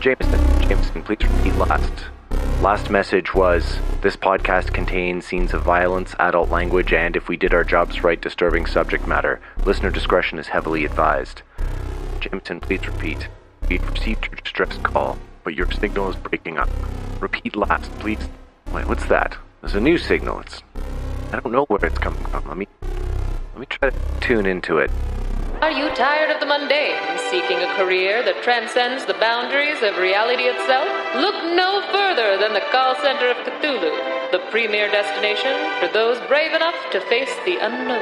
Jameson, please repeat last. Last message was, this podcast contains scenes of violence, adult language, and, if we did our jobs right, disturbing subject matter. Listener discretion is heavily advised. Jameson, please repeat. We've received your distress call, but your signal is breaking up. Repeat last, please. Wait, what's that? There's a new signal. I don't know where it's coming from. Let me try to tune into it. Are you tired of the mundane, seeking a career that transcends the boundaries of reality itself? Look no further than the call center of Cthulhu, the premier destination for those brave enough to face the unknown.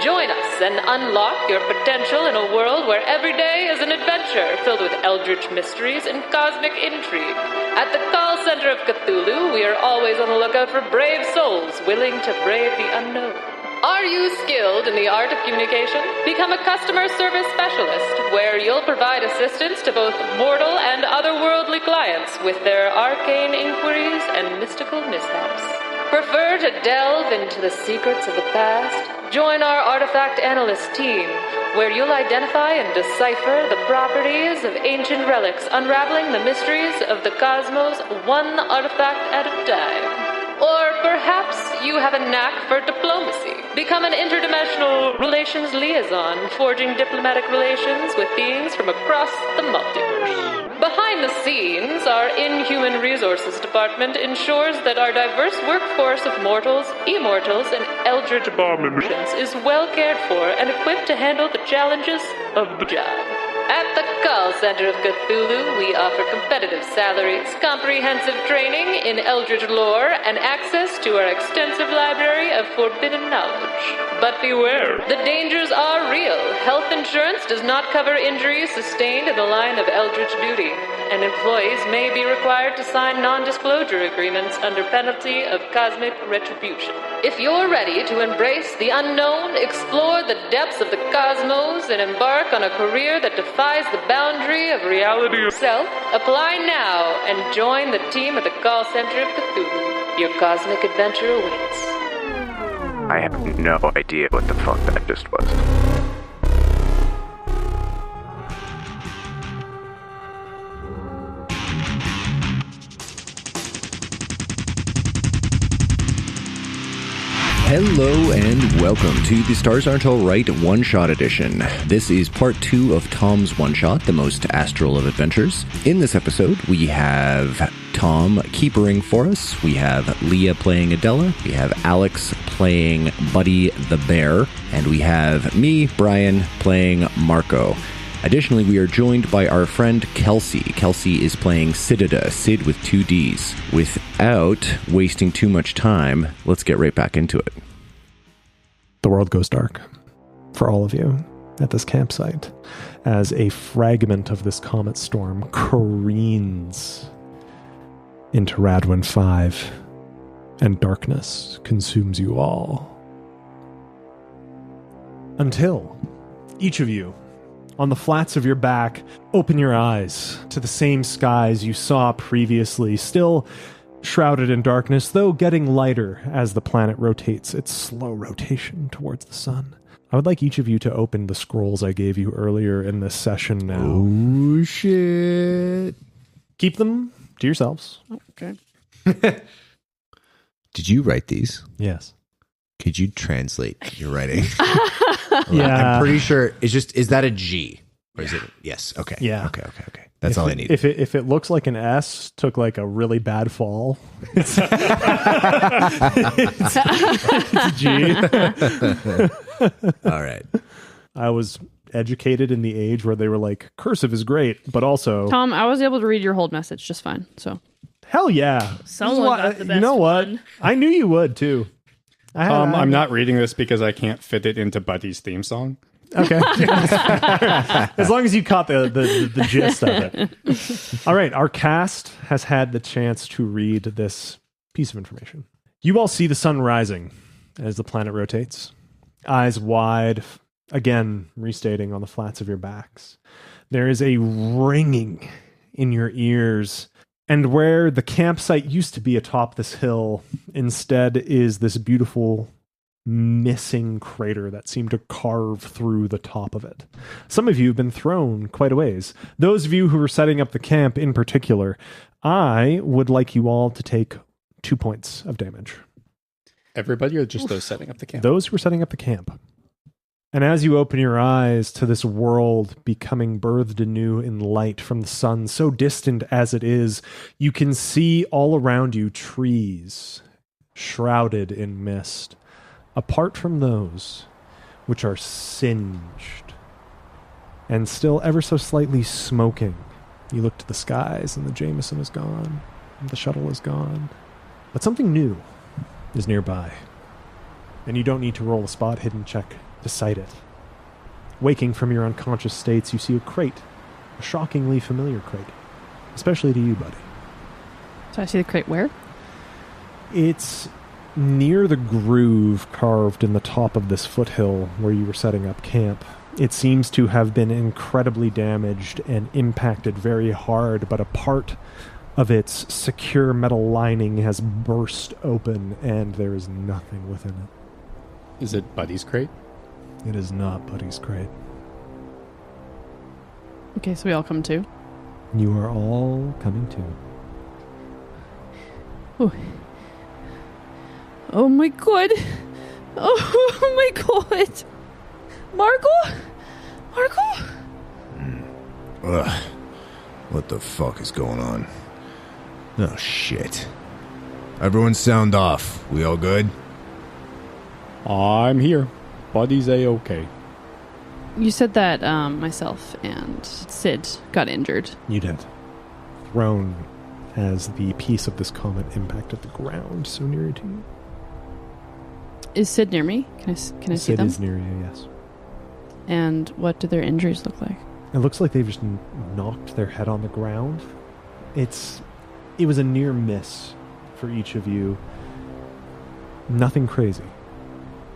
Join us and unlock your potential in a world where every day is an adventure filled with eldritch mysteries and cosmic intrigue. At the call center of Cthulhu, we are always on the lookout for brave souls willing to brave the unknown. Are you skilled in the art of communication? Become a customer service specialist, where you'll provide assistance to both mortal and otherworldly clients with their arcane inquiries and mystical mishaps. Prefer to delve into the secrets of the past? Join our artifact analyst team, where you'll identify and decipher the properties of ancient relics, unraveling the mysteries of the cosmos one artifact at a time. Or perhaps you have a knack for diplomacy. Become an interdimensional relations liaison, forging diplomatic relations with beings from across the multiverse. Behind the scenes, our Inhuman Resources Department ensures that our diverse workforce of mortals, immortals, and eldritch abominations is well cared for and equipped to handle the challenges of the job. At the call center of Cthulhu, we offer competitive salaries, comprehensive training in eldritch lore, and access to our extensive library of forbidden knowledge. But beware, the dangers are real. Health insurance does not cover injuries sustained in the line of eldritch duty, and employees may be required to sign non-disclosure agreements under penalty of cosmic retribution. If you're ready to embrace the unknown, explore the depths of the cosmos, and embark on a career that defies the boundary of reality itself, apply now and join the team at the call center of Cthulhu. Your cosmic adventure awaits. I have no idea what the fuck that just was. Hello and welcome to the Stars Aren't Alright one-shot edition. This is part 2 of Tom's one-shot, The Most Astral of Adventures. In this episode, we have Tom keepering for us, we have Leah playing Adella, we have Alex playing Buddy the Bear, and we have me, Brian, playing Marco. Additionally, we are joined by our friend Kelsey. Kelsey is playing Sidida, Sid with 2 Ds. Without wasting too much time, let's get right back into it. The world goes dark for all of you at this campsite as a fragment of this comet storm careens into Radwin V, and darkness consumes you all. Until each of you, on the flats of your back, open your eyes to the same skies you saw previously, still shrouded in darkness, though getting lighter as the planet rotates its slow rotation towards the sun. I would like each of you to open the scrolls I gave you earlier in this session now. Oh, shit. Keep them to yourselves. Okay. Did you write these? Yes. Could you translate your writing? Yeah. I'm pretty sure is that a G? Or is it? Yes. Okay. Yeah. Okay. That's all I need. If it looks like an S, took like a really bad fall. It's a G. All right. I was educated in the age where they were like, cursive is great, but also... Tom, I was able to read your whole message just fine, so... Hell yeah. Someone got the best You know what? one. I knew you would, too. I'm not reading this because I can't fit it into Buddy's theme song. Okay. As long as you caught the gist of it. All right. Our cast has had the chance to read this piece of information. You all see the sun rising as the planet rotates. Eyes wide, again, restating on the flats of your backs. There is a ringing in your ears. And where the campsite used to be atop this hill, instead is this beautiful missing crater that seemed to carve through the top of it. Some of you have been thrown quite a ways. Those of you who are setting up the camp in particular, I would like you all to take 2 points of damage. Everybody or just those setting up the camp? Those who are setting up the camp. And as you open your eyes to this world becoming birthed anew in light from the sun, so distant as it is, you can see all around you trees shrouded in mist, apart from those which are singed and still ever so slightly smoking. You look to the skies and the Jameson is gone, and the shuttle is gone, but something new is nearby, and you don't need to roll a spot hidden check to sight it. Waking from your unconscious states, you see a crate, a shockingly familiar crate, especially to you, buddy. So I see the crate where? It's near the groove carved in the top of this foothill where you were setting up camp. It seems to have been incredibly damaged and impacted very hard, but a part of its secure metal lining has burst open and there is nothing within it. Is it Buddy's crate? It is not Buddy's crate. Okay, so we all come too. You are all coming to. Oh. Oh my god. Oh my god. Margot? Ugh. What the fuck is going on? Oh, shit. Everyone sound off. We all good? I'm here. Buddy's A-okay. You said that myself and Sid got injured. You did. Thrown as the piece of this comet impacted the ground so near to you. Is Sid near me? Can I see Sid them? is near you, yes. And what do their injuries look like? It looks like they've just knocked their head on the ground. It was a near miss for each of you. Nothing crazy.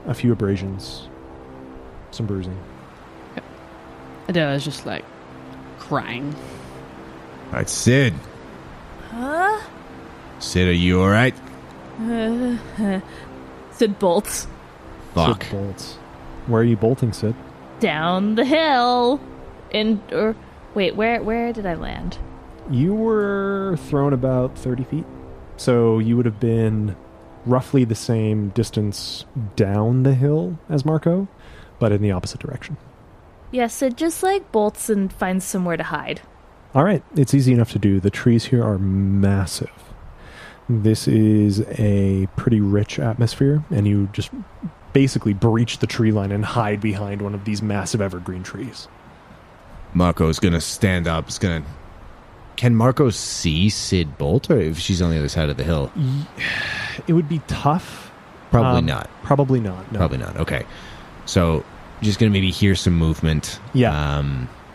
A few abrasions. Some bruising. Adella's just like crying. All right, Sid. Huh? Sid, are you all right? Sid bolts Fuck. Sid bolts. Where are you bolting, Sid? down the hill. Wait, where did I land? You were thrown about 30 feet. So you would have been roughly the same distance down the hill as Marco, but in the opposite direction. Yeah, Sid just bolts and finds somewhere to hide. All right, it's easy enough to do. The trees here are massive. This is a pretty rich atmosphere, and you just basically breach the tree line and hide behind one of these massive evergreen trees. Marco's gonna stand up. Can Marco see Sid bolt, or if she's on the other side of the hill? It would be tough. Probably not. Probably not. No. Probably not. Okay. So, just gonna maybe hear some movement. Yeah.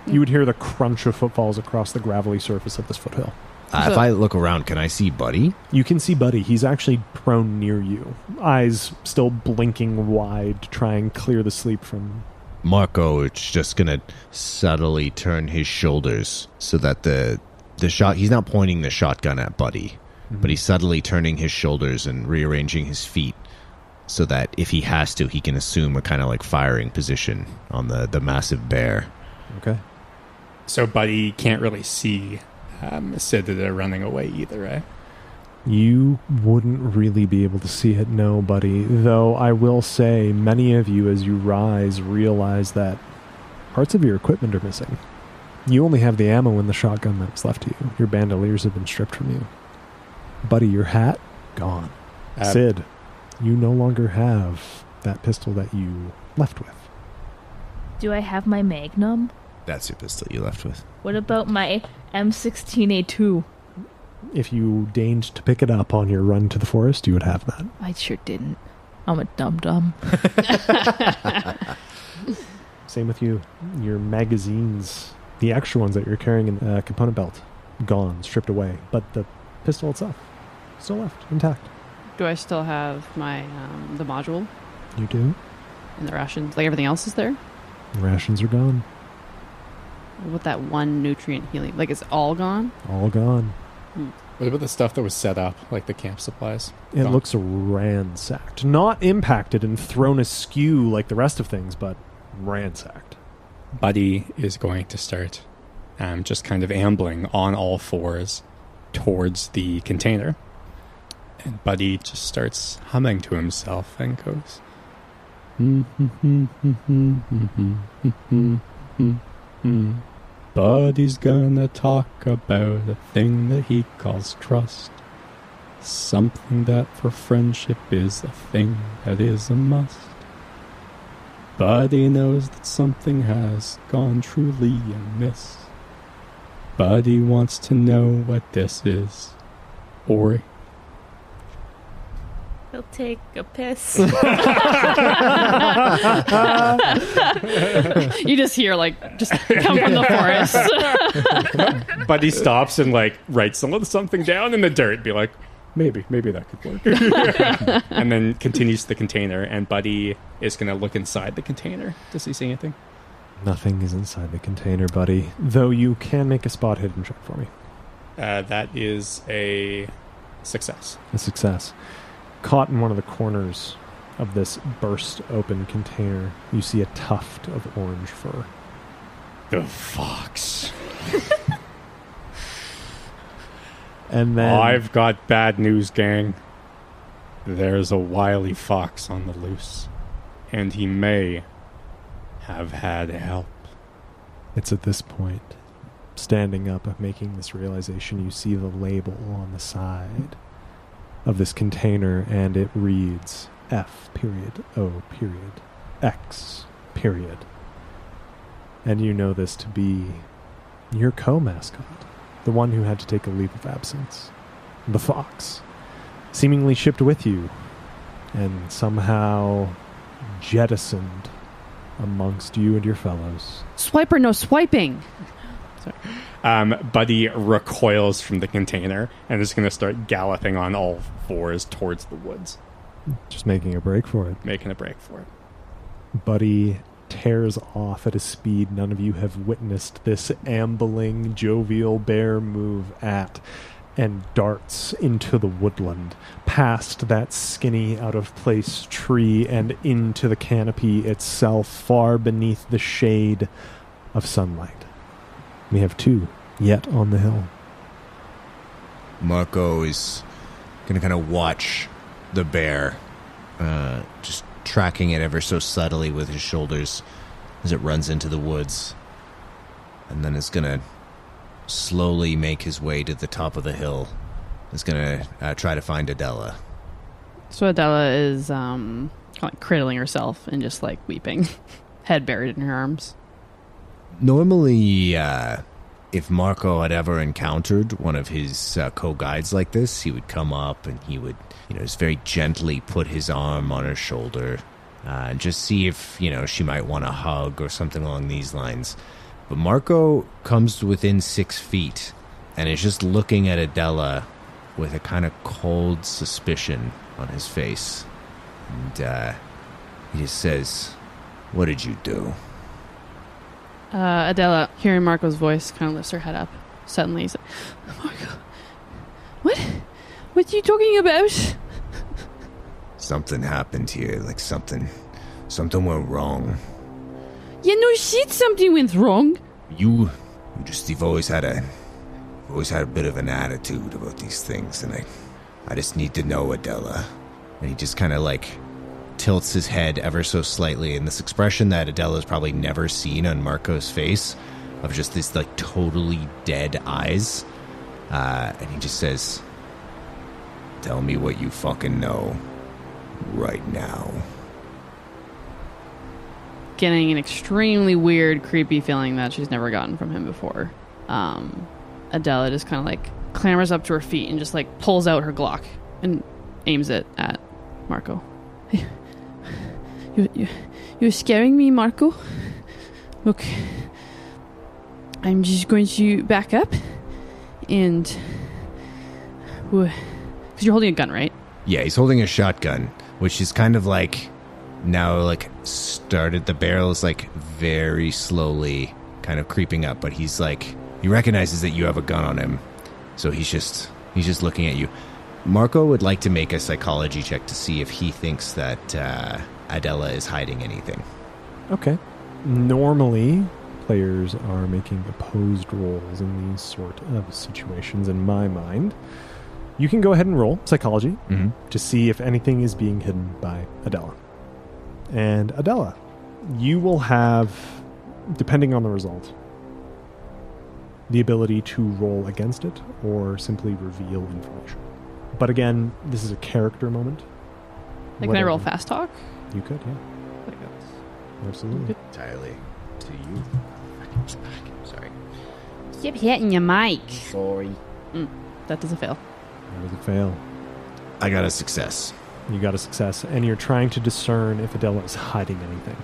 You would hear the crunch of footfalls across the gravelly surface of this foothill. If I look around, can I see Buddy? You can see Buddy. He's actually prone near you. Eyes still blinking wide to try and clear the sleep from... Marco is just gonna subtly turn his shoulders so that the shot... He's not pointing the shotgun at Buddy, but he's subtly turning his shoulders and rearranging his feet so that if he has to, he can assume a kind of firing position on the massive bear. Okay. So Buddy can't really see Sid that they're running away either, right? You wouldn't really be able to see it, no, Buddy. Though I will say, many of you, as you rise, realize that parts of your equipment are missing. You only have the ammo in the shotgun that was left to you. Your bandoliers have been stripped from you. Buddy, your hat, gone. Sid, you no longer have that pistol that you left with. Do I have my Magnum? That's your pistol you left with. What about my M16A2? If you deigned to pick it up on your run to the forest, you would have that. I sure didn't. I'm a dum-dum. Same with you. Your magazines, the extra ones that you're carrying in the component belt, gone, stripped away. But the pistol itself, still left, intact. Do I still have my the module You do? and the rations? Like everything else is there? The rations are gone. With that one nutrient healing, it's all gone. All gone. What about the stuff that was set up, like the camp supplies? It Gone? looks ransacked. Not impacted and thrown askew like the rest of things, but ransacked. Buddy is going to start just kind of ambling on all fours towards the container. And Buddy just starts humming to himself and goes... Buddy's gonna talk about a thing that he calls trust. Something that for friendship is a thing that is a must. Buddy knows that something has gone truly amiss. Buddy wants to know what this is. Or He'll take a piss. You just hear, like, just come from the forest. Buddy stops and, like, writes something down in the dirt. Be like, maybe that could work. And then continues to the container, and Buddy is going to look inside the container. Does he see anything? Nothing is inside the container, buddy. Though you can make a spot hidden check for me. That is a success. A success. Caught in one of the corners of this burst open container, you see a tuft of orange fur. The fox. And then I've got bad news, gang. There's a wily fox on the loose, and he may have had help. it's at this point, standing up, making this realization, you see the label on the side of this container, and it reads F.O.X. And you know this to be your co-mascot, the one who had to take a leave of absence, the fox, seemingly shipped with you and somehow jettisoned amongst you and your fellows. Swiper, no swiping. Buddy recoils from the container and is going to start galloping on all fours towards the woods. Just making a break for it. Making a break for it. Buddy tears off at a speed none of you have witnessed this ambling, jovial bear move at, and darts into the woodland, past that skinny, out-of-place tree and into the canopy itself, far beneath the shade of sunlight. We have two yet on the hill. Marco is going to kind of watch the bear, just tracking it ever so subtly with his shoulders as it runs into the woods. And then is going to slowly make his way to the top of the hill. Is going to try to find Adella. So Adella is kind of like cradling herself and just like weeping, head buried in her arms. Normally, if Marco had ever encountered one of his co-guides like this, he would come up and he would, just very gently put his arm on her shoulder and just see if, she might want a hug or something along these lines. But Marco comes within 6 feet and is just looking at Adella with a kind of cold suspicion on his face. And he just says, "What did you do?" Adella, hearing Marco's voice, kind of lifts her head up. Suddenly, he's like, "Marco, what? What are you talking about?" Something happened here, like something went wrong. Yeah, no shit, something went wrong. You've always had a bit of an attitude about these things, and I just need to know, Adella. And he just kind of like tilts his head ever so slightly, and this expression that Adella's probably never seen on Marco's face, of just this like totally dead eyes, and he just says, "Tell me what you fucking know right now." Getting an extremely weird, creepy feeling that she's never gotten from him before. Adella just kind of like clambers up to her feet and just like pulls out her Glock and aims it at Marco. You're scaring me, Marco. Look, I'm just going to back up and... Because you're holding a gun, right? Yeah, he's holding a shotgun, which is kind of like now like started, the barrel is like very slowly kind of creeping up, but he's like, he recognizes that you have a gun on him, so he's just He's just looking at you. Marco would like to make a psychology check to see if he thinks that Adella is hiding anything. Okay. Normally, players are making opposed rolls in these sort of situations, in my mind. You can go ahead and roll psychology to see if anything is being hidden by Adella. And Adella, you will have, depending on the result, the ability to roll against it or simply reveal information. But again, this is a character moment. Like, can I roll fast talk? You could, yeah. Like that's- Absolutely. Entirely to you. Sorry. Keep hitting your mic. Sorry. That doesn't fail. That was a fail. I got a success. You got a success, and you're trying to discern if Adella is hiding anything.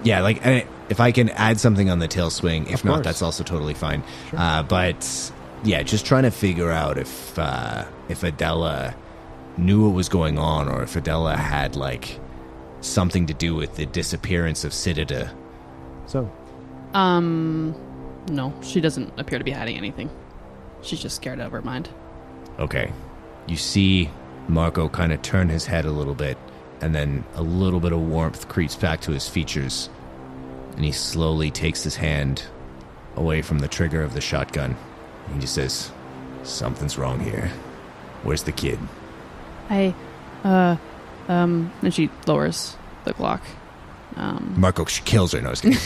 Yeah, like if I can add something on the tail swing. If Of not, course. that's also totally fine. Sure. But yeah, just trying to figure out if Adella knew what was going on, or if Adella had like something to do with the disappearance of Citida. So, No, she doesn't appear to be hiding anything. She's just scared out of her mind. Okay. You see Marco kind of turn his head a little bit, and then a little bit of warmth creeps back to his features, and he slowly takes his hand away from the trigger of the shotgun. He just says, "Something's wrong here. Where's the kid?" And she lowers the Glock. Marco kills her. No, I was kidding.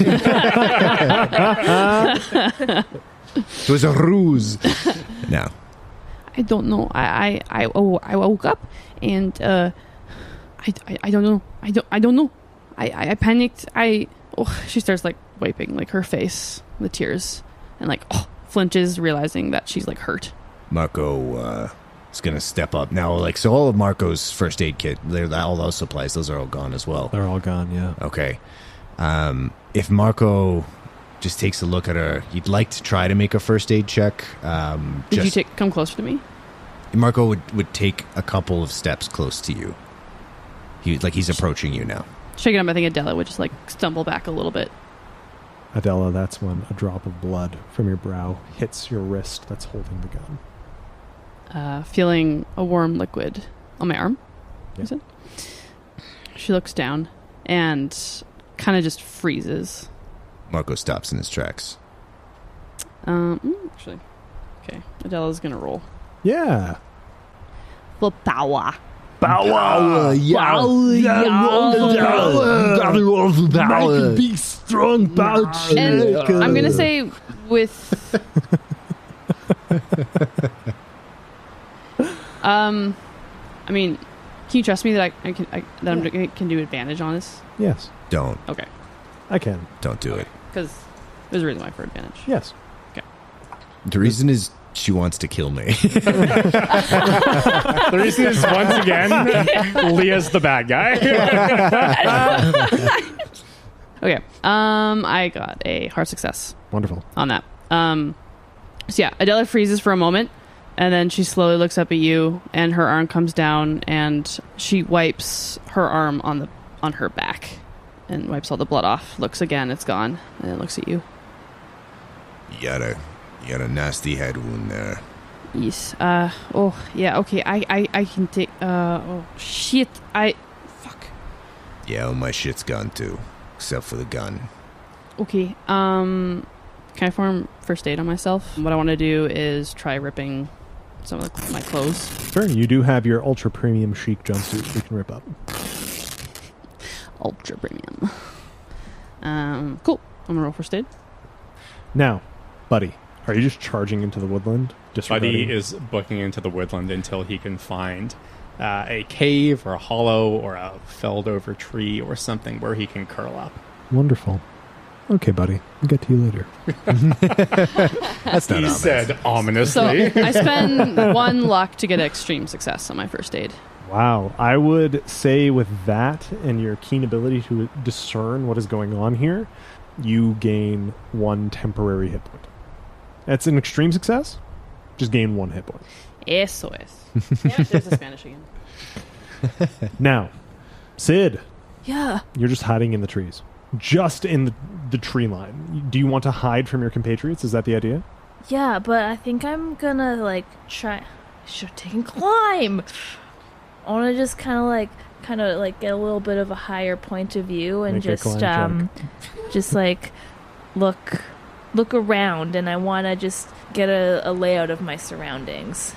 It was a ruse. No. I don't know. I woke up and I don't know. I don't know. I panicked. She starts like wiping like her face with tears and like flinches, realizing that she's like hurt. Marco is gonna step up now. Like, so all of Marco's first aid kit, all those supplies, those are all gone as well. they're all gone, yeah. Okay. If Marco just takes a look at her, you'd like to try to make a first aid check. Did you come closer to me? Marco would take a couple of steps close to you. He's approaching you now. Shaking up, I think Adella would just like stumble back a little bit. Adella, that's when a drop of blood from your brow hits your wrist that's holding the gun. Feeling a warm liquid on my arm. Yeah. Is it? She looks down and kind of just freezes. Marco stops in his tracks. Actually, okay. Adella's gonna roll. Yeah. For power. Bow big strong pouch. And I'm gonna say with. I mean, can you trust me that I can do advantage on this? Yes, Don't Okay, I can. do it. because there's a reason why for advantage. Yes. The reason is she wants to kill me. The reason is, once again, Leah's the bad guy. Okay. I got a hard success Wonderful. on that. So yeah, Adella freezes for a moment, and then she slowly looks up at you, and her arm comes down, and she wipes her arm on her back, and wipes all the blood off. Looks again, it's gone, and then looks at you. You got a nasty head wound there. Yes. Oh yeah. Okay. I can take. Oh shit. Fuck. Yeah, well, my shit's gone too, except for the gun. Okay. Can I form first aid on myself? What I want to do is try ripping some of my clothes. Sure, you do have your ultra premium chic jumpsuit you can rip up. Ultra premium. Cool. I'm gonna roll first aid. Now, buddy, are you just charging into the woodland? Buddy is booking into the woodland until he can find a cave or a hollow or a felled over tree or something where he can curl up. Wonderful. Okay, buddy. I'll get to you later. That's not He ominous. said So ominously. I spend 1 luck to get extreme success on my first aid. Wow. I would say with that and your keen ability to discern what is going on here, you gain 1 temporary hit point. That's an extreme success. Just gain 1 hit point. Eso es. Damn it, there's the Spanish again. Now, Sid, Yeah. you're just hiding in the trees. Just in the tree line. Do you want to hide from your compatriots? Is that the idea? Yeah, but I think I'm gonna, like, try... should have taken climb. I want to just kind of like get a little bit of a higher point of view and Make a climb just like look around, and I want to just get a layout of my surroundings.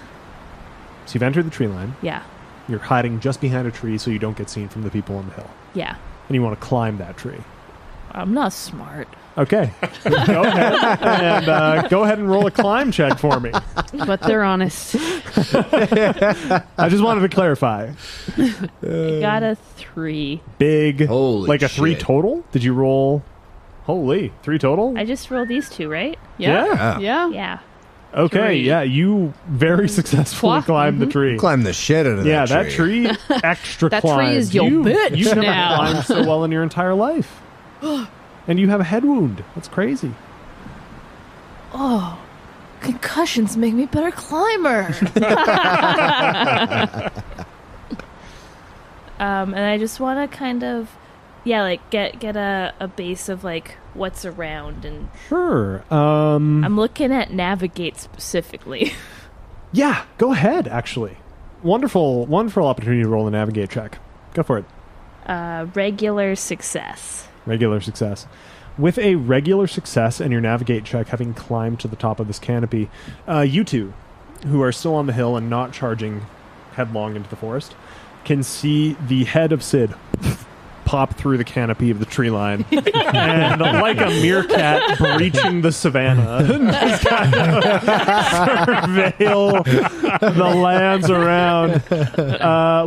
So you've entered the tree line. Yeah. You're hiding just behind a tree so you don't get seen from the people on the hill. Yeah. And you want to climb that tree. I'm not smart. Okay. Go ahead and roll a climb check for me. But they're honest. I just wanted to clarify. I got a 3. Big. Holy like a 3 shit. total? Did you roll? Holy. 3 total? I just rolled these 2, right? Yeah. Yeah. Yeah. Okay. 3. Yeah. You very successfully Wow. climbed the tree. Climb the shit out of Yeah, that that tree extra That climbed. tree is your bitch You've never now. climbed so well in your entire life. And you have a head wound. That's crazy. Oh, concussions make me a better climber. And I just want to kind of, like get a base of like what's around, and Sure. I'm looking at navigate specifically. Yeah, go ahead, actually. Wonderful opportunity to roll a navigate check. Go for it. Regular success. Regular success. With a regular success and your navigate check having climbed to the top of this canopy, you two, who are still on the hill and not charging headlong into the forest, can see the head of Sid pop through the canopy of the tree line and like a meerkat breaching the savannah just kind of surveil the lands around.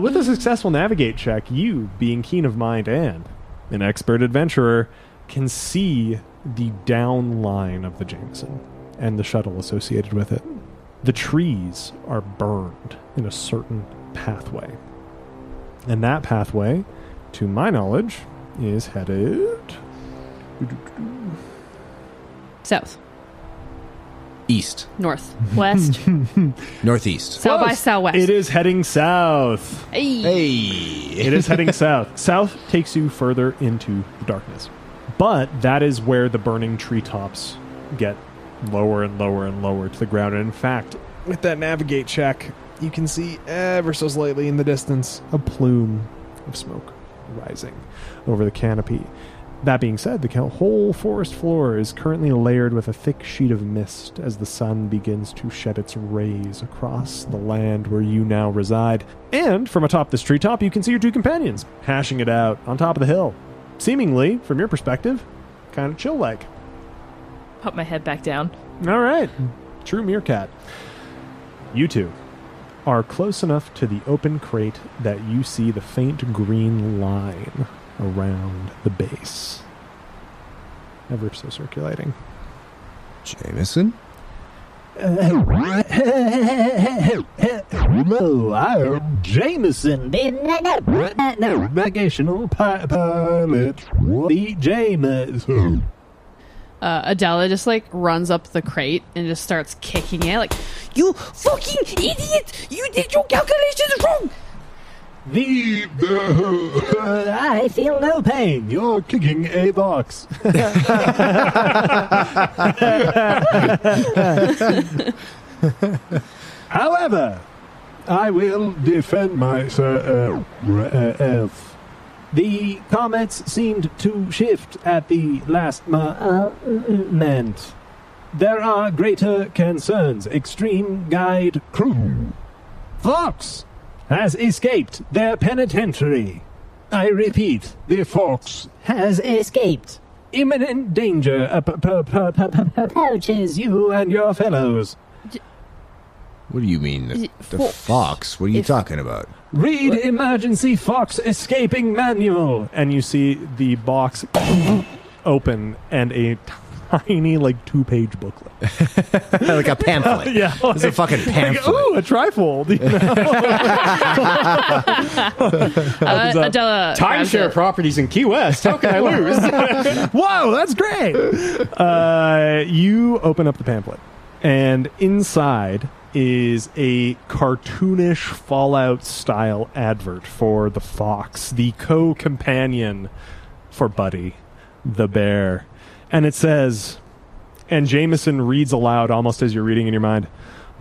With a successful navigate check, you, being keen of mind and an expert adventurer, can see the down line of the Jameson and the shuttle associated with it. The trees are burned in a certain pathway. And that pathway, to my knowledge, is headed South. East. North. West. Northeast. South by southwest. It is heading south. Hey. Hey. It is heading south. South takes you further into the darkness. But that is where the burning treetops get lower and lower and lower to the ground. And in fact, with that navigate check, you can see ever so slightly in the distance a plume of smoke rising over the canopy. That being said, the whole forest floor is currently layered with a thick sheet of mist as the sun begins to shed its rays across the land where you now reside. And from atop this treetop, you can see your two companions hashing it out on top of the hill. Seemingly, from your perspective, kind of chill-like. Put my head back down. All right. True meerkat. You two are close enough to the open crate that you see the faint green line around the base. Ever so circulating. Jameson? Hello, I'm Jameson, navigational pilot. The Jameson. Adella just like runs up the crate and just starts kicking it like, "You fucking idiot! You did your calculations wrong!" I feel no pain. You're kicking a box. However, I will defend myself. The comments seemed to shift at the last moment. There are greater concerns. Extreme Guide crew. Fox has escaped their penitentiary. I repeat, the Fox has escaped. Imminent danger approaches you and your fellows. What do you mean? The fox? What are you talking about? Read Emergency Fox Escaping Manual. And you see the box open and a tiny, like, 2-page booklet. Like a pamphlet. Yeah. It's a fucking pamphlet. Like, ooh, a trifold. You know? Adella grabs Timeshare it. properties in Key West. How can I lose? Whoa, that's great. You open up the pamphlet, and inside is a cartoonish Fallout-style advert for the fox, the co-companion for Buddy, the bear. And it says, and Jameson reads aloud almost as you're reading in your mind,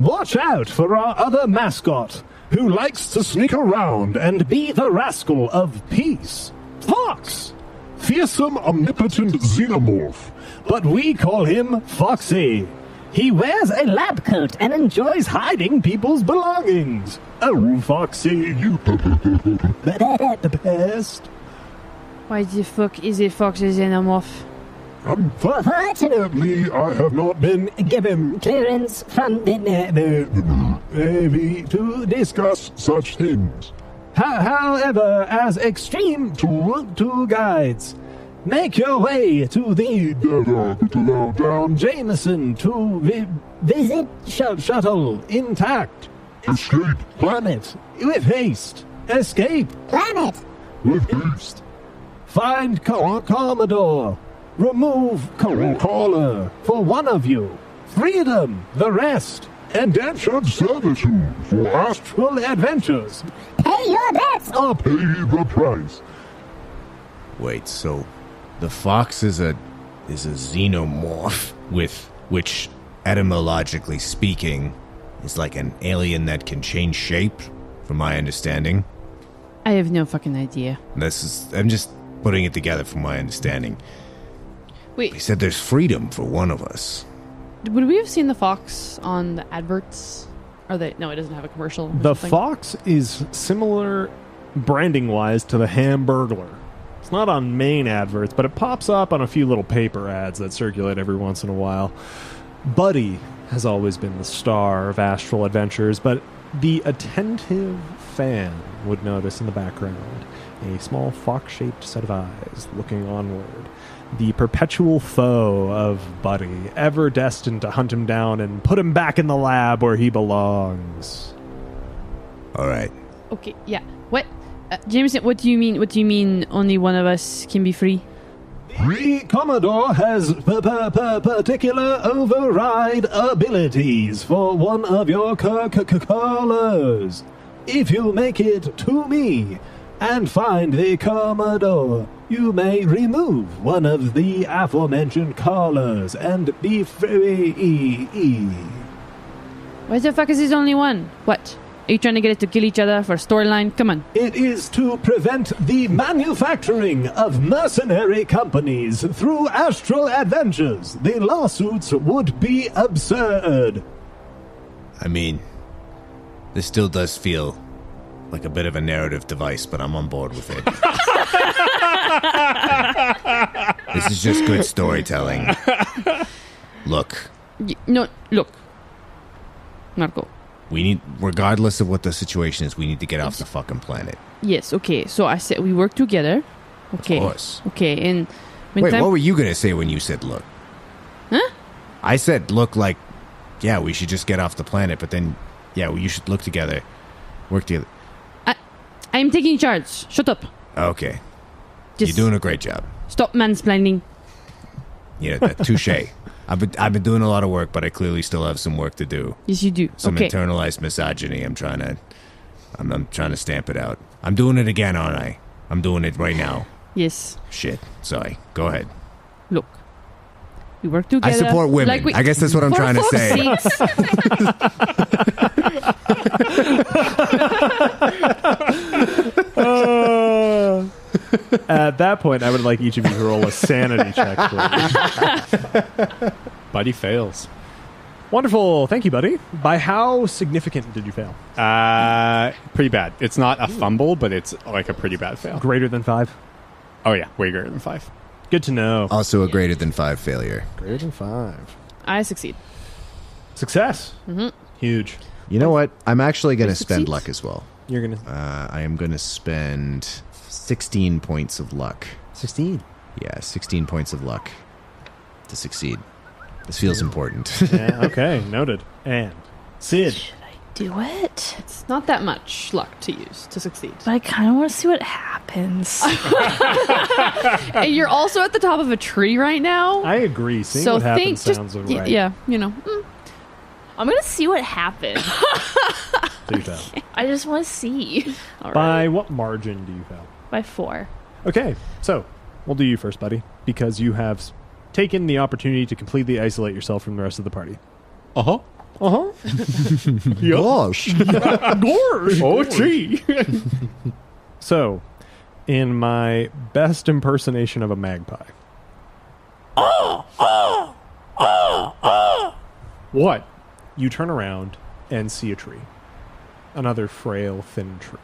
Watch out for our other mascot, who likes to sneak around and be the rascal of peace. Fox! Fearsome, omnipotent xenomorph, but we call him Foxy. He wears a lab coat and enjoys hiding people's belongings. Oh, Foxy, you the best. Why the fuck is a fox a xenomorph? Unfortunately, I have not been given clearance from the Navy to discuss such things. However, as extreme tour guides, make your way to the down Jameson to visit shuttle intact. Escape planet with haste. Escape planet with haste. Find Commodore. Remove caller for one of you. Freedom, the rest. Indentured servitude for astral adventures. Pay your debts or pay the price. Wait, so the fox is a xenomorph, which etymologically speaking is like an alien that can change shape, from my understanding. I have no fucking idea. I'm just putting it together from my understanding. Wait, He said there's freedom for one of us. would we have seen the fox on the adverts? Are they? No, it doesn't have a commercial. or The something. fox is similar branding-wise to the Hamburglar. It's not on main adverts, but it pops up on a few little paper ads that circulate every once in a while. Buddy has always been the star of Astral Adventures, but the attentive fan would notice in the background a small fox-shaped set of eyes looking onward. The perpetual foe of Buddy, ever destined to hunt him down and put him back in the lab where he belongs. All right. Okay, yeah. What? Jameson, what do you mean? What do you mean only one of us can be free? The Commodore has particular override abilities for one of your callers. If you make it to me and find the Commodore, you may remove one of the aforementioned callers and be free. Why the fuck is this only one? What? Are you trying to get us to kill each other for storyline? Come on. It is to prevent the manufacturing of mercenary companies through Astral Adventures. The lawsuits would be absurd. I mean, this still does feel like a bit of a narrative device, but I'm on board with it. This is just good storytelling. Look, No, look. Marco. we need, regardless of what the situation is, we need to get off the fucking planet. Yes, okay. So I said we work together. Okay. Of course. Okay, and... when Wait, time- what were you going to say when you said look? Huh? I said look like, yeah, we should just get off the planet, but then, yeah, well, you should look together. Work together. I'm taking charge. Shut up. Okay. Just You're doing a great job. stop mansplaining. Yeah, touche. I've been doing a lot of work, but I clearly still have some work to do. Yes, you do. Some okay. internalized misogyny. I'm trying to stamp it out. I'm doing it again, aren't I? I'm doing it right now. Yes. Shit. Sorry. Go ahead. Look. We work together. I support women. Like we- I guess that's what I'm For trying to fuck's say. sakes. At that point, I would like each of you to roll a sanity check, please. Buddy fails. Wonderful. Thank you, buddy. By how significant did you fail? Pretty bad. It's not a fumble, but it's like a pretty bad fail. Greater than 5? Oh yeah, way greater than 5. Good to know. Also a greater than 5 failure. Greater than 5. I succeed. Success. Mm-hmm. Huge. You know what? I'm actually going to Wait, spend succeeds? luck as well. You're going to... I am going to spend 16 points of luck. 16. Yeah, 16 points of luck to succeed. This feels important. Yeah, okay. Noted. And Sid. Should I do it? It's not that much luck to use to succeed. But I kind of want to see what happens. And you're also at the top of a tree right now. I agree. Seeing so what happens think, just, sounds y- right. yeah, you know. I'm going to see what happens. So you fail. I just want to see. All right. By what margin do you fail? By 4. Okay, so we'll do you first, buddy, because you have taken the opportunity to completely isolate yourself from the rest of the party. Uh-huh. Uh-huh. Gosh. Gorge. Oh, gee. So, in my best impersonation of a magpie. What? You turn around and see a tree. Another frail, thin tree.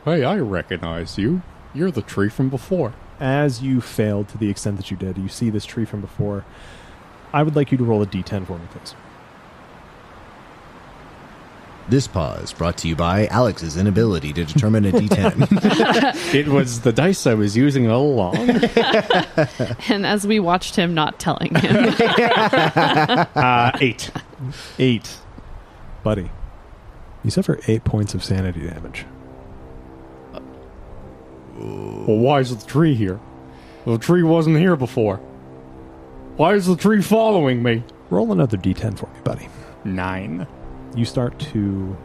Hey, I recognize you. You're the tree from before. As you failed to the extent that you did, you see this tree from before. I would like you to roll a d10 for me, please. This pause brought to you by Alex's inability to determine a D10. It was the dice I was using all along. And as we watched him not telling him. 8. 8. Buddy, you suffer 8 points of sanity damage. Well, why is the tree here? The tree wasn't here before. Why is the tree following me? Roll another d10 for me, buddy. 9. You start to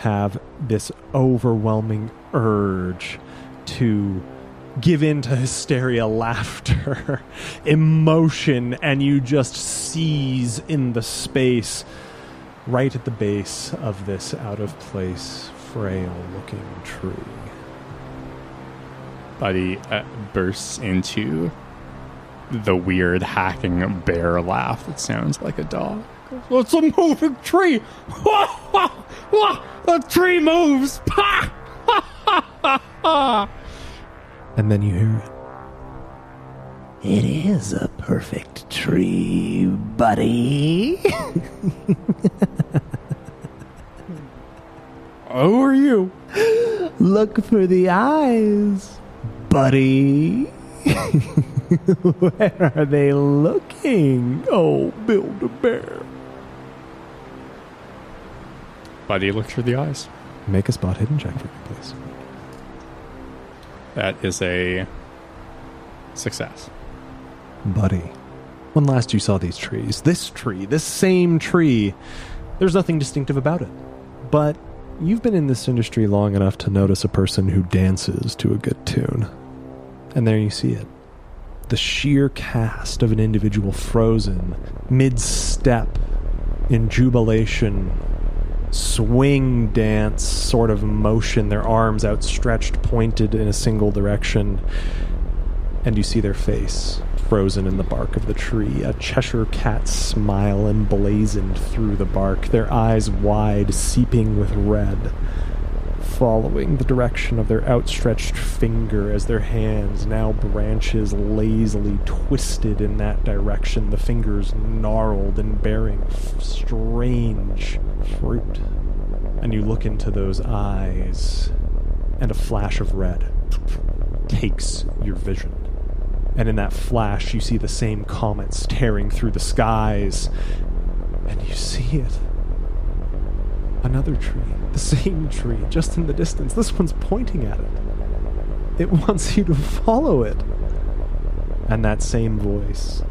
have this overwhelming urge to give in to hysteria, laughter, emotion, and you just seize in the space right at the base of this out-of-place, frail-looking tree. Buddy bursts into the weird hacking bear laugh that sounds like a dog. It's a moving tree! The tree moves! And then you hear it. It is a perfect tree, buddy. Who are you? Look for the eyes, buddy. Where are they looking? Oh, Build-A-Bear. Buddy looks for the eyes. Make a spot hidden check for me, please. That is a success. Buddy, when last you saw these trees, this same tree, there's nothing distinctive about it. But you've been in this industry long enough to notice a person who dances to a good tune. And there you see it. The sheer cast of an individual frozen, mid-step, in jubilation, swing dance sort of motion, their arms outstretched, pointed in a single direction. And you see their face, frozen in the bark of the tree, a Cheshire cat smile emblazoned through the bark, their eyes wide, seeping with red, following the direction of their outstretched finger as their hands, now branches, lazily twisted in that direction, the fingers gnarled and bearing strange fruit. And you look into those eyes, and a flash of red takes your vision. And in that flash, you see the same comets tearing through the skies, and you see it. Another tree. The same tree, just in the distance. This one's pointing at it. It wants you to follow it. And that same voice.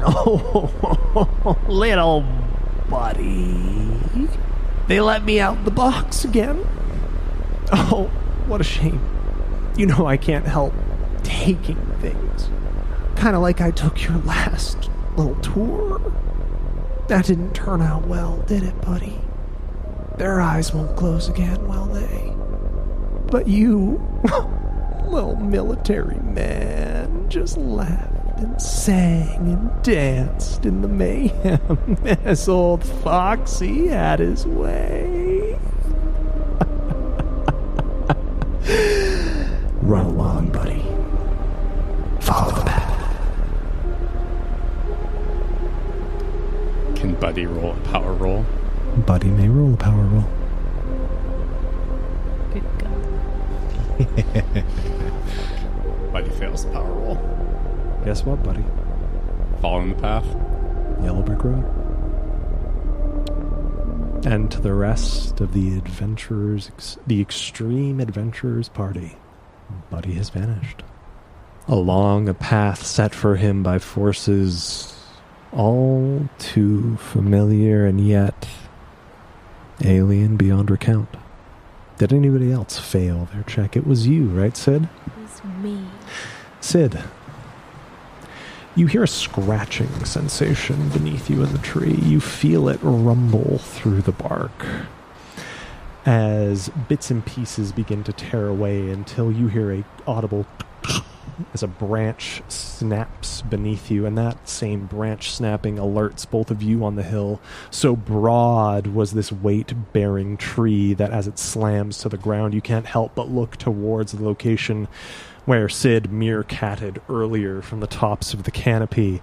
Oh, little buddy. They let me out the box again. Oh, what a shame. You know I can't help taking things. Kind of like I took your last little tour. That didn't turn out well, did it, buddy? Their eyes won't close again, will they? But you, little military man, just laughed and sang and danced in the mayhem as old Foxy had his way. Run along, buddy. Follow the path. Can Buddy roll a power roll? Buddy may roll a power roll. Good God. Buddy fails the power roll. Guess what, buddy? Following the path. Yellow Brick Road. And to the rest of the adventurers, the extreme adventurers party, Buddy has vanished. Along a path set for him by forces all too familiar and yet alien beyond recount. Did anybody else fail their check? It was you, right, Sid? It was me. Sid, You hear a scratching sensation beneath you in the tree. You feel it rumble through the bark as bits and pieces begin to tear away until you hear a audible as a branch snaps beneath you, and that same branch snapping alerts both of you on the hill. So broad was this weight-bearing tree that as it slams to the ground, you can't help but look towards the location where Sid meerkatted earlier from the tops of the canopy,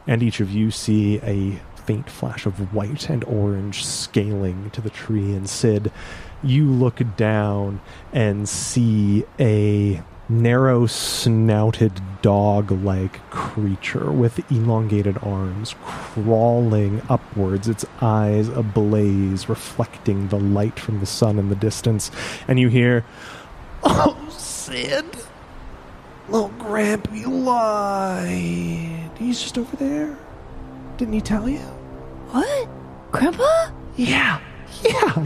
and each of you see a faint flash of white and orange scaling to the tree. And Sid, you look down and see a narrow-snouted dog-like creature with elongated arms crawling upwards, its eyes ablaze, reflecting the light from the sun in the distance. And you hear, "Oh, Sid, little Grampy lied. He's just over there. Didn't he tell you?" What? Grandpa? Yeah,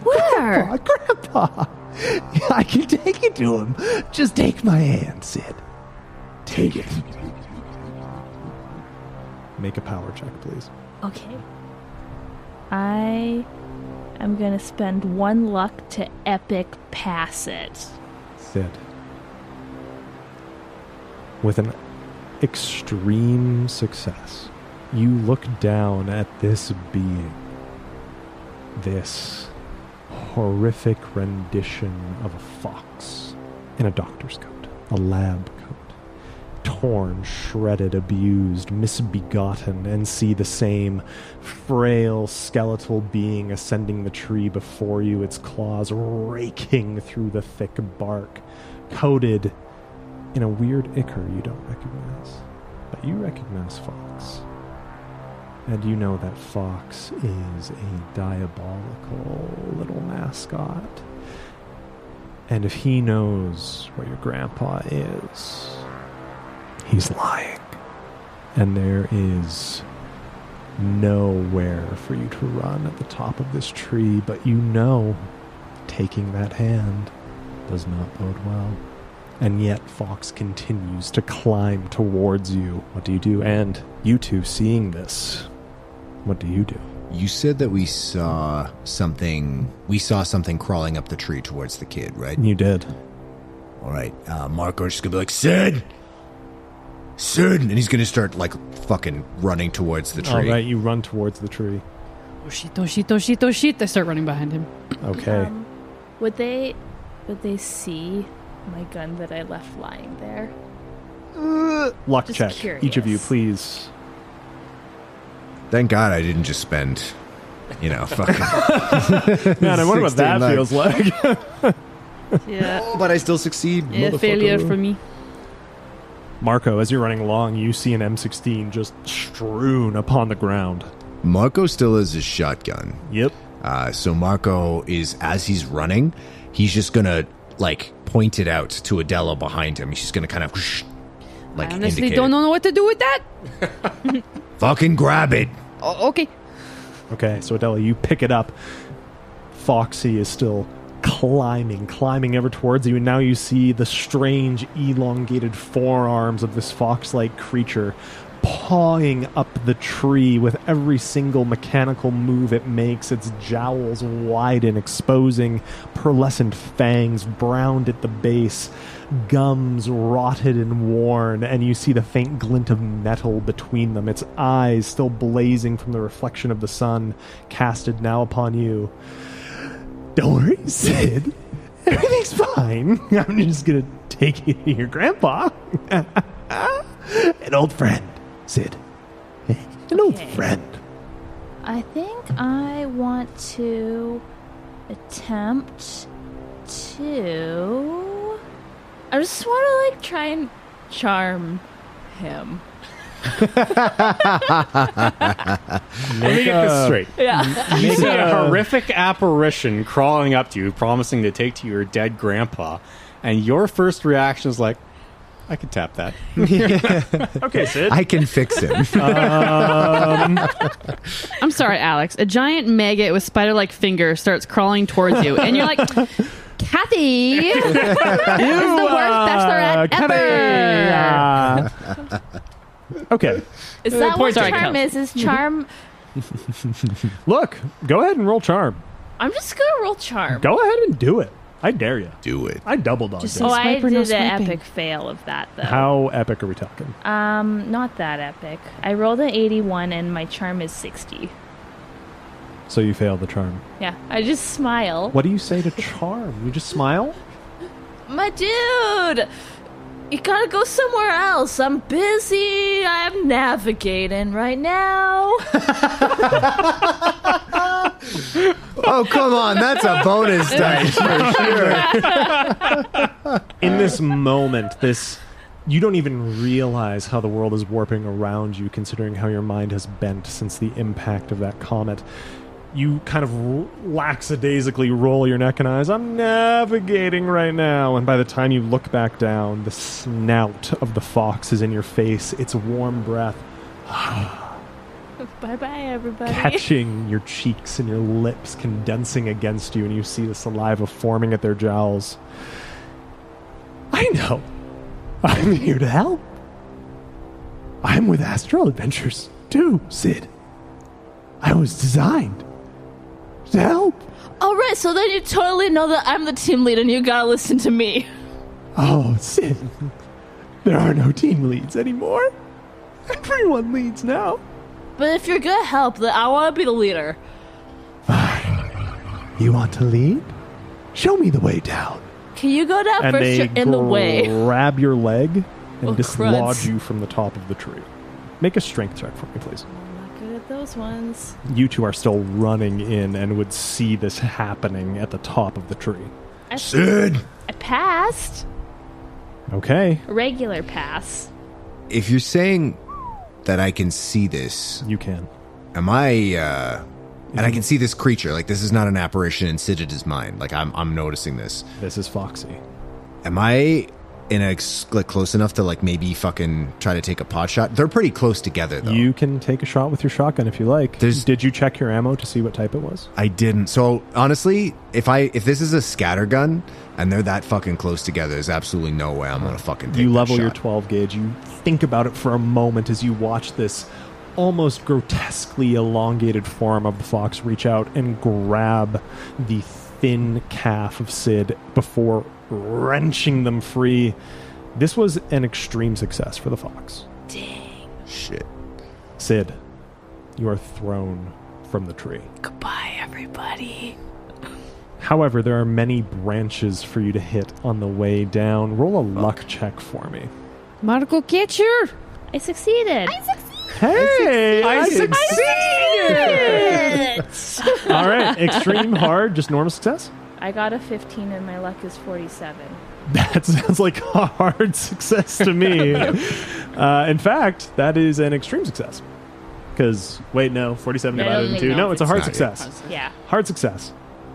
Where? Grandpa. I can take you to him. Just take my hand, Sid. Take it. Make a power check, please. Okay. I am going to spend 1 luck to epic pass it. Sid. With an extreme success, you look down at this being. This horrific rendition of a fox in a doctor's coat, a lab coat, torn, shredded, abused, misbegotten, and see the same frail skeletal being ascending the tree before you, its claws raking through the thick bark, coated in a weird ichor you don't recognize, but you recognize Fox. And you know that Fox is a diabolical little mascot. And if he knows where your grandpa is, he's lying. And there is nowhere for you to run at the top of this tree, but you know taking that hand does not bode well. And yet Fox continues to climb towards you. What do you do? And you two, seeing this, what do you do? You said that we saw something crawling up the tree towards the kid, right? You did. All right. Marco's just going to be like, Sid! And he's going to start, like, fucking running towards the tree. All right, you run towards the tree. Oh shit. I start running behind him. Okay. Would they see my gun that I left lying there? Luck Just check. curious. Each of you, please. Thank God I didn't just spend, fucking... Man, I wonder what 16 that luck. feels like. Yeah. Oh, but I still succeed. Yeah, motherfucker. failure for me. Marco, as you're running along, you see an M16 just strewn upon the ground. Marco still has his shotgun. Yep. So Marco is, as he's running, he's just going to, point it out to Adella behind him. He's just going to kind of, I honestly indicate don't it. know what to do with that. Fucking grab it. Oh, okay. Okay, so Adela, you pick it up. Foxy is still climbing ever towards you, and now you see the strange elongated forearms of this fox-like creature pawing up the tree with every single mechanical move it makes. Its jowls widen, exposing pearlescent fangs browned at the base, gums rotted and worn, and you see the faint glint of metal between them, its eyes still blazing from the reflection of the sun casted now upon you. Don't worry, Sid. Everything's fine. I'm just going to take you to your grandpa. An old friend, Sid. An old friend. I think I want to attempt to... I just want to, try and charm him. Let me get this straight. Yeah. You see a horrific apparition crawling up to you, promising to take to your dead grandpa, and your first reaction is like, I could tap that. Okay, Sid. I can fix him. I'm sorry, Alex. A giant maggot with spider-like fingers starts crawling towards you, and you're like, Kathy! This is the worst bachelorette ever! Okay. Is that what Sorry, charm Kels. is? Is charm... Look, go ahead and roll charm. I'm just going to roll charm. Go ahead and do it. I dare you. Do it. I double dog Just dare Oh, you. I Swiper, no did an swiping. epic fail of that, though. How epic are we talking? Not that epic. I rolled an 81 and my charm is 60. So you failed the charm. Yeah, I just smile. What do you say to charm? You just smile? My dude! You gotta go somewhere else. I'm busy. I'm navigating right now. Oh, come on. That's a bonus dice for sure. In this moment, you don't even realize how the world is warping around you, considering how your mind has bent since the impact of that comet. You kind of lackadaisically roll your neck and eyes. I'm navigating right now. And by the time you look back down, the snout of the fox is in your face. Its warm breath Bye-bye, everybody. catching your cheeks and your lips, condensing against you, and you see the saliva forming at their jowls. I know. I'm here to help. I'm with Astral Adventures, too, Sid. I was designed to help. All right, so then you totally know that I'm the team lead and you gotta listen to me. Oh, Sid. There are no team leads anymore. Everyone leads now. But if you're gonna help, then I wanna be the leader. You want to lead? Show me the way down. Can you go down And first? they You're in the way. grab your leg and Oh, dislodge cruds. you from the top of the tree. Make a strength check for me, please. I'm not good at those ones. You two are still running in and would see this happening at the top of the tree. Sid! I passed. Okay, A regular pass. If you're saying that I can see this, you can. am I, and I can see this creature, like this is not an apparition in Sid's mind, like I'm noticing this. This is Foxy. Am I in like close enough to like maybe fucking try to take a pot shot? They're pretty close together though. You can take a shot with your shotgun if you like. Did you check your ammo to see what type it was? I didn't. So honestly, if this is a scatter gun and they're that fucking close together, there's absolutely no way I'm gonna fucking take You that level your shot. 12 gauge. You think about it for a moment as you watch this almost grotesquely elongated form of the fox reach out and grab the thin calf of Sid before wrenching them free. This was an extreme success for the fox. Shit. Sid, you are thrown from the tree. Goodbye, everybody. However, there are many branches for you to hit on the way down. Roll a luck check for me. Marco catcher. I succeeded. Hey, I succeeded! All right, extreme hard, just normal success. I got a 15 and my luck is 47. That sounds like a hard success to me. In fact, that is an extreme success. Because, wait, no, 47 Yeah, divided no, into 2. no, No, it's a hard it's not success. Yeah. Hard success.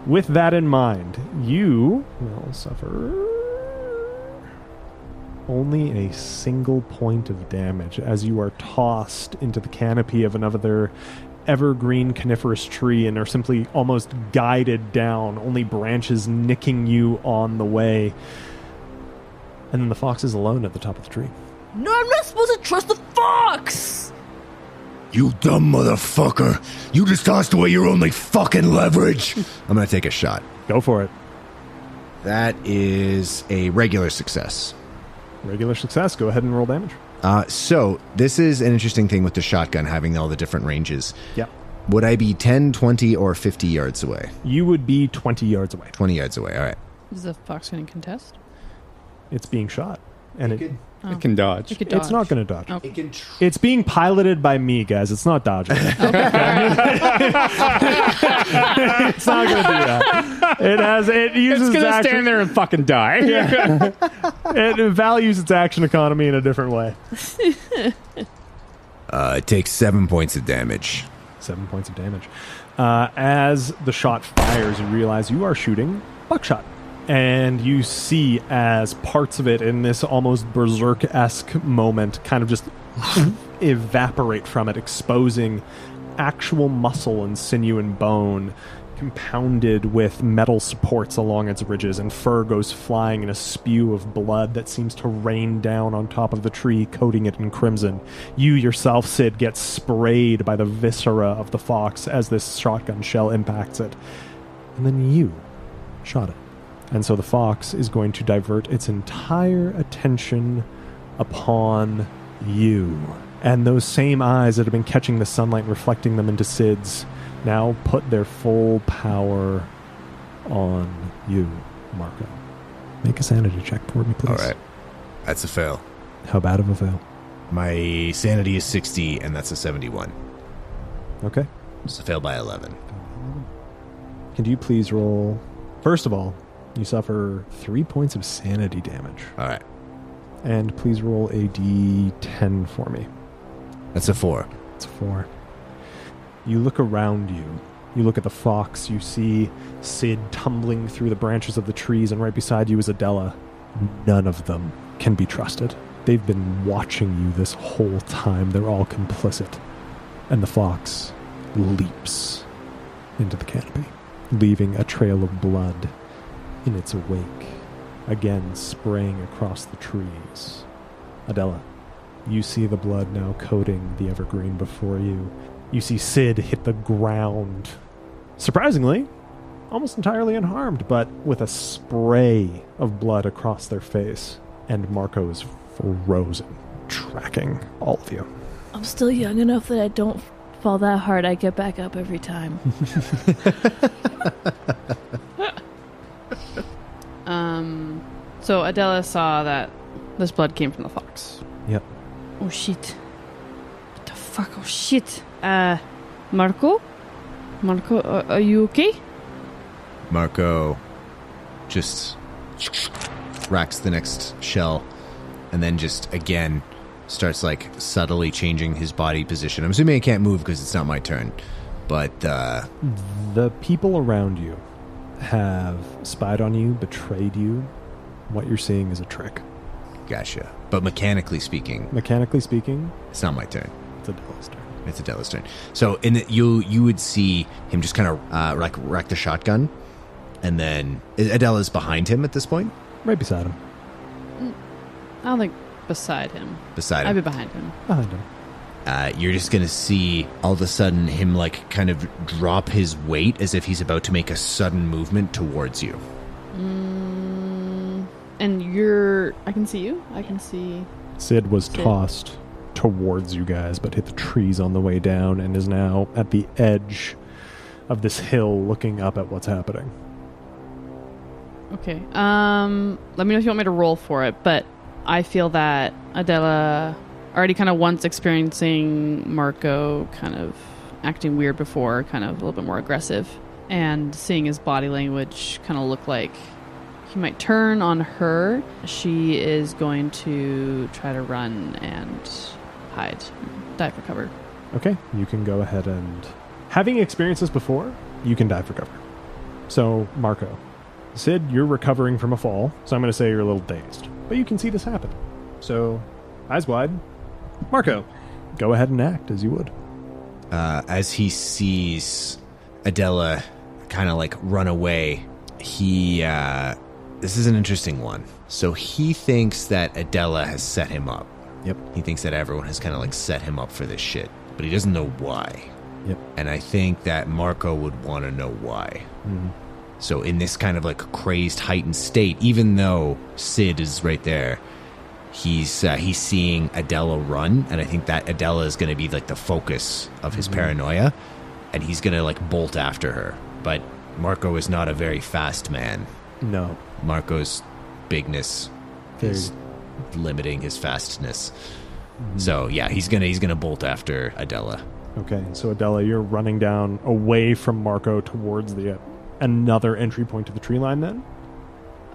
With that in mind, you will suffer only a single point of damage as you are tossed into the canopy of another evergreen coniferous tree and are simply almost guided down, only branches nicking you on the way. And then the fox is alone at the top of the tree. No, I'm not supposed to trust the fox! You dumb motherfucker. You just tossed away your only fucking leverage. I'm gonna take a shot. Go for it. That is a regular success. Regular success. Go ahead and roll damage. So this is an interesting thing with the shotgun having all the different ranges. Yep. Would I be 10, 20, or 50 yards away? You would be 20 yards away. 20 yards away, all right. Is the fox going to contest? It's being shot. And It can dodge. It could dodge. it's not going to dodge. Oh. It's being piloted by me, guys. It's not dodging. It's not going to do that. It uses It's gonna action. stand there and fucking die. It values its action economy in a different way. It takes 7 points of damage. 7 points of damage. As the shot fires, you realize you are shooting buckshot. And you see as parts of it in this almost berserk-esque moment kind of just evaporate from it, exposing actual muscle and sinew and bone, compounded with metal supports along its ridges, and fur goes flying in a spew of blood that seems to rain down on top of the tree, coating it in crimson. You yourself, Sid, get sprayed by the viscera of the fox as this shotgun shell impacts it. And then you shot it. And so the fox is going to divert its entire attention upon you. And those same eyes that have been catching the sunlight and reflecting them into Sid's now put their full power on you, Marco. Make a sanity check for me, please. All right. That's a fail. How bad of a fail? My sanity is 60, and that's a 71. Okay. It's a fail by 11. Can you please roll... First of all, you suffer 3 points of sanity damage. All right. And please roll a d10 for me. That's a 4. It's a 4. You look around you. You look at the fox. You see Sid tumbling through the branches of the trees, and right beside you is Adella. None of them can be trusted. They've been watching you this whole time. They're all complicit. And the fox leaps into the canopy, leaving a trail of blood in its wake, again spraying across the trees. Adella, you see the blood now coating the evergreen before you. You see Sid hit the ground, surprisingly, almost entirely unharmed, but with a spray of blood across their face. And Marco is frozen, tracking all of you. I'm still young enough that I don't fall that hard. I get back up every time. So Adella saw that this blood came from the fox. Yep. Oh shit. What the fuck? Oh shit. Marco? Marco, are you okay? Marco just racks the next shell and then just, again, starts, like, subtly changing his body position. I'm assuming I can't move because it's not my turn. But, the people around you have spied on you, betrayed you. What you're seeing is a trick. Gotcha. But mechanically speaking... Mechanically speaking... It's not my turn. It's Adella's turn. It's Adella's turn. So you would see him just kind of rack the shotgun, and then Adella's behind him at this point? Right beside him. I don't think beside him. Beside him. I'd be behind him. Behind him. You're just going to see all of a sudden him like kind of drop his weight as if he's about to make a sudden movement towards you. And I can see you. I can see... Sid was tossed towards you guys, but hit the trees on the way down and is now at the edge of this hill looking up at what's happening. Okay. Let me know if you want me to roll for it, but I feel that Adella, already kind of once experiencing Marco kind of acting weird before, kind of a little bit more aggressive, and seeing his body language kind of look like he might turn on her, she is going to try to run and hide, dive for cover. Okay, you can go ahead and... Having experienced this before, you can dive for cover. So, Marco. Sid, you're recovering from a fall, so I'm going to say you're a little dazed. But you can see this happen. So, eyes wide. Marco, go ahead and act as you would. As he sees Adella kind of like run away, he... this is an interesting one. So he thinks that Adella has set him up. Yep. He thinks that everyone has kind of like set him up for this shit, but he doesn't know why. Yep. And I think that Marco would want to know why. Mm-hmm. So in this kind of like crazed, heightened state, even though Sid is right there, he's seeing Adella run, and I think that Adella is going to be like the focus of his paranoia, and he's going to like bolt after her. But Marco is not a very fast man. No. Marco's bigness is limiting his fastness. So yeah, he's gonna bolt after Adella. Okay, so Adella, you're running down away from Marco towards the another entry point to the tree line then?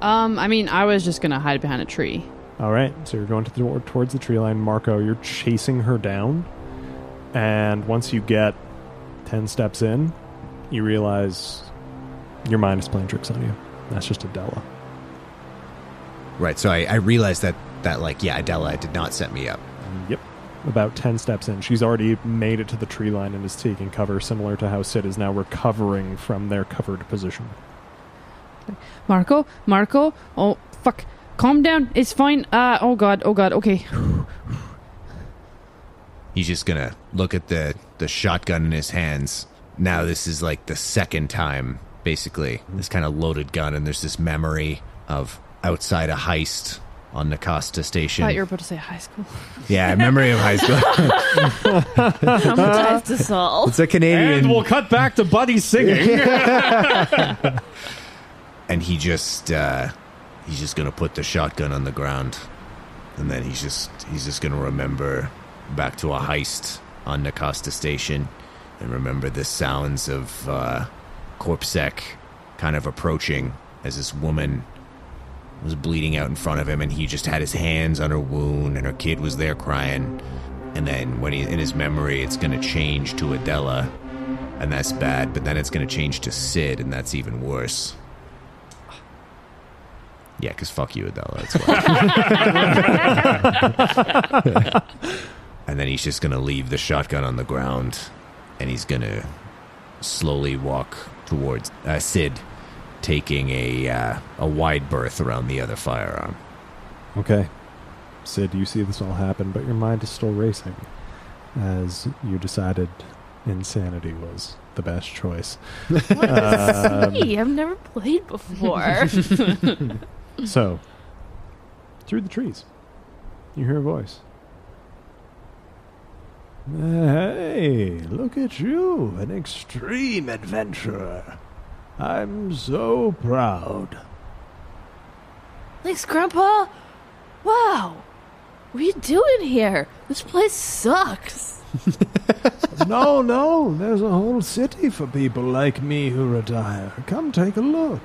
I mean, I was just gonna hide behind a tree. All right, so you're going towards the tree line. Marco, you're chasing her down, and once you get 10 steps in, you realize your mind is playing tricks on you. That's just Adella. Right, so I realized that like, yeah, Adella did not set me up. Yep. about 10 steps in. She's already made it to the tree line and is taking cover, similar to how Sid is now recovering from their covered position. Marco, oh fuck, calm down, it's fine. Oh god, okay. He's just gonna look at the shotgun in his hands. Now this is like the second time, basically, this kind of loaded gun, and there's this memory of outside a heist on Nakasta Station. I thought you were about to say high school. Yeah, memory of high school. Traumatized us all. It's a Canadian. And we'll cut back to Buddy singing. And he's just gonna put the shotgun on the ground, and then he's just gonna remember back to a heist on Nakasta Station, and remember the sounds of Corpsec kind of approaching as this woman was bleeding out in front of him, and he just had his hands on her wound, and her kid was there crying. And then when in his memory, it's gonna change to Adella, and that's bad. But then it's gonna change to Sid, and that's even worse. Yeah, because fuck you, Adella. That's why. And then he's just going to leave the shotgun on the ground, and he's going to slowly walk towards Sid, taking a wide berth around the other firearm. Okay. Sid, you see this all happen, but your mind is still racing as you decided insanity was the best choice. I've never played before. So, through the trees, you hear a voice. Hey, look at you, an extreme adventurer. I'm so proud. Thanks, Grandpa. Wow. What are you doing here? This place sucks. No, there's a whole city for people like me who retire. Come take a look.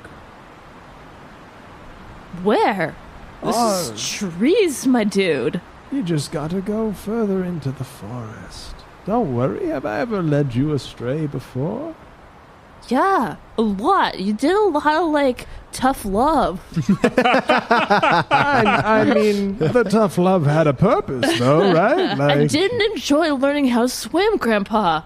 Where? This is trees, my dude. You just gotta go further into the forest. Don't worry, have I ever led you astray before? Yeah, a lot. You did a lot of, tough love. I mean, the tough love had a purpose, though, right? I didn't enjoy learning how to swim, Grandpa.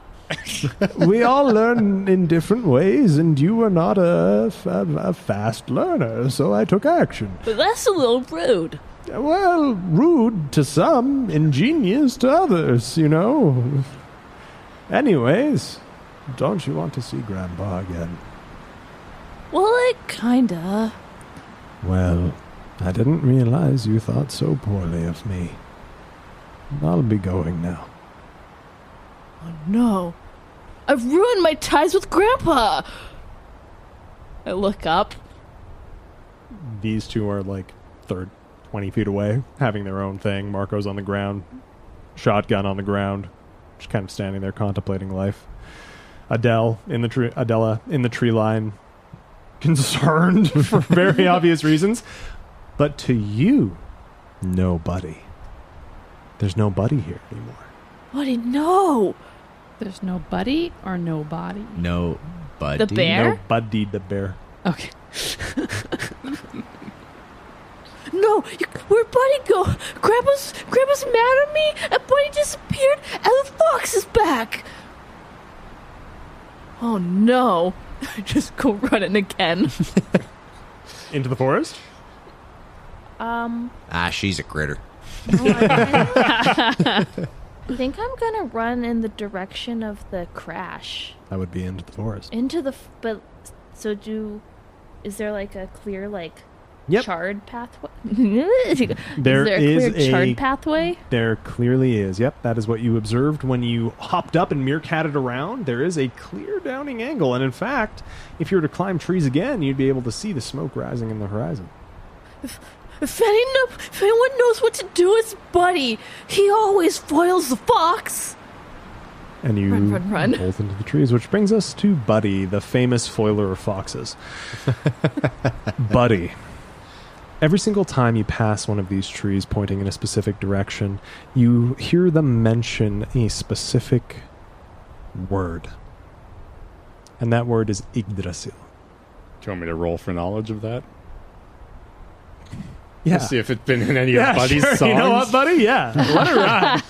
We all learn in different ways, and you were not a fast learner, so I took action. But that's a little rude. Well, rude to some, ingenious to others, you know. Anyways, don't you want to see Grandpa again? Well, kinda. Well, I didn't realize you thought so poorly of me. I'll be going now. Oh, no. I've ruined my ties with Grandpa! I look up. These two are 20 feet away, having their own thing. Marco's on the ground, shotgun on the ground, just kind of standing there contemplating life. Adella in the tree line, concerned for very obvious reasons. But to you, nobody. There's nobody here anymore. Buddy, no! There's no buddy or no body? No, buddy. The bear? No Buddy the bear. Okay. No, where'd Buddy go? Grandpa's mad at me, and Buddy disappeared, and the fox is back. Oh no! I just go running again. Into the forest? She's a critter. I think I'm gonna run in the direction of the crash. That would be into the forest. Is there a clear Yep. charred pathway? There is is a clear charred pathway? There clearly is. Yep, that is what you observed when you hopped up and meerkatted around. There is a clear downing angle, and in fact, if you were to climb trees again, you'd be able to see the smoke rising in the horizon. If anyone knows what to do, it's Buddy. He always foils the fox. And you Run. bolt into the trees, which brings us to Buddy, the famous foiler of foxes. Buddy. Every single time you pass one of these trees pointing in a specific direction, you hear them mention a specific word. And that word is Yggdrasil. Do you want me to roll for knowledge of that? Yeah. Let's see if it's been in any of Buddy's songs. You know what, Buddy? Yeah. Let it ride.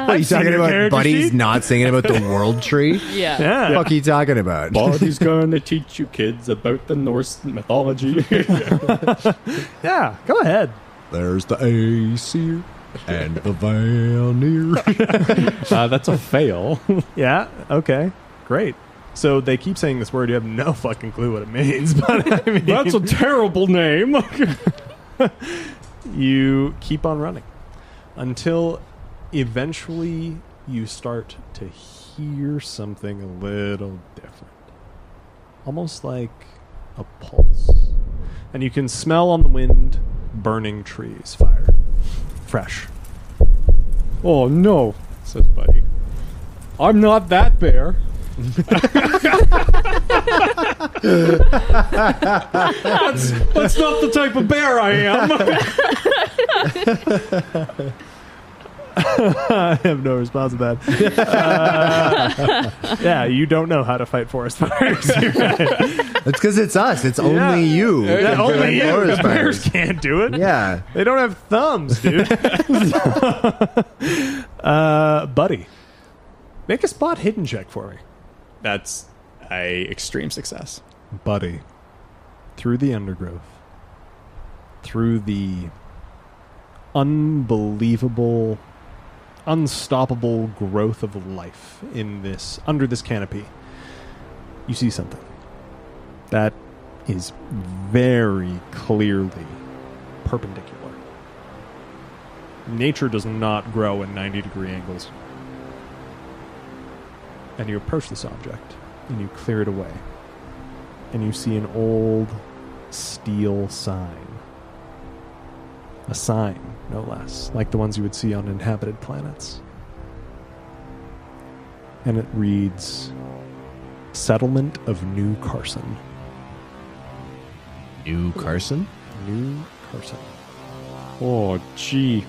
What are you talking about? Buddy's not singing about the world tree? Yeah. Yeah. What are you talking about? Buddy's gonna teach you kids about the Norse mythology. Yeah. Go ahead. There's the Aesir and the Vanir. That's a fail. Yeah. Okay. Great. So they keep saying this word. You have no fucking clue what it means. But I mean, That's a terrible name. you keep on running until eventually you start to hear something a little different. Almost like a pulse. And you can smell on the wind burning trees, fire. Fresh. Oh no, says Buddy. I'm not that bear. That's not the type of bear I am. I have no response to that. Yeah, you don't know how to fight forest fires. It's because it's us. It's only you. Yeah, only you. Forest The bears fires. can't do it. Yeah. They don't have thumbs, dude. Buddy, make a spot hidden check for me. That's a extreme success. Buddy, through the undergrowth, through the unbelievable, unstoppable growth of life in this, under this canopy, you see something that is very clearly perpendicular. Nature does not grow in 90-degree angles. And you approach this object, and you clear it away. And you see an old steel sign. A sign, no less, like the ones you would see on inhabited planets. And it reads, Settlement of New Carson. New Carson? New Carson. Oh, gee.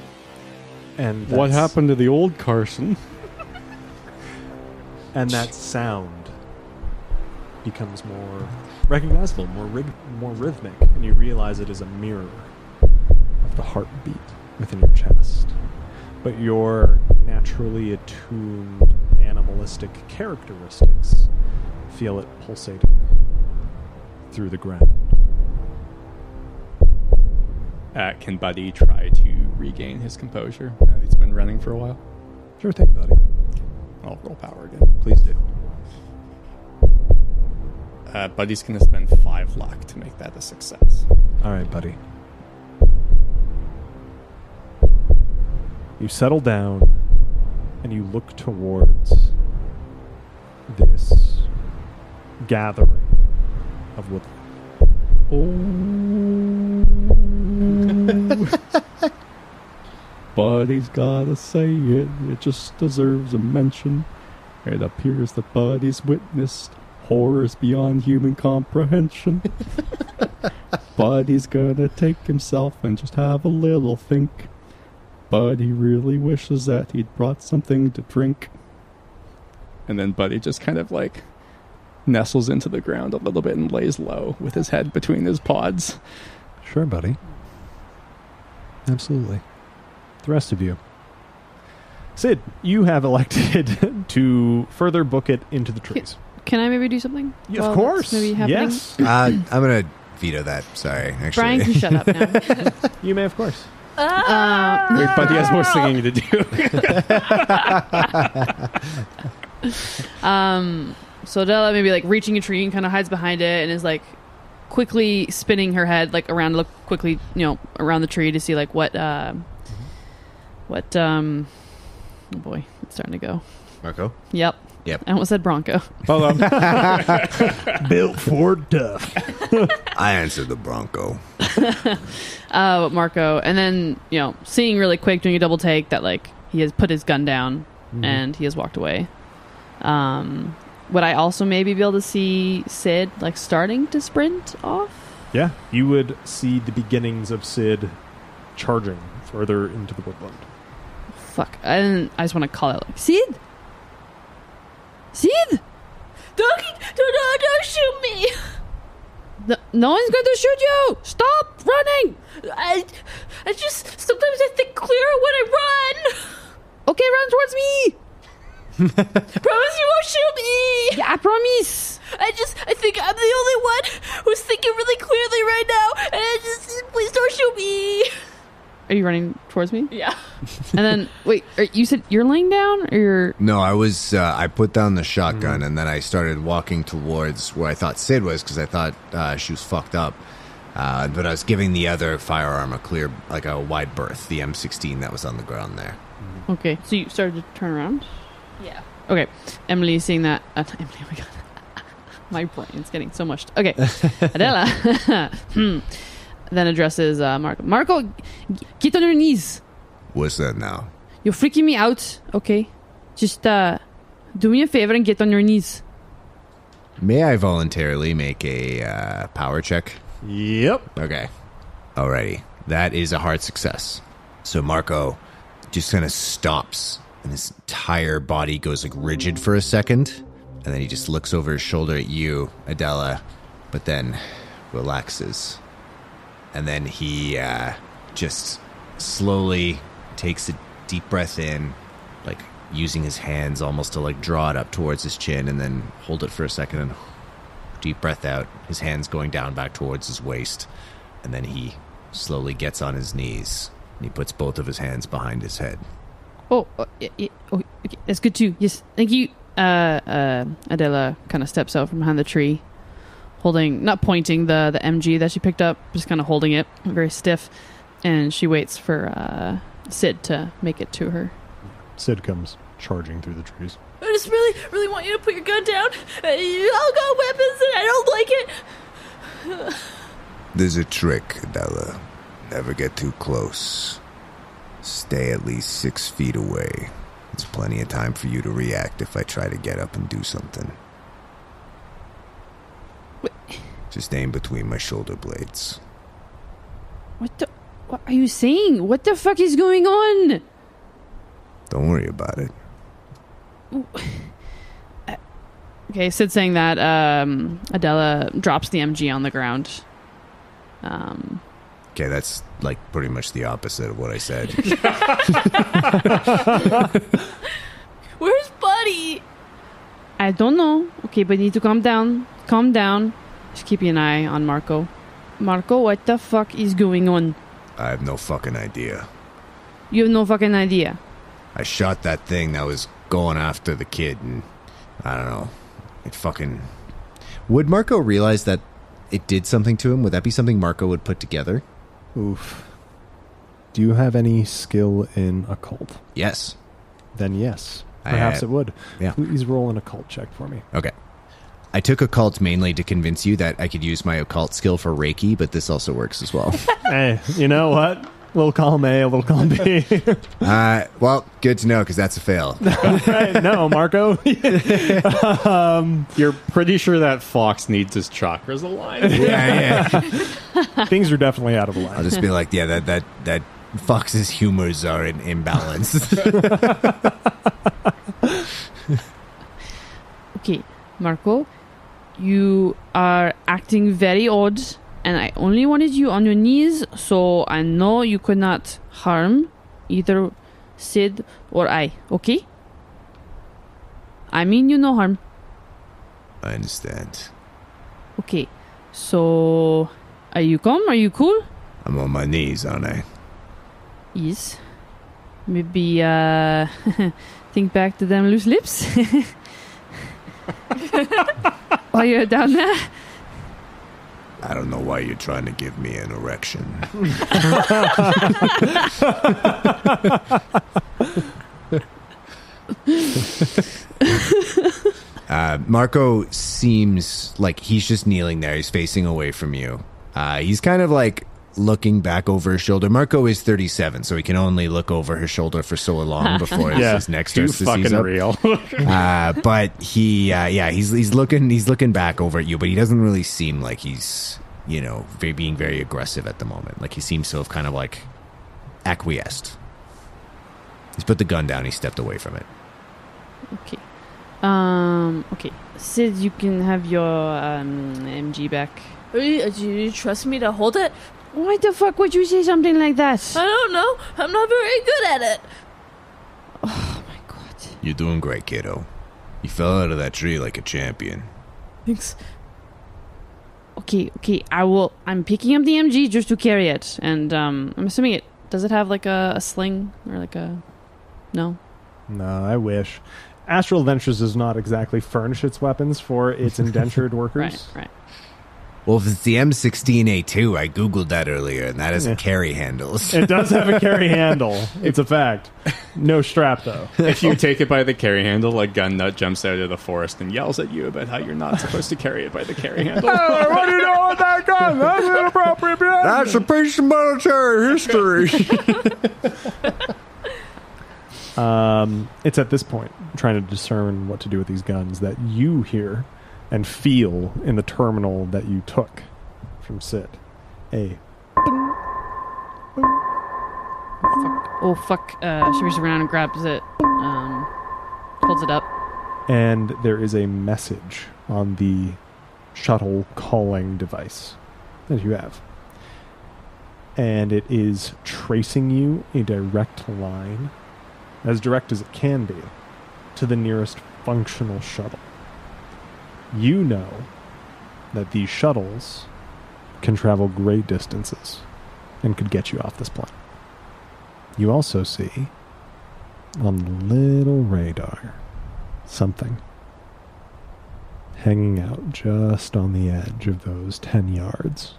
And What that's- happened to the old Carson? And that sound becomes more recognizable, more rhythmic, and you realize it is a mirror of the heartbeat within your chest. But your naturally attuned animalistic characteristics feel it pulsating through the ground. Can Buddy try to regain his composure now that he's been running for a while? Sure thing, buddy. I'll roll power again. Please do. Buddy's going to spend 5 luck to make that a success. All right, buddy. You settle down and you look towards this gathering of woodland. Buddy's gotta say it, it just deserves a mention. It appears that Buddy's witnessed horrors beyond human comprehension. Buddy's gonna take himself and just have a little think. Buddy really wishes that he'd brought something to drink. And then Buddy just kind of like nestles into the ground a little bit and lays low with his head between his paws. Sure, buddy. Absolutely. The rest of you. Sid, you have elected to further book it into the trees. Can I maybe do something? Yeah, while of course. that's maybe happening? Yes. I'm going to veto that. Sorry, actually. Brian can shut up now. You may, of course. Wait, Buddy has more singing to do. So Adella maybe like reaching a tree and kind of hides behind it and is like quickly spinning her head like around, look quickly, around the tree to see like what oh boy, it's starting to go. Marco? Yep. I almost said Bronco. Hold on. Built for duff. I answered the Bronco. Marco, and then seeing really quick, doing a double take that like he has put his gun down and he has walked away. Would I also maybe be able to see Sid like starting to sprint off? Yeah, you would see the beginnings of Sid charging further into the woodland. Fuck, I just want to call out like Sid. Don't shoot me. No one's going to shoot you. Stop running. Sometimes I think clearer when I run. Okay, run towards me. Promise you won't shoot me. Yeah, I promise. I think I'm the only one who's thinking really clearly right now. And please don't shoot me. Are you running towards me? Yeah. And then, wait, you said you're laying down or you're... No, I put down the shotgun and then I started walking towards where I thought Sid was because I thought she was fucked up. But I was giving the other firearm a wide berth, the M16 that was on the ground there. Okay, so you started to turn around? Yeah. Okay, Emily seeing that... Emily, oh my god. My brain's getting so mushed. Okay, Adella then addresses Marco. Marco, get on your knees. What's that now? You're freaking me out, okay? Just do me a favor and get on your knees. May I voluntarily make a power check? Yep. Okay. Alrighty. That is a hard success. So Marco just kind of stops and his entire body goes like rigid for a second. And then he just looks over his shoulder at you, Adella, but then relaxes. And then he just slowly takes a deep breath in, like using his hands almost to like draw it up towards his chin and then hold it for a second and deep breath out, his hands going down back towards his waist. And then he slowly gets on his knees and he puts both of his hands behind his head. Okay, that's good too. Yes, thank you. Adella kind of steps out from behind the tree, holding, not pointing the MG that she picked up, just kind of holding it very stiff, and she waits for Sid to make it to her. Sid comes charging through the trees. I just really, really want you to put your gun down. You all got weapons and I don't like it. There's a trick, Adella. Never get too close. Stay at least 6 feet away. It's plenty of time for you to react if I try to get up and do something. What? Just aim between my shoulder blades. What are you saying? What the fuck is going on? Don't worry about it. Okay, Sid saying that, Adella drops the MG on the ground. Okay, that's like pretty much the opposite of what I said. Where's Buddy? I don't know. Okay, but you need to calm down. Calm down. Just keeping an eye on Marco. Marco, what the fuck is going on? I have no fucking idea. You have no fucking idea. I shot that thing that was going after the kid, and I don't know. It fucking... Would Marco realize that it did something to him? Would that be something Marco would put together? Oof. Do you have any skill in occult? Yes. Then yes. Perhaps it would. Yeah. Please roll an occult check for me. Okay. I took occult mainly to convince you that I could use my occult skill for Reiki, but this also works as well. Hey, you know what? Little column A, a little column B. Well, good to know, because that's a fail. Right, no, Marco. You're pretty sure that fox needs his chakras aligned? Yeah. Things are definitely out of line. I'll just be like, yeah, that fox's humors are in imbalance. Okay, Marco, you are acting very odd, and I only wanted you on your knees, so I know you could not harm either Sid or I, okay? I mean you no harm. I understand. Okay, so are you calm? Are you cool? I'm on my knees, aren't I? Yes. Maybe think back to them loose lips. While you're down there. I don't know why you're trying to give me an erection. Marco seems like he's just kneeling there. He's facing away from you. He's kind of like looking back over his shoulder. Marco is 37, so he can only look over his shoulder for so long before his neck starts to seize up. Real. But he's looking back over at you, but he doesn't really seem like he's, being very aggressive at the moment. Like he seems to have kind of like acquiesced. He's put the gun down. He stepped away from it. Okay. Okay. Sid, you can have your MG back. Do you trust me to hold it? Why the fuck would you say something like that? I don't know. I'm not very good at it. Oh my god. You're doing great, kiddo. You fell out of that tree like a champion. Thanks. Okay, I'm picking up the MG just to carry it. And I'm assuming does it have like a sling or like a... No? No, I wish. Astral Adventures does not exactly furnish its weapons for its indentured workers. Right. Well, if it's the M16A2, I googled that earlier, and that doesn't carry handles. It does have a carry handle. It's a fact. No strap, though. If you take it by the carry handle, a gun nut jumps out of the forest and yells at you about how you're not supposed to carry it by the carry handle. Hey, what do you know with that gun? That's inappropriate behavior. That's a piece of military history. It's at this point, trying to discern what to do with these guns, that you hear and feel in the terminal that you took from Sid. A Oh fuck. She reaches around and grabs it. Holds it up. and there is a message on the shuttle calling device that you have. And it is tracing you a direct line, as direct as it can be, to the nearest functional shuttle. You know that these shuttles can travel great distances and could get you off this planet. You also see on the little radar something hanging out just on the edge of those 10 yards.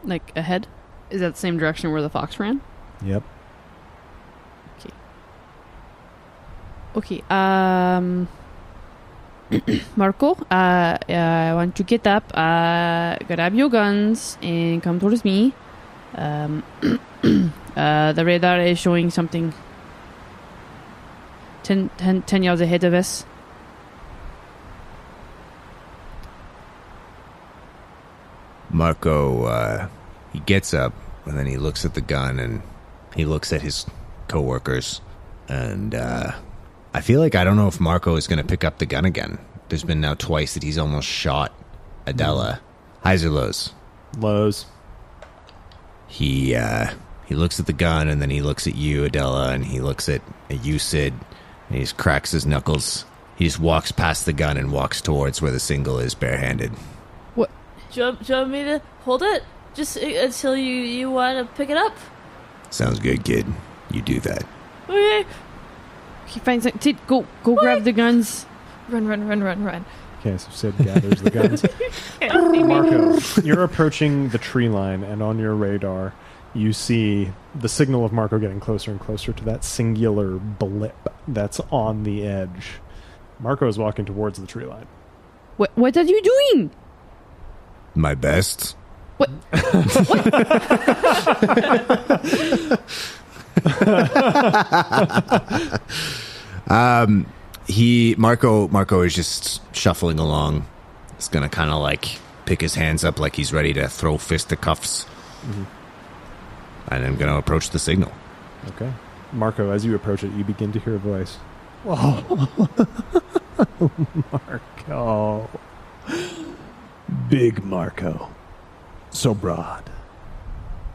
Like ahead? Is that the same direction where the fox ran? Yep. Okay. Marco, I want to get up, grab your guns, and come towards me. The radar is showing something 10 yards ahead of us. Marco, he gets up, and then he looks at the gun, and he looks at his coworkers, and I feel like I don't know if Marco is going to pick up the gun again. There's been now twice that he's almost shot Adella. Highs or lows? Lows. He looks at the gun, and then he looks at you, Adella, and he looks at you, Sid, and he just cracks his knuckles. He just walks past the gun and walks towards where the single is barehanded. What? Do you want me to hold it? Just until you want to pick it up? Sounds good, kid. You do that. Okay. He finds it. Sid, go grab the guns. Run. Okay, so Sid gathers the guns. Marco, you're approaching the tree line, and on your radar, you see the signal of Marco getting closer and closer to that singular blip that's on the edge. Marco is walking towards the tree line. What are you doing? My best. What? Marco is just shuffling along. He's gonna kind of like pick his hands up like he's ready to throw fisticuffs. Mm-hmm. And I'm gonna approach the signal. Okay. Marco, as you approach it, you begin to hear a voice. Oh, Marco. Big Marco. So broad.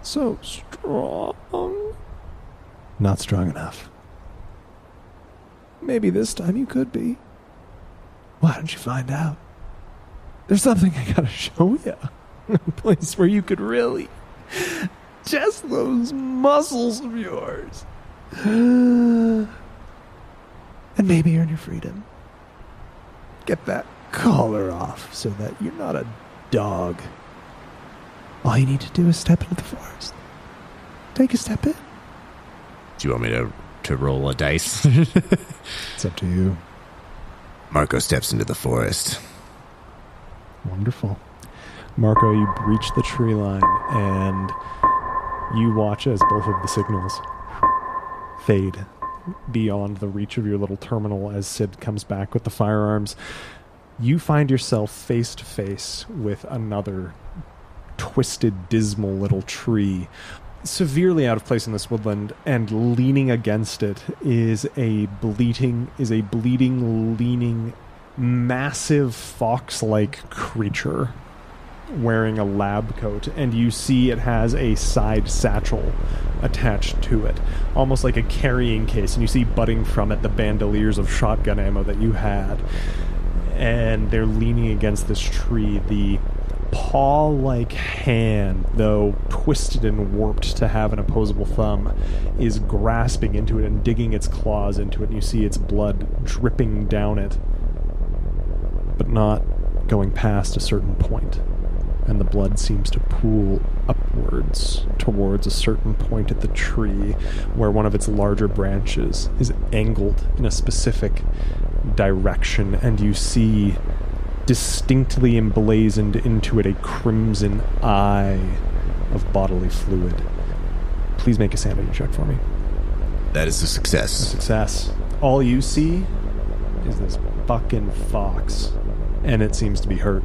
So strong. Not strong enough. Maybe this time you could be. Why don't you find out? There's something I gotta show you. A place where you could really test those muscles of yours. And maybe earn your freedom. Get that collar off so that you're not a dog. All you need to do is step into the forest. Take a step in. Do you want me to roll a dice? It's up to you. Marco steps into the forest. Wonderful. Marco, you breach the tree line and you watch as both of the signals fade beyond the reach of your little terminal as Sid comes back with the firearms. You find yourself face to face with another twisted, dismal little tree, severely out of place in this woodland, and leaning against it is a bleeding, leaning, massive fox-like creature. wearing a lab coat, and you see it has a side satchel attached to it, almost like a carrying case, and you see budding from it the bandoliers of shotgun ammo that you had. And they're leaning against this tree. The paw-like hand, though twisted and warped to have an opposable thumb, is grasping into it and digging its claws into it, and you see its blood dripping down it, but not going past a certain point. And the blood seems to pool upwards towards a certain point at the tree, where one of its larger branches is angled in a specific direction, and you see distinctly emblazoned into it a crimson eye of bodily fluid. Please make a sanity check for me. That is a success. Success. All you see is this fucking fox, and it seems to be hurt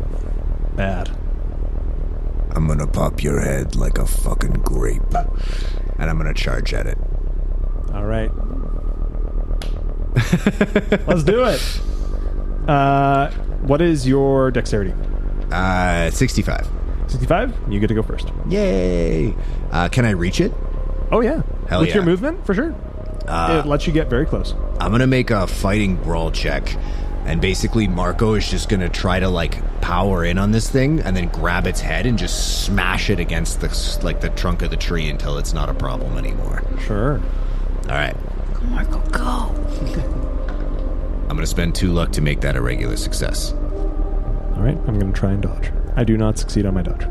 bad. I'm gonna pop your head like a fucking grape, and I'm gonna charge at it. All right. Let's do it. What is your dexterity? 65. 65? You get to go first. Yay! Can I reach it? Oh, yeah. Hell With yeah. your movement, for sure. It lets you get very close. I'm gonna make a fighting brawl check, and basically Marco is just gonna try to like power in on this thing and then grab its head and just smash it against the trunk of the tree until it's not a problem anymore. Sure. All right. Go, Marco, go. I'm gonna spend 2 luck to make that a regular success. All right, I'm going to try and dodge. I do not succeed on my dodge.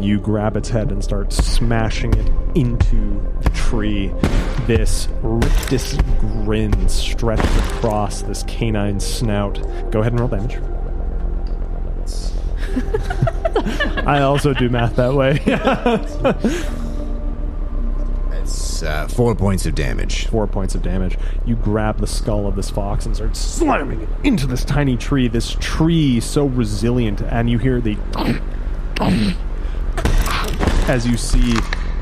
You grab its head and start smashing it into the tree. This rictus grin stretched across this canine snout. Go ahead and roll damage. I also do math that way. It's 4 points of damage. 4 points of damage. You grab the skull of this fox and start slamming it into this tiny tree. This tree so resilient, and you hear the as you see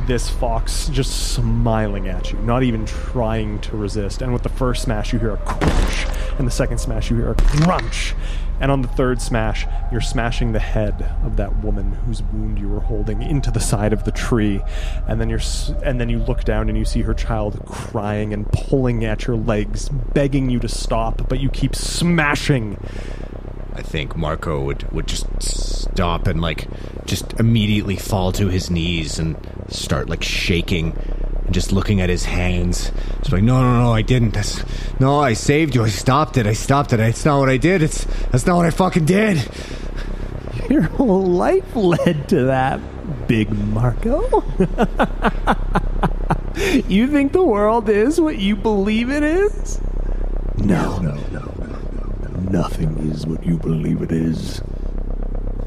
this fox just smiling at you, not even trying to resist. And with the first smash, you hear a crunch, and the second smash, you hear a crunch. And on the third smash, you're smashing the head of that woman whose wound you were holding into the side of the tree. And then you look down and you see her child crying and pulling at your legs, begging you to stop, but you keep smashing. I think Marco would just stop and like just immediately fall to his knees and start like shaking and just looking at his hands. It's like, no, I didn't. No, I saved you. I stopped it. It's not what I did. That's not what I fucking did. Your whole life led to that, Big Marco. You think the world is what you believe it is? No. Nothing is what you believe it is.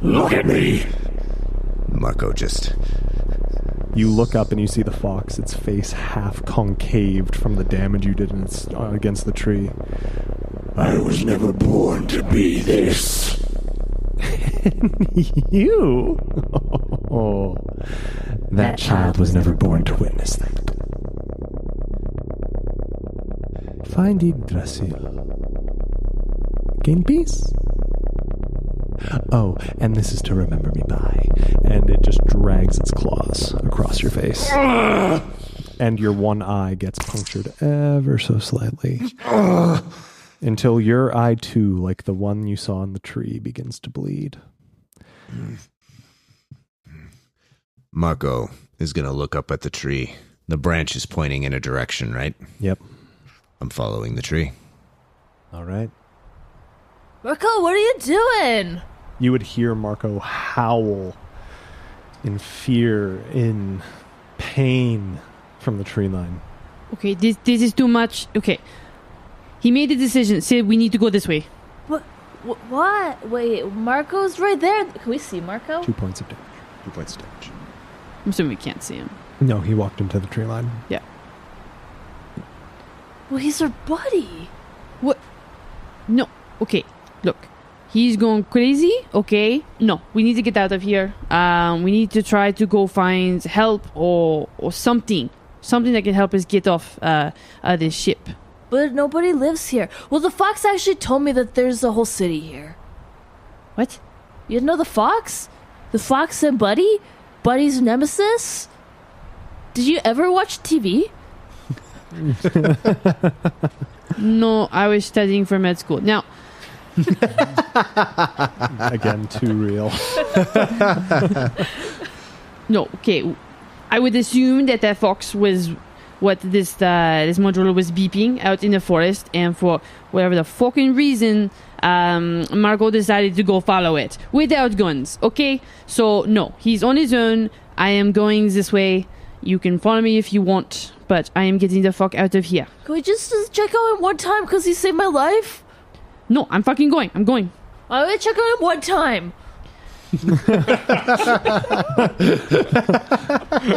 Look at me! Marco just... You look up and you see the fox, its face half concaved from the damage you did against the tree. I was never born to be this. You? Oh, that child was never born to witness that. Find Yggdrasil. Gain peace. Oh, and this is to remember me by. And it just drags its claws across your face. And your one eye gets punctured ever so slightly. Until your eye too, like the one you saw in the tree, begins to bleed. Marco is going to look up at the tree. The branch is pointing in a direction, right? Yep. I'm following the tree. All right. Marco, what are you doing? You would hear Marco howl in fear, in pain from the tree line. Okay, this is too much. Okay. He made a decision, said we need to go this way. What? Wait, Marco's right there. Can we see Marco? 2 points of damage. 2 points of damage. I'm assuming we can't see him. No, he walked into the tree line. Yeah. Well, he's our buddy. What? No. Okay, look. He's going crazy, okay? No, we need to get out of here. We need to try to go find help or something. Something that can help us get off this ship. But nobody lives here. Well, the fox actually told me that there's a whole city here. What? You know the fox? The fox and Buddy? Buddy's nemesis? Did you ever watch TV? No, I was studying for med school. Now, Again, too real. no, okay. I would assume that fox was what this module was beeping out in the forest, and for whatever the fucking reason, Marco decided to go follow it without guns. Okay, so no, he's on his own. I am going this way. You can follow me if you want, but I am getting the fuck out of here. Can we just check on him one time because he saved my life? No, I'm fucking going. I'm going. I'm gonna check on him one time.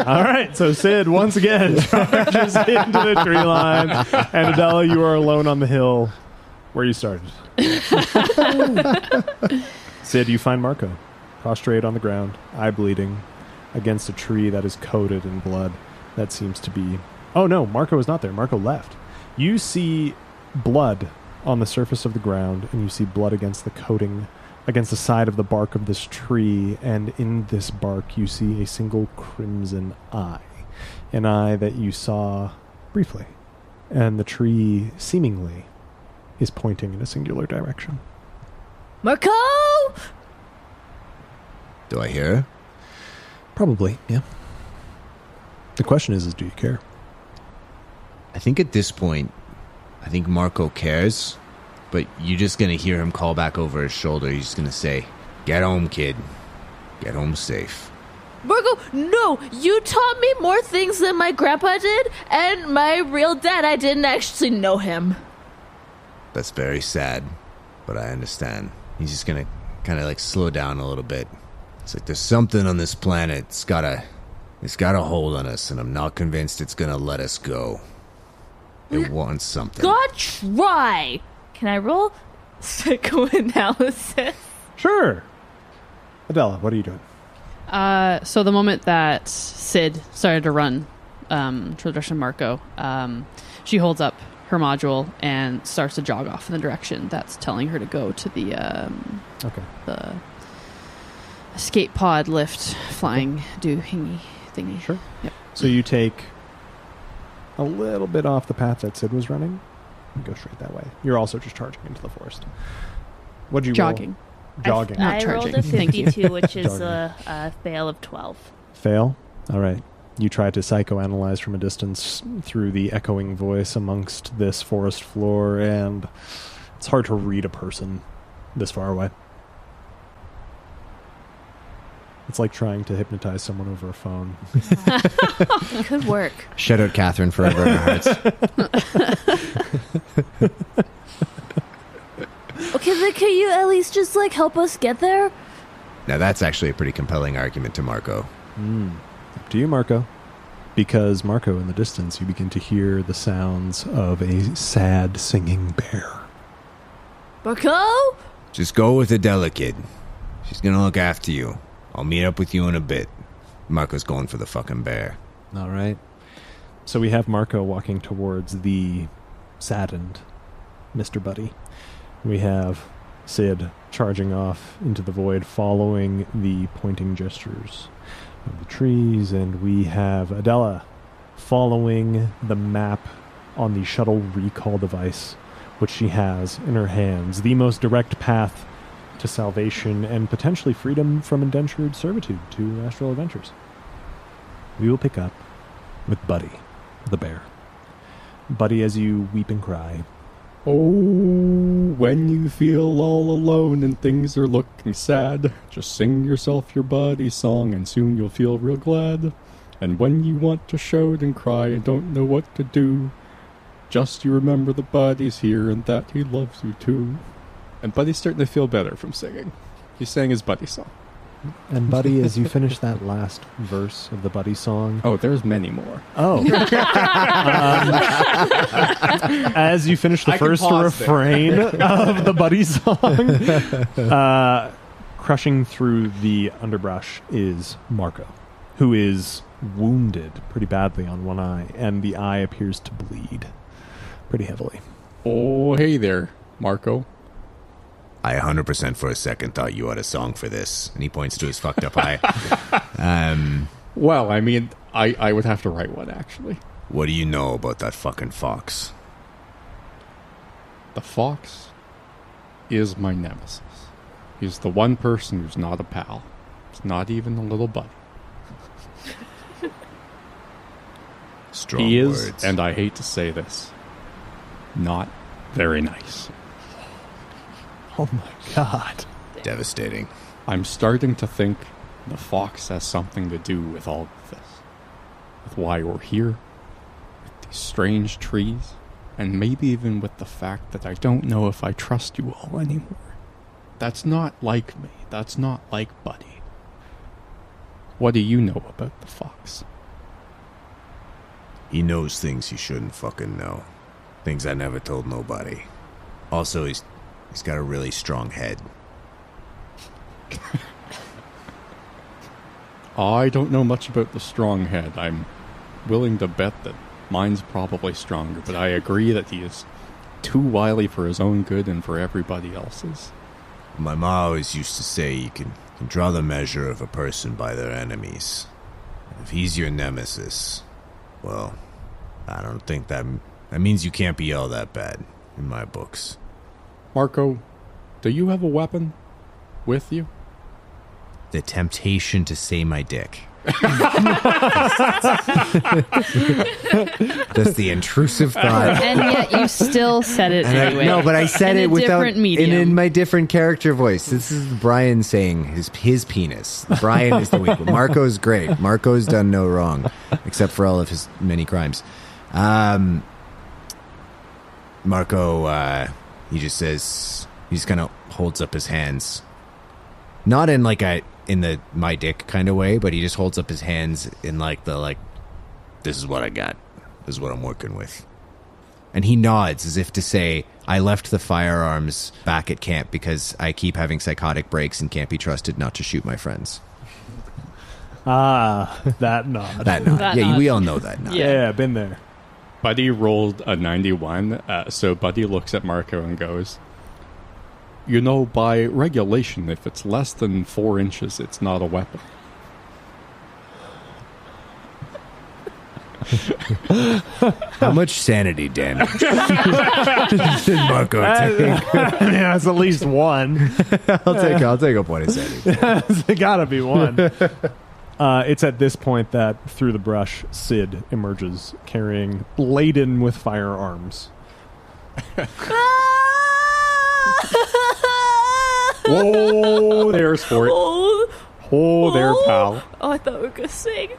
All right, so Sid once again charges into the tree line, and Adella, you are alone on the hill where you started. Sid, you find Marco prostrate on the ground, eye bleeding, against a tree that is coated in blood. That seems to be... Oh no, Marco is not there. Marco left. You see blood on the surface of the ground, and you see blood against the coating, against the side of the bark of this tree, and in this bark you see a single crimson eye. An eye that you saw briefly. And the tree, seemingly, is pointing in a singular direction. Marco! Do I hear her? Probably, yeah. The question is do you care? I think at this point, I think Marco cares, but you're just going to hear him call back over his shoulder. He's just going to say, "Get home, kid. Get home safe." Marco, no! You taught me more things than my grandpa did, and my real dad, I didn't actually know him. That's very sad, but I understand. He's just going to kind of like slow down a little bit. It's like there's something on this planet. It's got a hold on us, and I'm not convinced it's going to let us go. It wants something. God, try! Can I roll psychoanalysis? Sure. Adella, what are you doing? So the moment that Sid started to run to the direction of Marco, she holds up her module and starts to jog off in the direction that's telling her to go to the the escape pod lift flying doohingy thingy. Sure. Yep. So you take a little bit off the path that Sid was running and go straight that way. You're also just charging into the forest. What'd you Jogging. roll? Jogging. Not I rolled a charging. Thank you. 52, which is Jogging. a fail of 12. Fail? All right. You try to psychoanalyze from a distance through the echoing voice amongst this forest floor, and it's hard to read a person this far away. It's like trying to hypnotize someone over a phone. It could work. Shout out Catherine forever in our hearts. Okay, then can you at least just, help us get there? Now that's actually a pretty compelling argument to Marco. Up to you, Marco. Because, Marco, in the distance, you begin to hear the sounds of a sad singing bear. Marco? Just go with Adella, kid. She's gonna look after you. I'll meet up with you in a bit. Marco's going for the fucking bear. All right. So we have Marco walking towards the saddened Mr. Buddy. We have Sid charging off into the void, following the pointing gestures of the trees, and we have Adella following the map on the shuttle recall device, which she has in her hands, the most direct path to salvation and potentially freedom from indentured servitude to Astral Adventures. We will pick up with Buddy, the bear. Buddy, as you weep and cry. Oh, when you feel all alone and things are looking sad, just sing yourself your buddy song and soon you'll feel real glad. And when you want to shout and cry and don't know what to do, just you remember the buddy's here and that he loves you too. And Buddy's starting to feel better from singing. He sang his buddy song. And Buddy, as you finish that last verse of the Buddy song... Oh, there's many more. Oh. As you finish the first refrain of the Buddy song, crushing through the underbrush is Marco, who is wounded pretty badly on one eye, and the eye appears to bleed pretty heavily. Oh, hey there, Marco. I 100% for a second thought you had a song for this. And he points to his fucked up eye. Well, I mean, I would have to write one, actually. What do you know about that fucking fox? The fox is my nemesis. He's the one person who's not a pal. It's not even a little buddy. Strong He is, words. and I hate to say this, not very nice. Oh my god. Devastating. I'm starting to think the fox has something to do with all of this. With why we're here, with these strange trees, and maybe even with the fact that I don't know if I trust you all anymore. That's not like me. That's not like Buddy. What do you know about the fox? He knows things he shouldn't fucking know. Things I never told nobody. Also, he's got a really strong head. I don't know much about the strong head. I'm willing to bet that mine's probably stronger, but I agree that he is too wily for his own good and for everybody else's. My ma always used to say you can draw the measure of a person by their enemies. If he's your nemesis, well, I don't think that means you can't be all that bad in my books. Marco, do you have a weapon with you? The temptation to say my dick. Just the intrusive thought. And yet you still said it anyway. No, but I said in it a without different medium. in my different character voice. This is Brian saying his penis. Brian is the weak one. Marco's great. Marco's done no wrong, except for all of his many crimes. Marco, he just says, he just kind of holds up his hands, not in like in the my dick kind of way, but he just holds up his hands in like this is what I got. This is what I'm working with. And he nods as if to say, I left the firearms back at camp because I keep having psychotic breaks and can't be trusted not to shoot my friends. Ah, that nod. That nod. That Yeah, nod. we all know that nod. Yeah, been there. Buddy rolled a 91, so Buddy looks at Marco and goes, you know, by regulation, if it's less than 4 inches, it's not a weapon. How much sanity damage did Marco take? Yeah, it's at least one. I'll take a point of sanity. It's gotta be one. It's at this point that through the brush, Sid emerges carrying, laden with firearms. Whoa, there, sport. Oh, there, pal. Oh, I thought we were going to sing.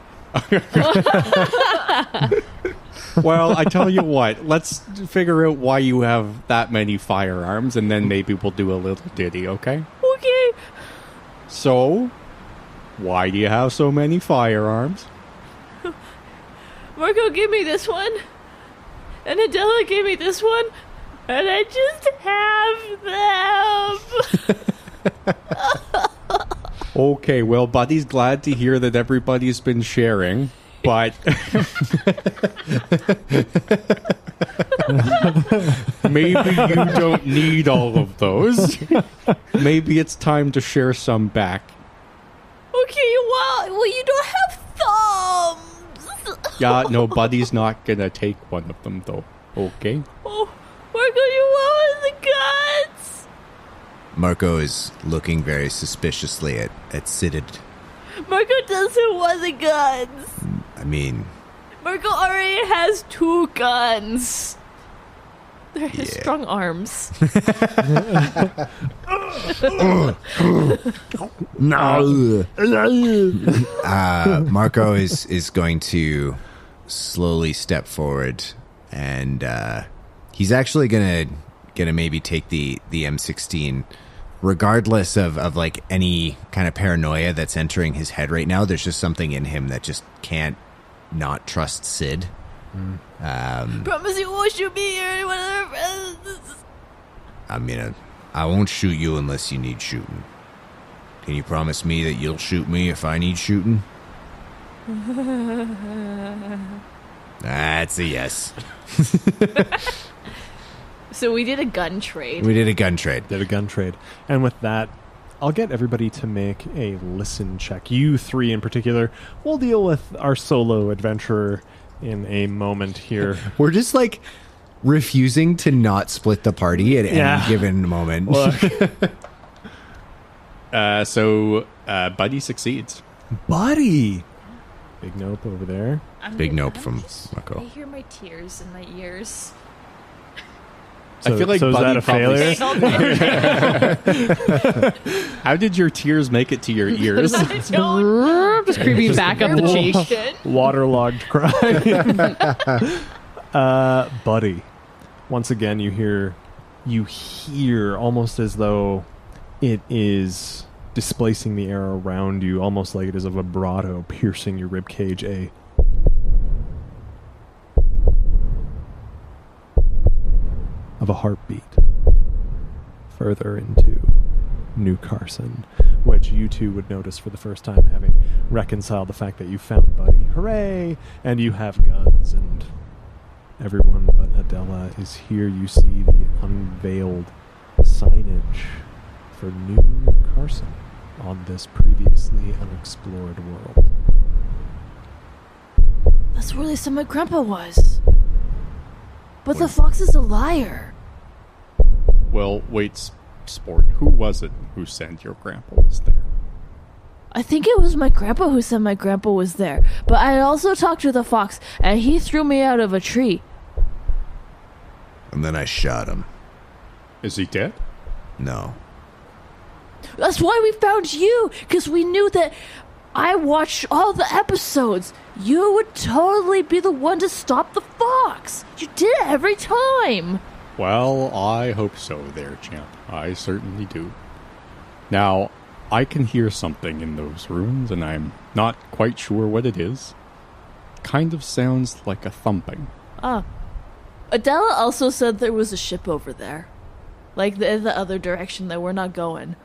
Well, I tell you what, let's figure out why you have that many firearms, and then maybe we'll do a little ditty, okay? Okay. So, why do you have so many firearms? Marco gave me this one. And Adella gave me this one. And I just have them. Okay, well, Buddy's glad to hear that everybody's been sharing, but maybe you don't need all of those. Maybe it's time to share some back. Okay, well, you don't have thumbs. Yeah, no, Buddy's not gonna take one of them, though. Okay? Oh, Marco, you want the guts? Marco is looking very suspiciously at Sid. Marco doesn't want the guns. I mean, Marco already has 2 guns. They're his Yeah. strong arms. No. Marco is going to slowly step forward, and he's actually gonna maybe take the M16, regardless of like any kind of paranoia that's entering his head right now. There's just something in him that just can't not trust Sid. Promise you won't shoot me or anyone of our friends. I mean, I won't shoot you unless you need shooting. Can you promise me that you'll shoot me if I need shooting? That's a yes. So we did a gun trade. We did a gun trade. Did a gun trade. And with that, I'll get everybody to make a listen check. You three in particular. We'll deal with our solo adventurer in a moment here. We're just like refusing to not split the party at any given moment. So Buddy succeeds. Buddy! Big nope over there. Big nope from Marco. I hear my tears in my ears. I feel like so is Buddy that a failure? How did your tears make it to your ears? Just creeping back up the cheek. Waterlogged cry. Buddy. Once again, you hear almost as though it is displacing the air around you, almost like it is a vibrato piercing your ribcage. Of a heartbeat further into New Carson, which you two would notice for the first time, having reconciled the fact that you found Buddy. Hooray! And you have guns, and everyone but Adella is here. You see the unveiled signage for New Carson on this previously unexplored world. That's where they said my grandpa was. But the fox is a liar. Well, wait, Sport. Who was it who said your grandpa was there? I think it was my grandpa who said my grandpa was there. But I also talked to the fox, and he threw me out of a tree. And then I shot him. Is he dead? No. That's why we found you, because we knew that I watched all the episodes. You would totally be the one to stop the fox. You did it every time. Well, I hope so there, champ. I certainly do. Now, I can hear something in those rooms, and I'm not quite sure what it is. Kind of sounds like a thumping. Adella also said there was a ship over there. Like the other direction that we're not going.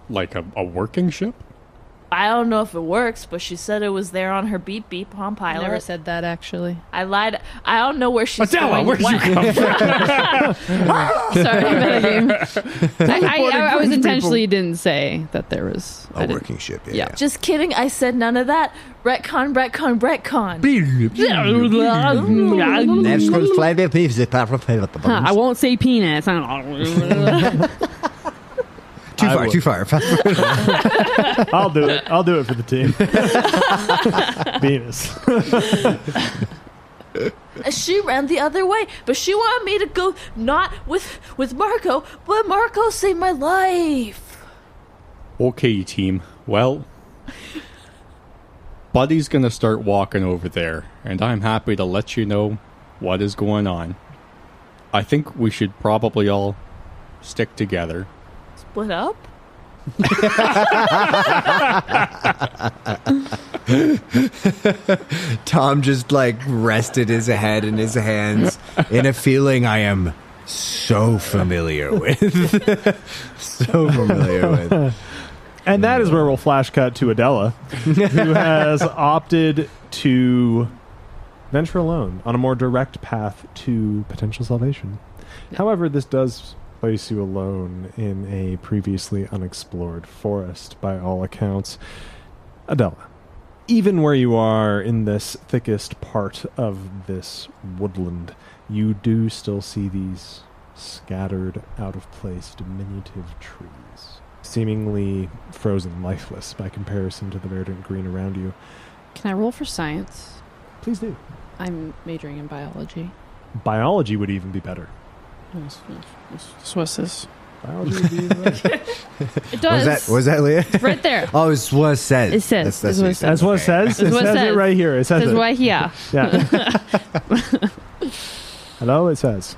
Like a working ship? I don't know if it works, but she said it was there on her beep beep on I pilot. never said that, actually. I lied. I don't know where she's Adella, going. where'd you come from? Sorry, metagame. I was intentionally didn't say that there was A working ship, Yeah. Just kidding. I said none of that. Retcon, retcon, retcon. I won't say penis. Too far. I'll do it. I'll do it for the team. Venus. She ran the other way, but she wanted me to go not with Marco, but Marco saved my life. Okay, team. Well, Buddy's gonna start walking over there, and I'm happy to let you know what is going on. I think we should probably all stick together. Split up? Tom just like rested his head in his hands in a feeling I am so familiar with. And that is where we'll flash cut to Adella, who has opted to venture alone on a more direct path to potential salvation. However, this does place you alone in a previously unexplored forest, by all accounts. Adella, even where you are in this thickest part of this woodland, you do still see these scattered, out-of-place, diminutive trees, seemingly frozen, lifeless by comparison to the verdant green around you. Can I roll for science? Please do. I'm majoring in biology. Biology would even be better. That's what it says. Biology would be even better. It does. Was that Leah? It's right there. Oh, it's what it says. It says. That's what it says. That's what it says. That's It what it says it says. right here. It says That's it. why here. Yeah. Hello, it says.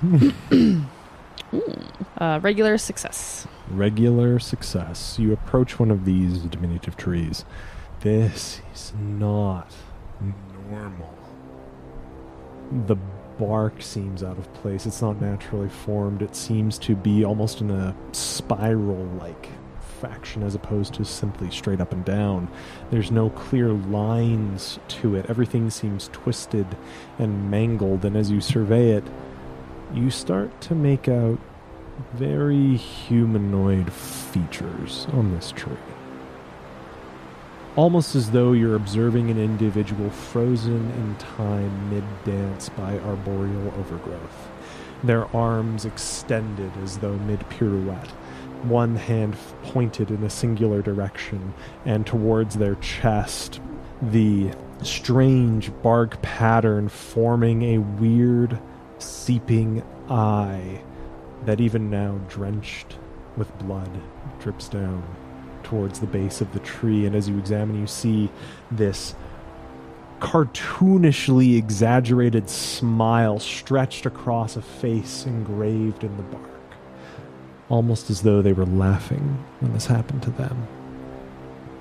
Regular success. Regular success. You approach one of these diminutive trees. This is not normal. The bark seems out of place. It's not naturally formed. It seems to be almost in a spiral-like faction as opposed to simply straight up and down. There's no clear lines to it. Everything seems twisted and mangled, and as you survey it, you start to make out very humanoid features on this tree. Almost as though you're observing an individual frozen in time mid-dance by arboreal overgrowth. Their arms extended as though mid-pirouette, one hand pointed in a singular direction, and towards their chest, the strange bark pattern forming a weird, seeping eye that even now, drenched with blood, drips down towards the base of the tree. And as you examine, you see this cartoonishly exaggerated smile stretched across a face engraved in the bark, almost as though they were laughing when this happened to them.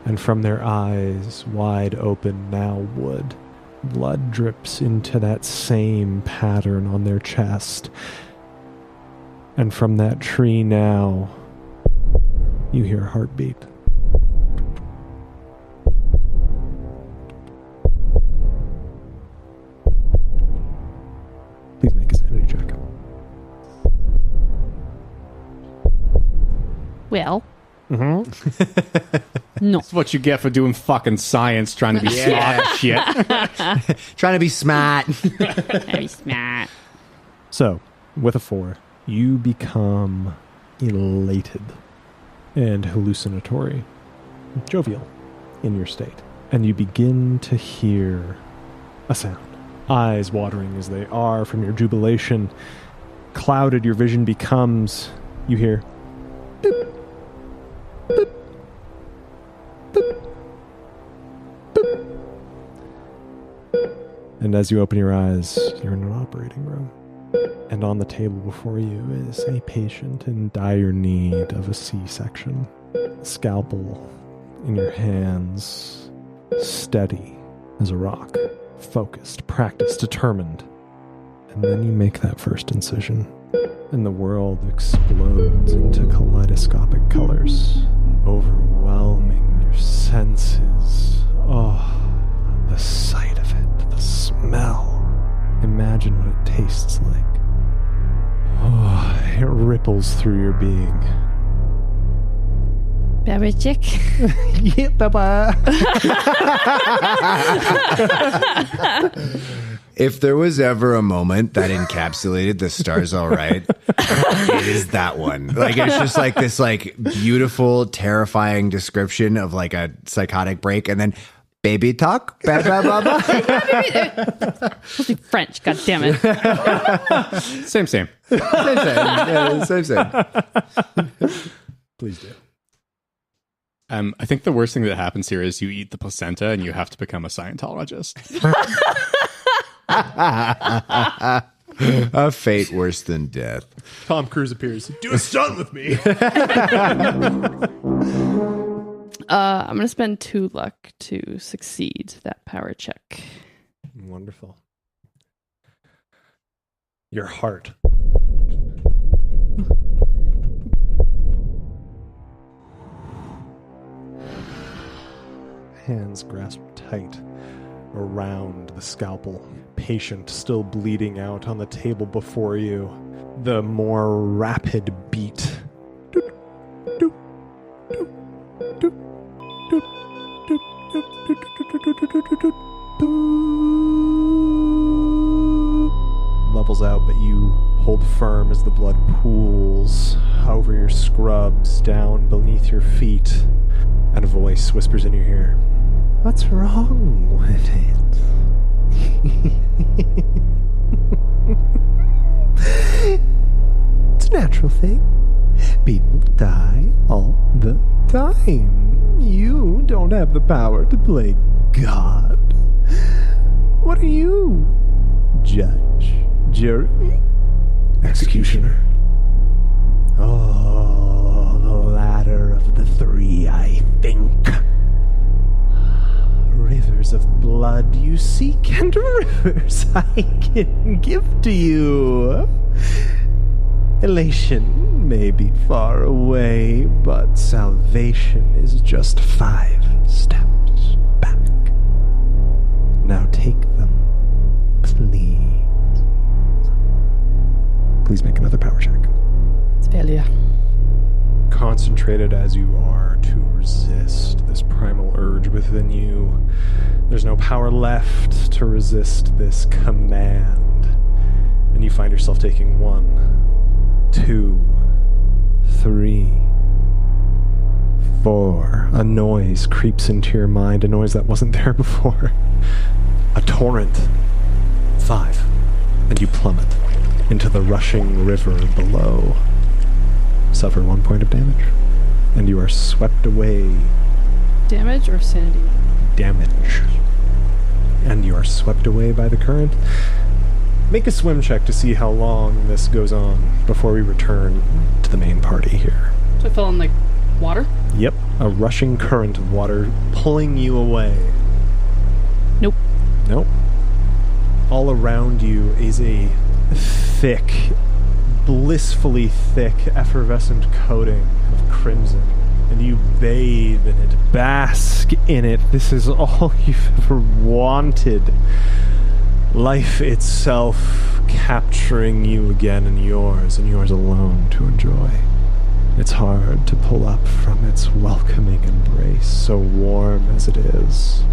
And from their eyes, wide open, now wood, blood drips into that same pattern on their chest. And from that tree now, you hear a heartbeat. Please make a sanity check. Well, Mm-hmm. no. That's what you get for doing fucking science, trying to be smart and shit. Trying to be smart. Very smart. So, with a 4, you become elated and hallucinatory, jovial in your state. And you begin to hear a sound. Eyes watering as they are from your jubilation, clouded your vision becomes, you hear boop, boop, boop, boop. And as you open your eyes, you're in an operating room. And on the table before you is a patient in dire need of a C-section. Scalpel in your hands, steady as a rock, focused, practiced, determined. And then you make that first incision, and the world explodes into kaleidoscopic colors, overwhelming your senses. Oh, the sight of it, the smell. Imagine what it tastes like. Oh, it ripples through your being. Babajic. Yeah, Baba. If there was ever a moment that encapsulated the stars all right, it is that one. Like, it's just like this like beautiful, terrifying description of like a psychotic break, and then baby talk. Ba, ba, ba, ba. Supposed to be French, god damn it. Same. Same. Yeah, same. Please do. I think the worst thing that happens here is you eat the placenta and you have to become a Scientologist. A fate worse than death. Tom Cruise appears. Do a stunt with me. I'm going to spend 2 luck to succeed that power check. Wonderful. Your heart. Hands grasped tight around the scalpel. Patient still bleeding out on the table before you. The more rapid beat. Levels out, but you hold firm as the blood pools over your scrubs, down beneath your feet, and a voice whispers in your ear, "What's wrong with it?" It's a natural thing. People die all the time. You don't have the power to play God. What are you? Judge? Jury? Executioner? Oh, the latter of the 3, I think. Rivers of blood you seek, and rivers I can give to you. Elation may be far away, but salvation is just 5 steps back. Now take them, please. Please make another power check. It's failure. Concentrated as you are to resist this primal urge within you, there's no power left to resist this command. And you find yourself taking 1, 2, 3, 4. A noise creeps into your mind, a noise that wasn't there before. A torrent. 5. And you plummet into the rushing river below. Suffer 1 point of damage. And you are swept away. Damage or sanity? Damage. And you are swept away by the current. Make a swim check to see how long this goes on before we return to the main party here. So I fell in, like, water? Yep, a rushing current of water pulling you away. Nope. Nope. All around you is a thick, blissfully thick, effervescent coating of crimson. And you bathe in it, bask in it. This is all you've ever wanted. Life itself capturing you again and yours alone to enjoy. It's hard to pull up from its welcoming embrace, so warm as it is.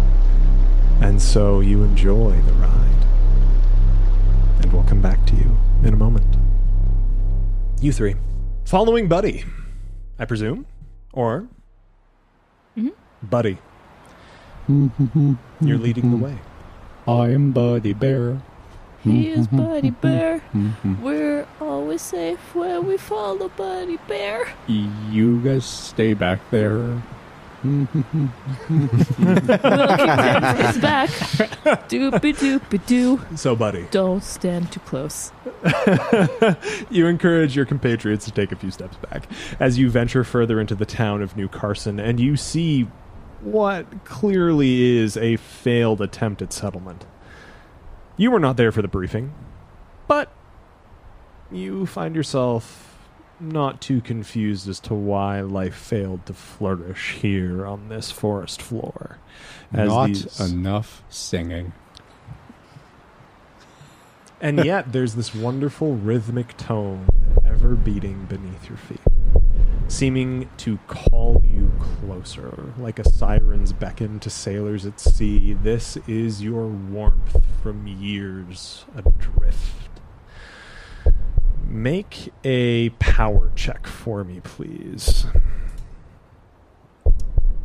And so you enjoy the ride. And we'll come back to you in a moment. You three. Following Buddy, I presume? Or? Buddy. You're leading the way. I am Buddy Bear. He is Buddy Bear. We're always safe when we follow Buddy Bear. You guys stay back there. We'll keep his back. Doopy doopy doo. So, Buddy. Don't stand too close. You encourage your compatriots to take a few steps back as you venture further into the town of New Carson, and you see what clearly is a failed attempt at settlement. You were not there for the briefing, but you find yourself not too confused as to why life failed to flourish here on this forest floor. Not enough singing. And yet there's this wonderful rhythmic tone ever beating beneath your feet, seeming to call you closer, like a siren's beckon to sailors at sea. This is your warmth from years adrift. Make a power check for me, please.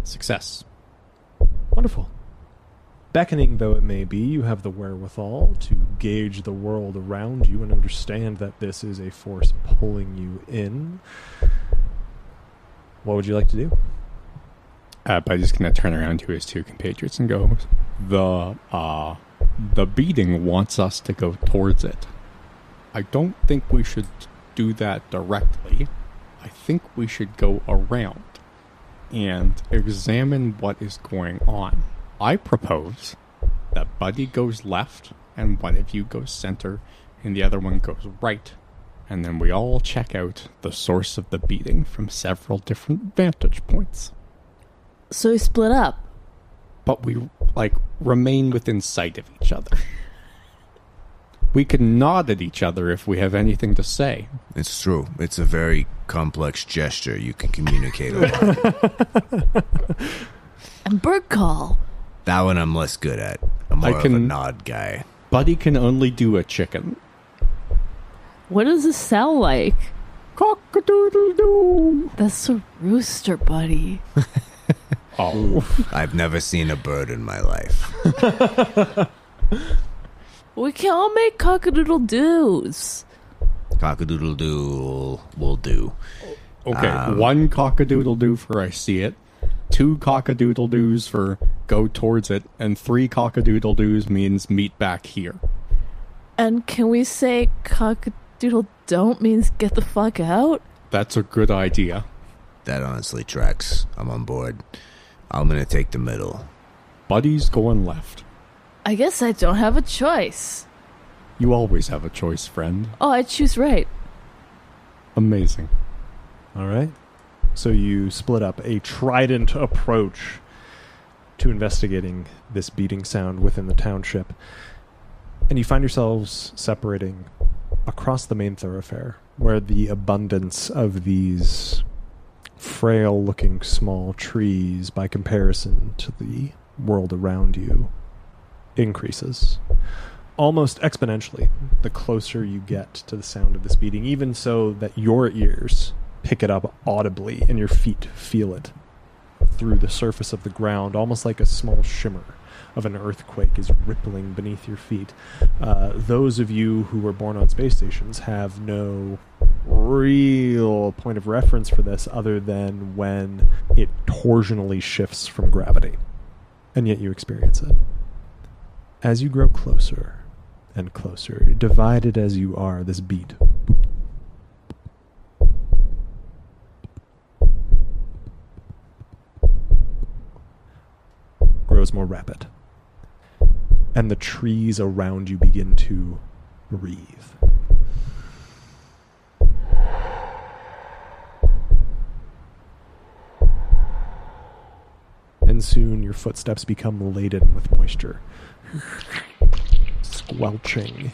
Success. Wonderful. Beckoning though it may be, you have the wherewithal to gauge the world around you and understand that this is a force pulling you in. What would you like to do? Buddy's going to turn around to his two compatriots and go, the beating wants us to go towards it. I don't think we should do that directly. I think we should go around and examine what is going on. I propose that Buddy goes left and one of you goes center and the other one goes right. And then we all check out the source of the beating from several different vantage points. So we split up. But we, remain within sight of each other. We can nod at each other if we have anything to say. It's true. It's a very complex gesture. You can communicate a lot. And bird call. That one I'm less good at. I'm more of a nod guy. Buddy can only do a chicken. What does this sound like? Cock-a-doodle-doo. That's a rooster, Buddy. Oh. I've never seen a bird in my life. We can all make cock-a-doodle-doos. Cock-a-doodle-doo will do. Okay, one cock-a-doodle-doo for I see it. 2 cock-a-doodle-doos for go towards it. And 3 cock-a-doodle-doos means meet back here. And can we say cock-a-doodle-don't means get the fuck out? That's a good idea. That honestly tracks. I'm on board. I'm going to take the middle. Buddy's going left. I guess I don't have a choice. You always have a choice, friend. Oh, I choose right. Amazing. All right. So you split up a trident approach to investigating this beating sound within the township. And you find yourselves separating across the main thoroughfare, where the abundance of these frail-looking small trees by comparison to the world around you increases almost exponentially the closer you get to the sound of this beating, even so that your ears pick it up audibly and your feet feel it through the surface of the ground, almost like a small shimmer of an earthquake is rippling beneath your feet. Those of you who were born on space stations have no real point of reference for this other than when it torsionally shifts from gravity, and yet you experience it. As you grow closer and closer, divided as you are, this beat grows more rapid, and the trees around you begin to breathe. And soon your footsteps become laden with moisture, squelching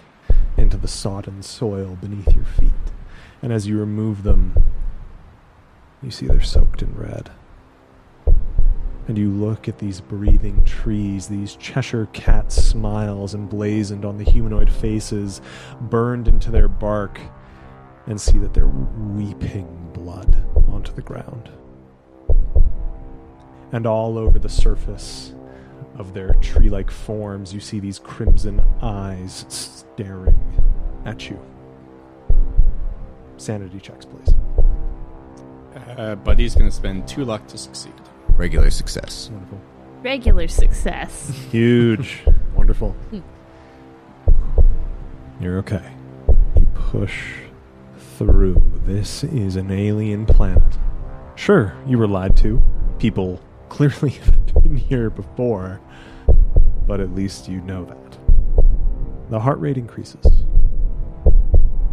into the sodden soil beneath your feet. And as you remove them, you see they're soaked in red. And you look at these breathing trees, these Cheshire cat smiles emblazoned on the humanoid faces, burned into their bark, and see that they're weeping blood onto the ground. And all over the surface of their tree-like forms, you see these crimson eyes staring at you. Sanity checks, please. Buddy's going to spend 2 luck to succeed. Regular success. Wonderful. Regular success. Huge. Wonderful. You're okay. You push through. This is an alien planet. Sure, you were lied to. People clearly have been here before, but at least you know that. The heart rate increases,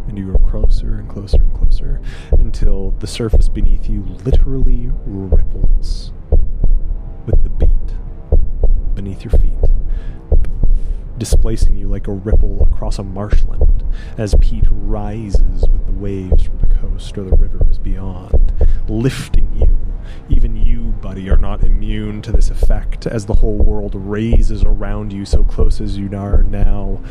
and you go closer and closer and closer until the surface beneath you literally ripples with the beat beneath your feet, displacing you like a ripple across a marshland as peat rises with the waves from the coast or the rivers beyond, lifting you. Even you, buddy, are not immune to this effect as the whole world raises around you so close as you are now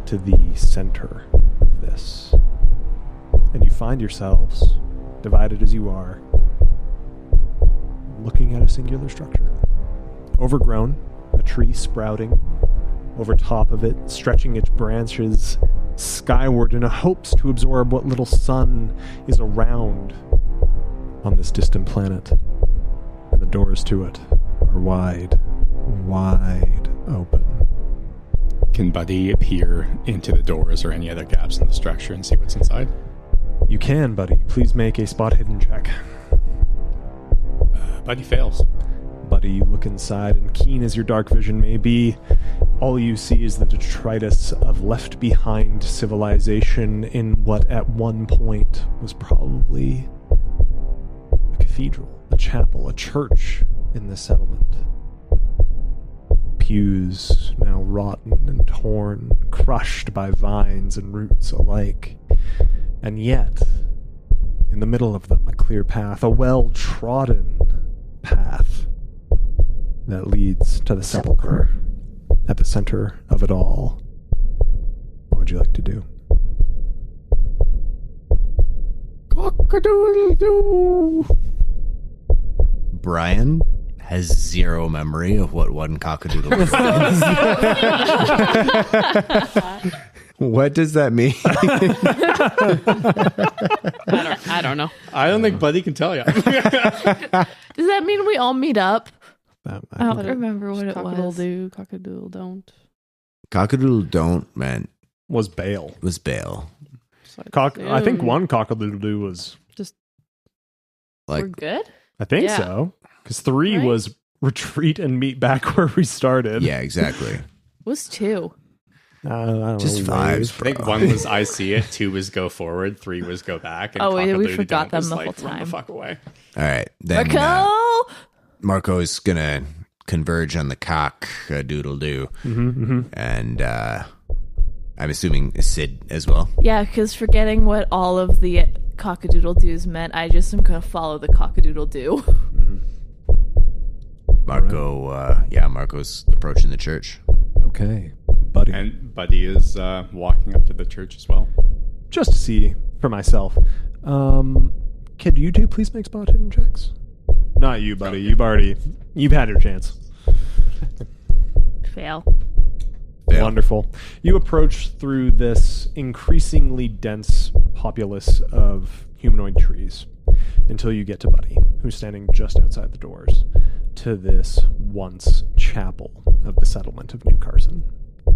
to the center of this. And you find yourselves, divided as you are, looking at a singular structure. Overgrown, a tree sprouting over top of it, stretching its branches skyward in hopes to absorb what little sun is around on this distant planet. And the doors to it are wide, wide open. Can Buddy peer into the doors or any other gaps in the structure and see what's inside? You can, buddy. Please make a spot hidden check. Buddy fails. Buddy, you look inside, and keen as your dark vision may be, all you see is the detritus of left-behind civilization in what at one point was probably a cathedral, a chapel, a church in this settlement. Pews now rotten and torn, crushed by vines and roots alike. And yet, in the middle of them, a clear path, a well-trodden path that leads to the sepulchre at the center of it all. What would you like to do? Cock-a-doodle-doo. Brian has zero memory of what one cock-a-doodle is. What does that mean? I don't know. I don't think Buddy can tell you. Does that mean we all meet up? I don't think remember what it Cock-a-doodle was. do, cock-a-doodle don't. Cock-a-doodle don't meant Was bail. was bail. I think one cock-a-doodle-doo was... Like We're good? I think Yeah. so. Because 3 Right? was retreat and meet back where we started. yeah, exactly. Was 2. I don't Just know, vibes, wave. I think bro. 1 was I see it, 2 was go forward, 3 was go back, and Oh, we cock-a-doodle forgot don't was them the like, whole run time. the fuck away. All right, then Marco! Marco is gonna converge on the cock-a-doodle-doo, and I'm assuming Sid as well. Yeah, because forgetting what all of the cockadoodle-doos meant, I just am going to follow the cockadoodle-doo. Marco, Marco's approaching the church. Okay. Buddy. And Buddy is walking up to the church as well. Just to see for myself. Could you two please make spot hidden checks? Not you, Buddy. You've had your chance. Fail. Wonderful. You approach through this increasingly dense populace of humanoid trees until you get to Buddy, who's standing just outside the doors to this once chapel of the settlement of New Carson.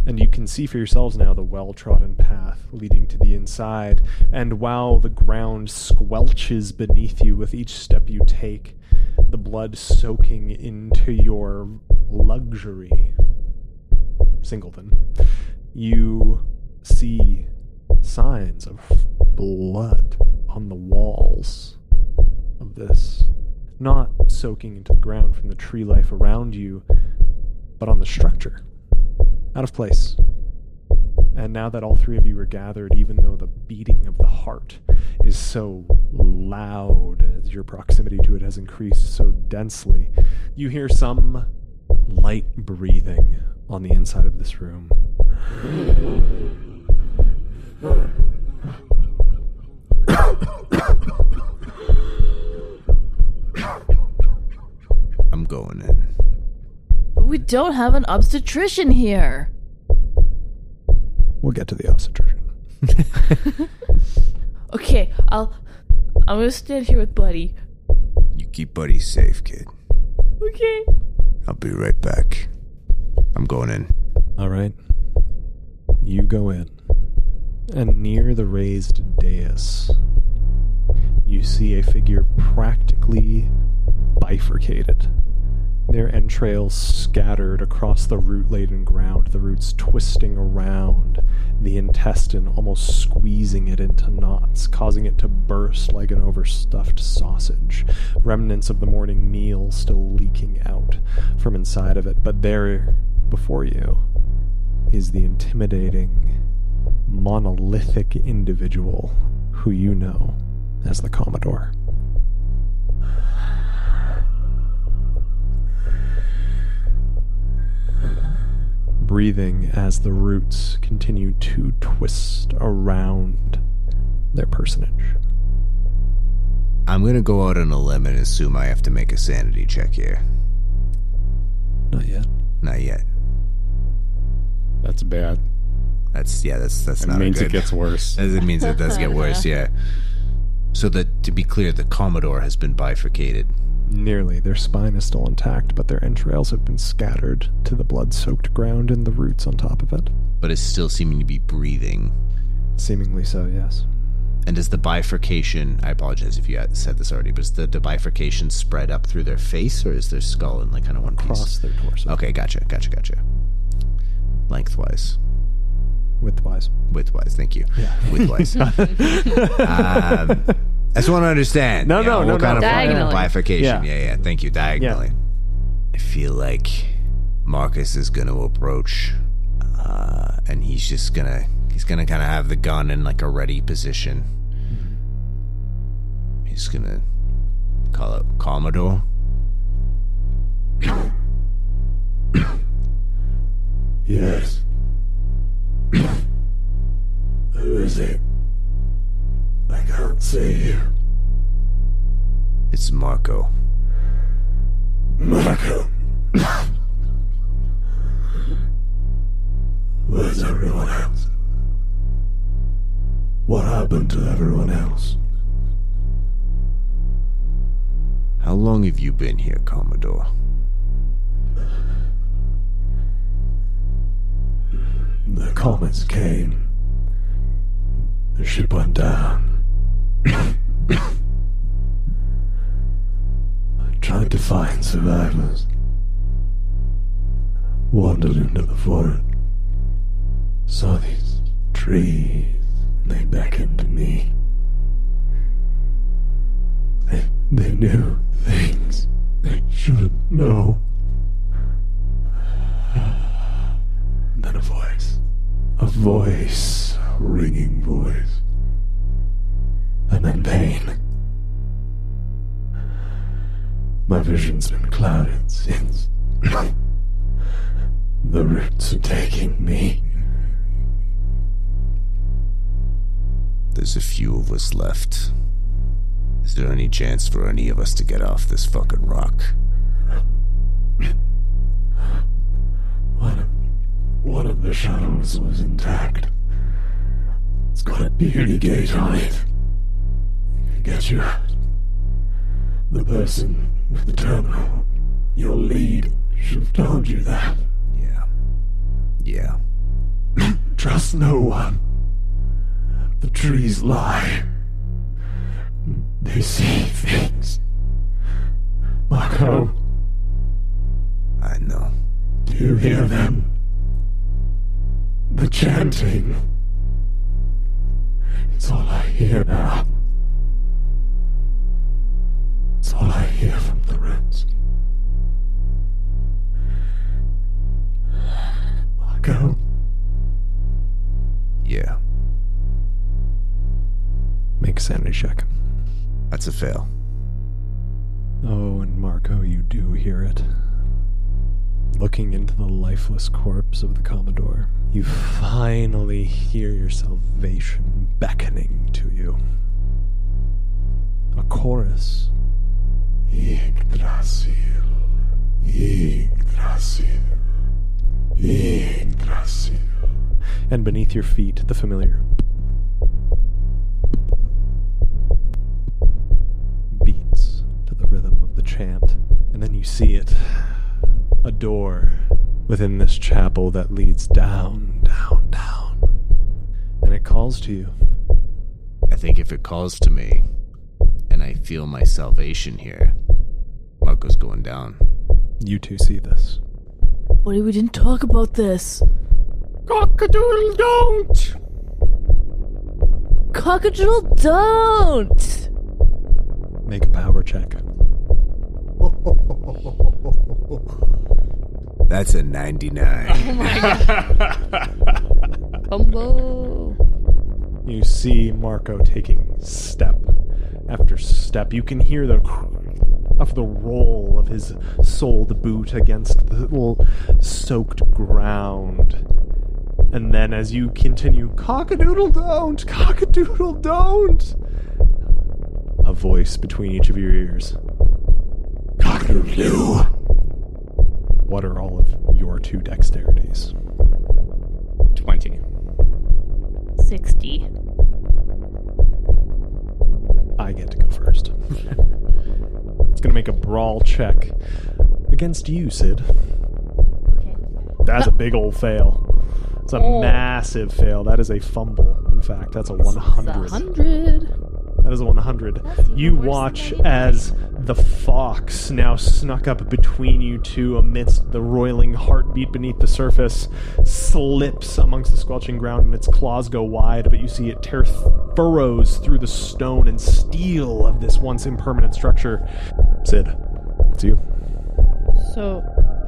And you can see for yourselves now the well-trodden path leading to the inside, and while the ground squelches beneath you with each step you take, the blood soaking into your luxury singleton, you see signs of blood on the walls of this, not soaking into the ground from the tree life around you, but on the structure, out of place. And now that all three of you are gathered, even though the beating of the heart is so loud as your proximity to it has increased so densely, you hear some light breathing on the inside of this room. I'm going in. We don't have an obstetrician here. We'll get to the obstetrician. Okay, I'm gonna stand here with Buddy. You keep Buddy safe, kid. Okay. I'll be right back. I'm going in. All right. You go in. And near the raised dais, you see a figure practically bifurcated. Their entrails scattered across the root-laden ground, the roots twisting around the intestine, almost squeezing it into knots, causing it to burst like an overstuffed sausage. Remnants of the morning meal still leaking out from inside of it. But there, before you, is the intimidating, monolithic individual who you know as the Commodore. Breathing as the roots continue to twist around their personage. I'm going to go out on a limb and assume I have to make a sanity check here. Not yet. Not yet. That's bad. That's not It means good. it gets worse. It means it does get worse, yeah. So that, to be clear, the Commodore has been bifurcated. Nearly. Their spine is still intact, but their entrails have been scattered to the blood-soaked ground and the roots on top of it. But is still seeming to be breathing. Seemingly so, yes. And does the bifurcation, I apologize if you had said this already, but is the bifurcation spread up through their face, or is their skull in like kind of one piece? Across their torso. Okay, gotcha. Lengthwise. Widthwise, thank you. Yeah. Widthwise. I just want to understand. No, what kind of Diagonally. bifurcation. Yeah. Yeah. Thank you. Diagonally. Yeah. I feel like Marcus is going to approach, and he's gonna kind of have the gun in like a ready position. He's gonna call out Commodore. Yes. Who is it? I can't see you. It's Marco. Marco. Where's everyone else? What happened to everyone else? How long have you been here, Commodore? The comets came. The ship went down. I tried to find survivors. Wandered into the forest. Saw these trees. And they beckoned to me. They knew things they shouldn't know. And then a voice, a ringing voice, and then pain. My vision's been clouded since. The roots are taking me. There's a few of us left. Is there any chance for any of us to get off this fucking rock? One of the shuttles was intact. It's got a beauty gate on it. Get you out. The person with the terminal, your lead, should have told you that. Yeah. Trust no one. The trees lie. They see things. Marco, I know. do you hear them? The chanting. It's all I hear now. It's all I hear from the roots. Marco. Yeah. Make a sanity check. That's a fail. Oh, and Marco, you do hear it. Looking into the lifeless corpse of the Commodore, you finally hear your salvation beckoning to you. A chorus. Yggdrasil. Yggdrasil. Yggdrasil. And beneath your feet, the familiar beats to the rhythm of the chant. And then you see it. A door within this chapel that leads down, down, down. And it calls to you. I think if it calls to me, and I feel my salvation here, Marco's going down. You two see this. Buddy, we didn't talk about this. Cockadoodle don't! Cockadoodle don't! Make a power check. That's a 99. Oh my god. Humble. You see Marco taking step after step. You can hear the of the roll of his soled boot against the little soaked ground. And then as you continue, cockadoodle don't, a voice between each of your ears. Cock-a-doodle-doo. What are all of your two dexterities? 20. 60. I get to go first. It's going to make a brawl check against you, Sid. Okay. That's a big old fail. It's a massive fail. That is a fumble. In fact, that's a 100. 100. That is a 100. You watch as the fox, now snuck up between you two amidst the roiling heartbeat beneath the surface, slips amongst the squelching ground and its claws go wide, but you see it tear furrows through the stone and steel of this once impermanent structure. Sid, it's you. So,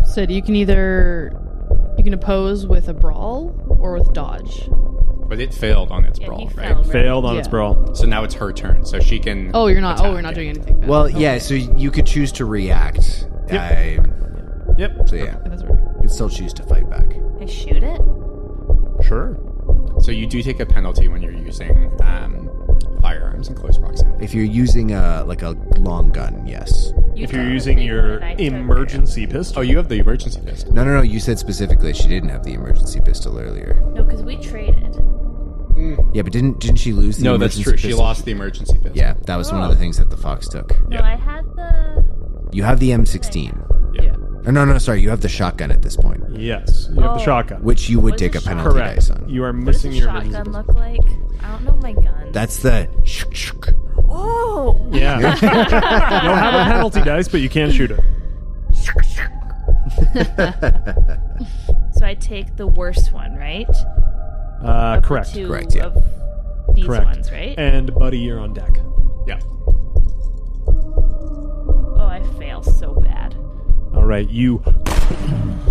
Sid, you can oppose with a brawl or with dodge. But it failed on its brawl, he right? Failed on its brawl. So now it's her turn, so she can. Oh, you're not attack doing it. anything then. Well, yeah, so you could choose to react. Yep. So yeah, That's right. you could still choose to fight back. I shoot it? Sure. So you do take a penalty when you're using firearms in close proximity. If you're using a long gun, yes. If you're using your emergency pistol. Oh, you have the emergency pistol. No. You said specifically she didn't have the emergency pistol earlier. No, because we traded. Yeah, but didn't she lose the No, that's emergency true. pistol? She lost the emergency pistol. Yeah, that was one of the things that the fox took. No, Yeah. I had the... You have the M16. Yeah. Or no, sorry, you have the shotgun at this point, Yes, you have the shotgun. which you would What take a is a penalty Correct. dice on. You are What does missing a your emergency shotgun pistol. look like? I don't know my gun. That's the shuk. Oh! Yeah. You don't have a penalty dice, but you can shoot it. So I take the worst one, right? Of the Correct. two Correct, yeah. Of these Correct. ones, right? And Buddy, you're on deck. Yeah. Oh, I fail so bad. All right, you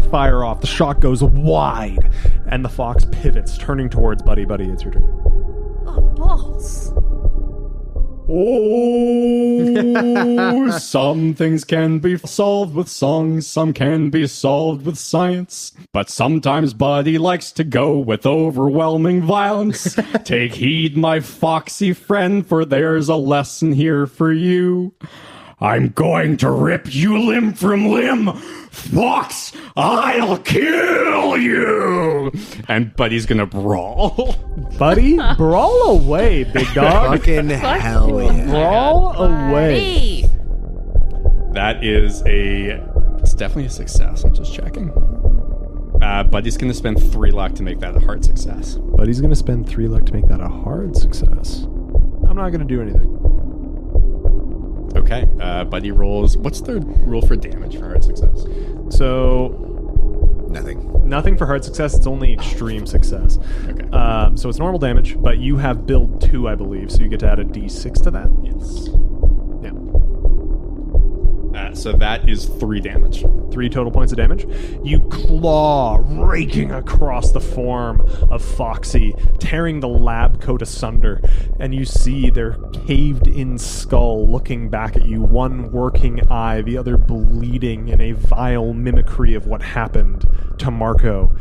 fire off. The shot goes wide, and the fox pivots, turning towards Buddy. Buddy, it's your turn. Oh, balls. Oh, some things can be solved with songs, some can be solved with science. But sometimes Buddy likes to go with overwhelming violence. Take heed, my foxy friend, for there's a lesson here for you. I'm going to rip you limb from limb. Fox, I'll kill you. And Buddy's gonna brawl. Buddy, brawl away, big dog. Fucking hell yeah. Brawl away. Hey. That is it's definitely a success. I'm just checking. Buddy's gonna spend 3 luck to make that a hard success. Buddy's going to spend 3 luck to make that a hard success. I'm not going to do anything. Okay, Buddy rolls. What's the rule for damage for hard success? So, Nothing. for hard success. It's only extreme success. Okay. So it's normal damage, but you have build 2, I believe, so you get to add a d6 to that. Yes. Yeah. So that is 3 damage. 3 total points of damage. You claw, raking across the form of Foxy, tearing the lab coat asunder, and you see their caved-in skull looking back at you, one working eye, the other bleeding in a vile mimicry of what happened to Marco.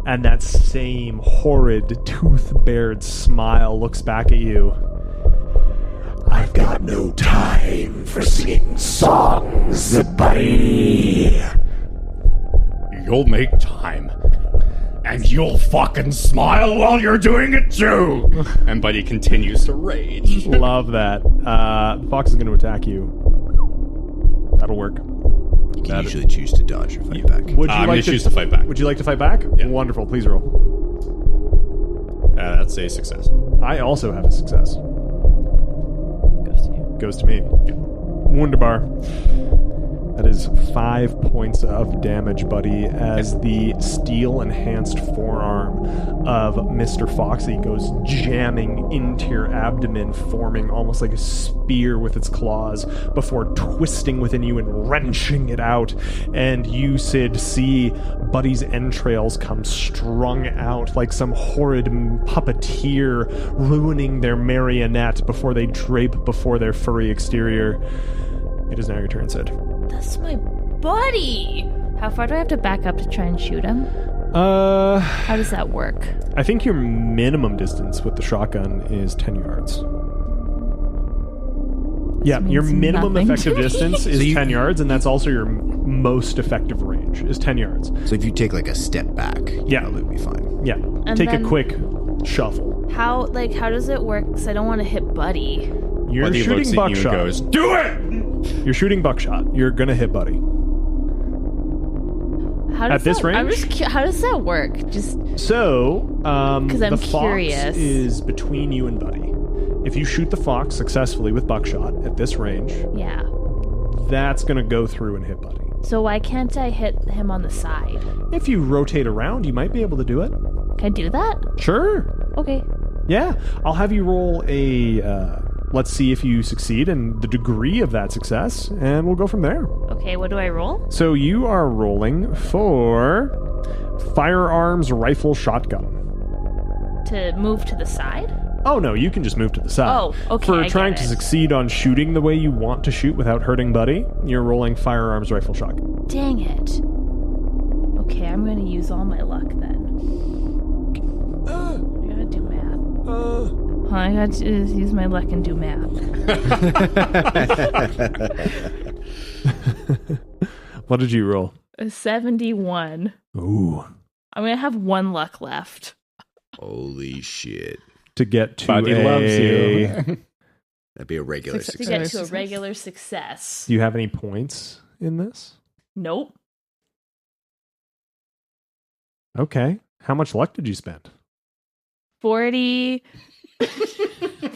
And that same horrid, tooth-bared smile looks back at you. I've got no time for singing songs, buddy. You'll make time. And you'll fucking smile while you're doing it too. And Buddy continues to rage. Love that. The fox is going to attack you. That'll work. You can usually choose to dodge or fight back. Would you I'm like going to choose to fight back. Would you like to fight back? Yeah. Wonderful. Please roll. That's a success. I also have a success. Goes to you. Goes to me. Wunderbar. That is 5 points of damage, buddy, as the steel-enhanced forearm of Mr. Foxy goes jamming into your abdomen, forming almost like a spear with its claws, before twisting within you and wrenching it out. And you, Sid, see Buddy's entrails come strung out like some horrid puppeteer ruining their marionette before they drape before their furry exterior. It is now your turn, Sid. That's my buddy. How far do I have to back up to try and shoot him? How does that work? I think your minimum distance with the shotgun is 10 yards. Yeah, your means minimum nothing effective to me. distance is 10 yards, and that's also your most effective range, is 10 yards. So if you take like a step back, Yeah. probably be fine. Yeah, And take a then- quick shuffle. How does it work? Because I don't want to hit Buddy. You're Buddy looks shooting at you and buckshot. goes, "Do it!" You're shooting buckshot. You're gonna hit Buddy. How At does this I'm range? just how does that work? Just So, 'Cause I'm the fox curious. is between you and Buddy. If you shoot the fox successfully with buckshot at this range, yeah. that's gonna go through and hit Buddy. So why can't I hit him on the side? If you rotate around, you might be able to do it. Can I do that? Sure. Okay. Yeah. I'll have you roll let's see if you succeed and the degree of that success, and we'll go from there. Okay, what do I roll? So you are rolling for firearms, rifle, shotgun. To move to the side? Oh, no, you can just move to the side. Oh, okay, For I trying get to it. succeed on shooting the way you want to shoot without hurting Buddy, you're rolling firearms, rifle, shotgun. Dang it. Okay, I'm going to use all my luck then. I gotta do math. I gotta use my luck and do math. What did you roll? A 71. Ooh. I'm going to have 1 luck left. Holy shit. To get to Buddy loves you. That'd be a regular To success. get to a regular success. Do you have any points in this? Nope. Okay. How much luck did you spend? 40.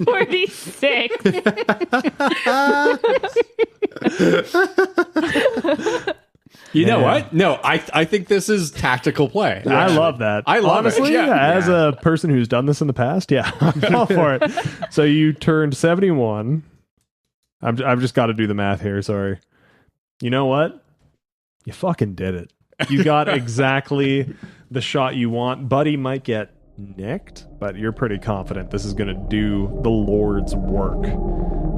46. You know what? No, I think this is tactical play. I love that. I love it. Honestly, Yeah. as a person who's done this in the past, yeah, I'm all for it. So you turned 71. I've just got to do the math here. Sorry. You know what? You fucking did it. You got exactly the shot you want. Buddy might get nicked, but you're pretty confident this is going to do the Lord's work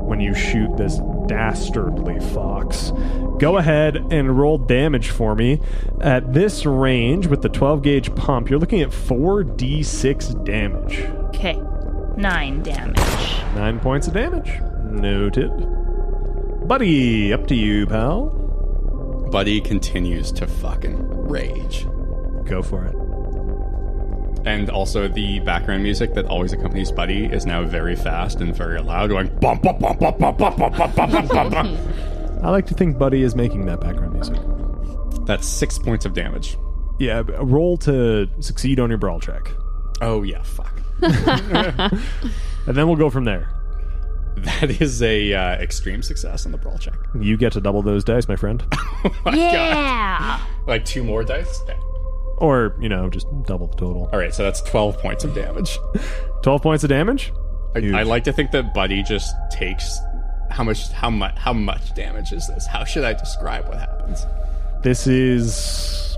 when you shoot this dastardly fox. Go ahead and roll damage for me. At this range, with the 12-gauge pump, you're looking at 4d6 damage. Okay. 9 damage. 9 points of damage. Noted. Buddy, up to you, pal. Buddy continues to fucking rage. Go for it. And also the background music that always accompanies Buddy is now very fast and very loud, going bum bum bum bum bum bum bum bum bum bum bum. I like to think Buddy is making that background music. That's 6 points of damage. Yeah, roll to succeed on your brawl check. Oh yeah, fuck. And then we'll go from there. That is a extreme success on the brawl check. You get to double those dice, my friend. Oh my God. Like 2 more dice? Okay. Or, just double the total. All right, so that's 12 points of damage. 12 points of damage? I like to think that Buddy just takes how much damage is this? How should I describe what happens? This is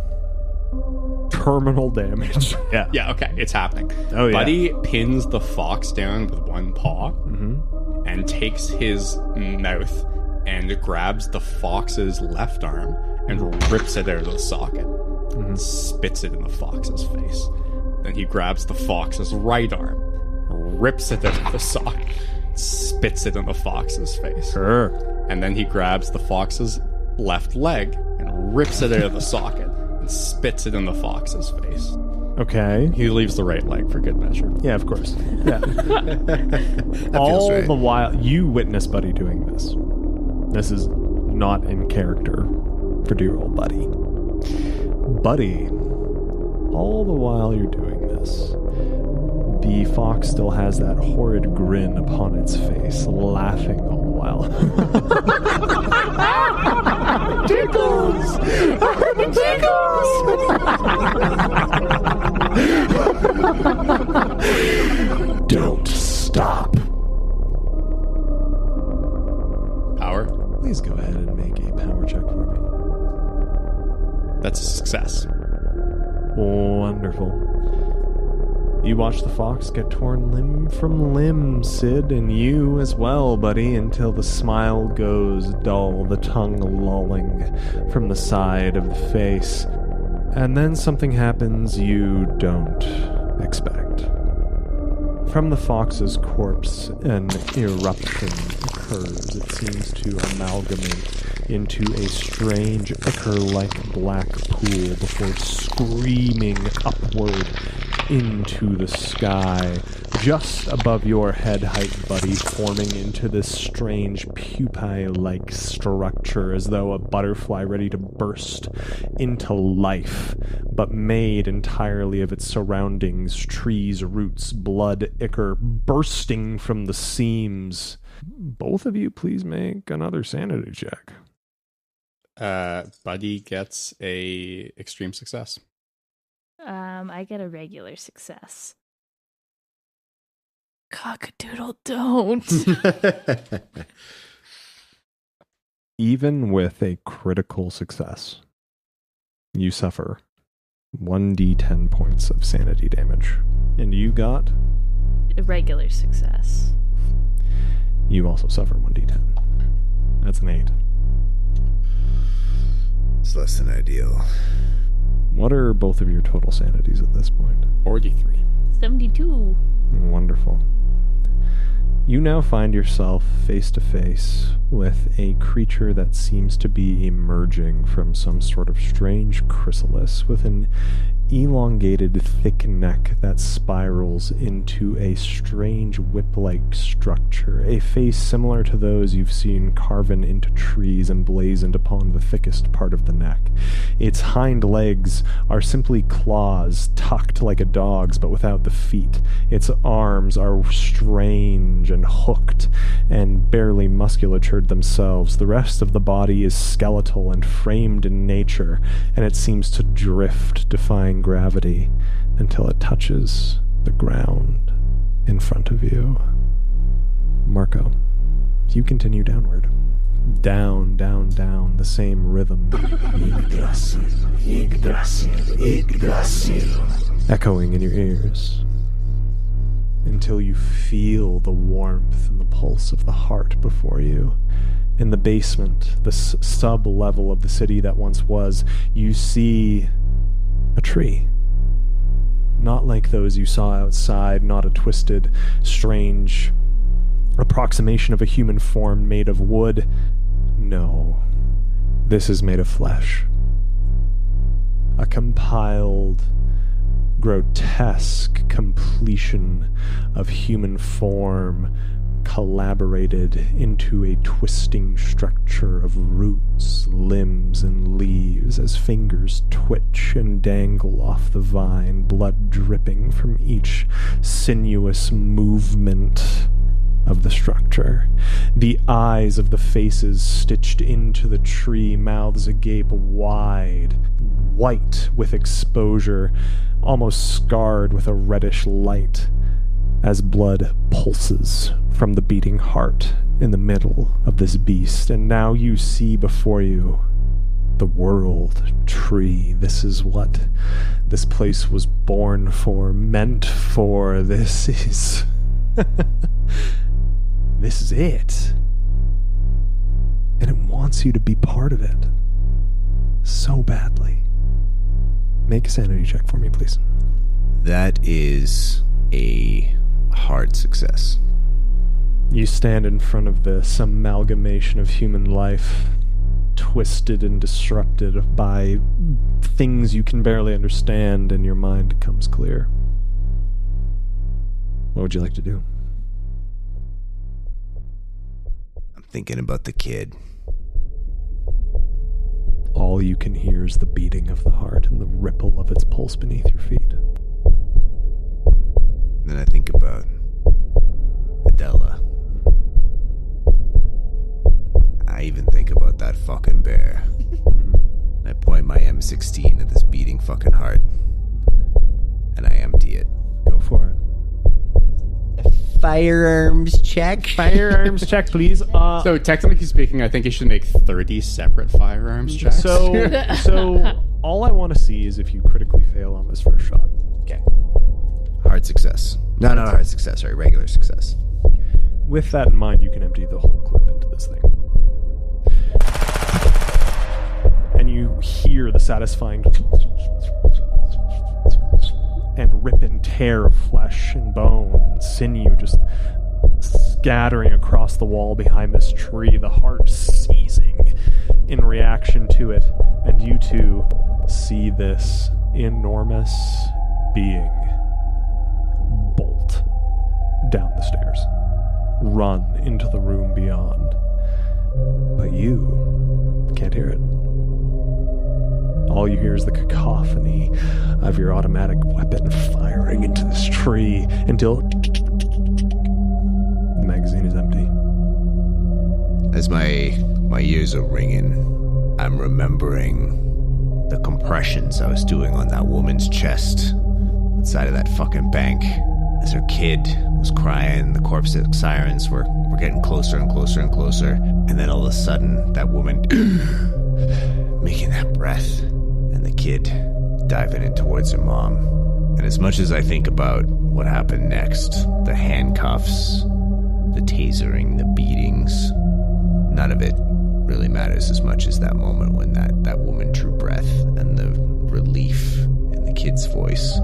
terminal damage. Yeah. Yeah, okay, it's happening. Oh, yeah. Buddy pins the fox down with one paw and takes his mouth and grabs the fox's left arm and rips it out of the socket and spits it in the fox's face. Then he grabs the fox's right arm, rips it out of the socket, spits it in the fox's face. Sure. And then he grabs the fox's left leg and rips it out of the socket and spits it in the fox's face. Okay. He leaves the right leg for good measure. Yeah, of course. Yeah. feels right. The while you witness Buddy doing this. This is not in character for dear old Buddy. Buddy, all the while you're doing this, the fox still has that horrid grin upon its face, laughing all the while. Tickles! Tickles! Don't stop. Power? Please go ahead and make a power check for me. That's a success. Wonderful. You watch the fox get torn limb from limb, Sid, and you as well, buddy, until the smile goes dull, the tongue lolling from the side of the face. And then something happens you don't expect. From the fox's corpse, an eruption occurs. It seems to amalgamate into a strange ichor-like black pool before screaming upward into the sky, just above your head height, buddy, forming into this strange pupae-like structure as though a butterfly ready to burst into life, but made entirely of its surroundings, trees, roots, blood, ichor, bursting from the seams. Both of you, please make another sanity check. Buddy gets a extreme success. I get a regular success. Cockadoodle don't. Even with a critical success, you suffer 1d10 points of sanity damage. And you got? A regular success. You also suffer 1d10. That's an 8. It's less than ideal. What are both of your total sanities at this point? 43. 72. Wonderful. You now find yourself face to face with a creature that seems to be emerging from some sort of strange chrysalis with an elongated, thick neck that spirals into a strange whip-like structure, a face similar to those you've seen carven into trees emblazoned upon the thickest part of the neck. Its hind legs are simply claws tucked like a dog's, but without the feet. Its arms are strange and hooked and barely musculatured themselves. The rest of the body is skeletal and framed in nature, and it seems to drift, defying gravity, until it touches the ground in front of you. Marco, you continue downward. down, down, down, the same rhythm. Yggdrasil, Yggdrasil, Yggdrasil. Echoing in your ears. Until you feel the warmth and the pulse of the heart before you. In the basement, the sub-level of the city that once was, you see a tree. Not like those you saw outside, not a twisted, strange approximation of a human form made of wood. No, this is made of flesh. A compiled, grotesque completion of human form collaborated into a twisting structure of roots, limbs, and leaves as fingers twitch and dangle off the vine, blood dripping from each sinuous movement of the structure. The eyes of the faces stitched into the tree, mouths agape wide, white with exposure, almost scarred with a reddish light, as blood pulses from the beating heart in the middle of this beast. And now you see before you the world tree. This is what this place was born for, meant for. This is... this is it. And it wants you to be part of it. So badly. Make a sanity check for me, please. That is a hard success. You stand in front of this amalgamation of human life, twisted and disrupted by things you can barely understand, and your mind comes clear. What would you like to do? I'm thinking about the kid. All you can hear is the beating of the heart and the ripple of its pulse beneath your feet. Then I think about Adella. I even think about that fucking bear. I point my M16 at this beating fucking heart. And I empty it. Go for it. Firearms check. Firearms check, please. So technically speaking, I think you should make 30 separate firearms checks. So all I want to see is if you critically fail on this first shot. Okay. Hard success. No, not hard success. Sorry, regular success. With that in mind, you can empty the whole clip into this thing. And you hear the satisfying and rip and tear of flesh and bone and sinew just scattering across the wall behind this tree, the heart seizing in reaction to it. And you two see this enormous being bolt down the stairs, run into the room beyond. But you can't hear it. All you hear is the cacophony of your automatic weapon firing into this tree until the magazine is empty. As my ears are ringing, I'm remembering the compressions I was doing on that woman's chest inside of that fucking bank. As her kid was crying, the corpse sirens were getting closer and closer and closer. And then all of a sudden, that woman making that breath, and the kid diving in towards her mom. And as much as I think about what happened next, the handcuffs, the tasering, the beatings, none of it really matters as much as that moment when that woman drew breath and the relief in the kid's voice.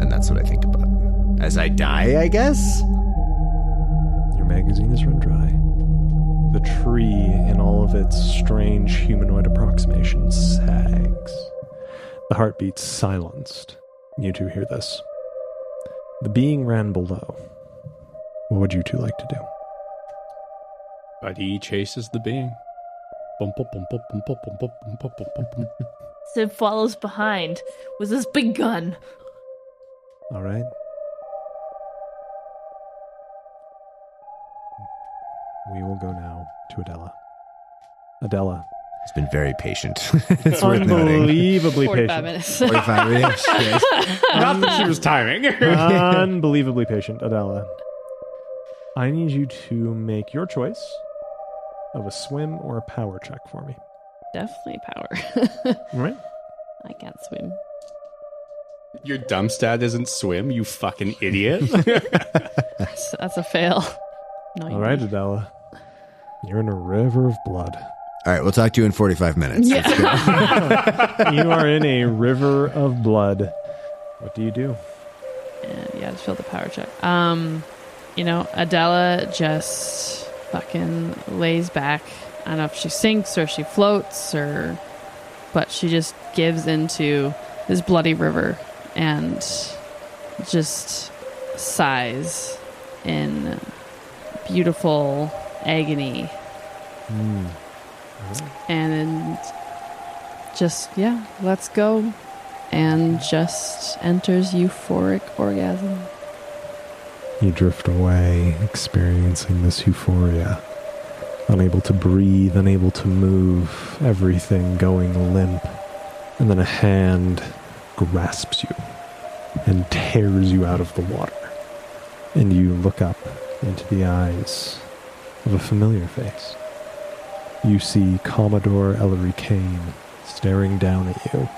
And that's what I think about. As I die, I guess? Your magazine is run dry. The tree, in all of its strange humanoid approximations, sags. The heartbeat's silenced. You two hear this. The being ran below. What would you two like to do? Buddy chases the being. Bum, bum, bum, bum, bum, bum, bum, bum, bum, bum, bum. Sid follows behind with his big gun. All right. We will go now to Adella. Adella. It's been very patient. It's worth noting. Unbelievably 45 patient. minutes. 45 minutes. Yes. Not that she was timing. Unbelievably patient, Adella. I need you to make your choice of a swim or a power check for me. Definitely power. All right. I can't swim. Your dumb stat isn't swim, you fucking idiot. That's a fail. No, All right, Adella. You're in a river of blood. All right, we'll talk to you in 45 minutes. Yeah. You are in a river of blood. What do you do? Yeah, just failed the power check. Adella just fucking lays back. I don't know if she sinks or she floats but she just gives into this bloody river and just sighs in beautiful agony. And just, let's go. And just enters euphoric orgasm. You drift away, experiencing this euphoria. Unable to breathe, unable to move, everything going limp. And then a hand grasps you and tears you out of the water. And you look up into the eyes of a familiar face. You see Commodore Ellery Kane staring down at you,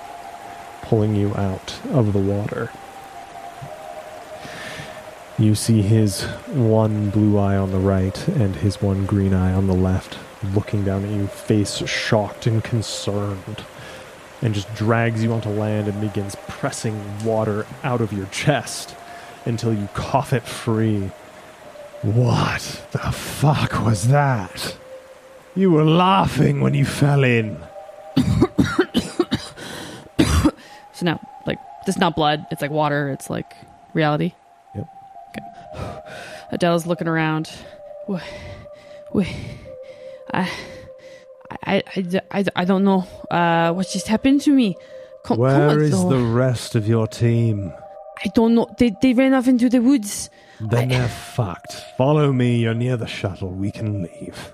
pulling you out of the water. You see his one blue eye on the right and his one green eye on the left, looking down at you, face shocked and concerned, and just drags you onto land and begins pressing water out of your chest until you cough it free. What the fuck was that? You were laughing when you fell in. So now, this is not blood. It's like water. It's like reality. Yep. Okay. Adella's looking around. I don't know what just happened to me. Where is the rest of your team? I don't know. They ran off into the woods. Then they're fucked. Follow me. You're near the shuttle. We can leave.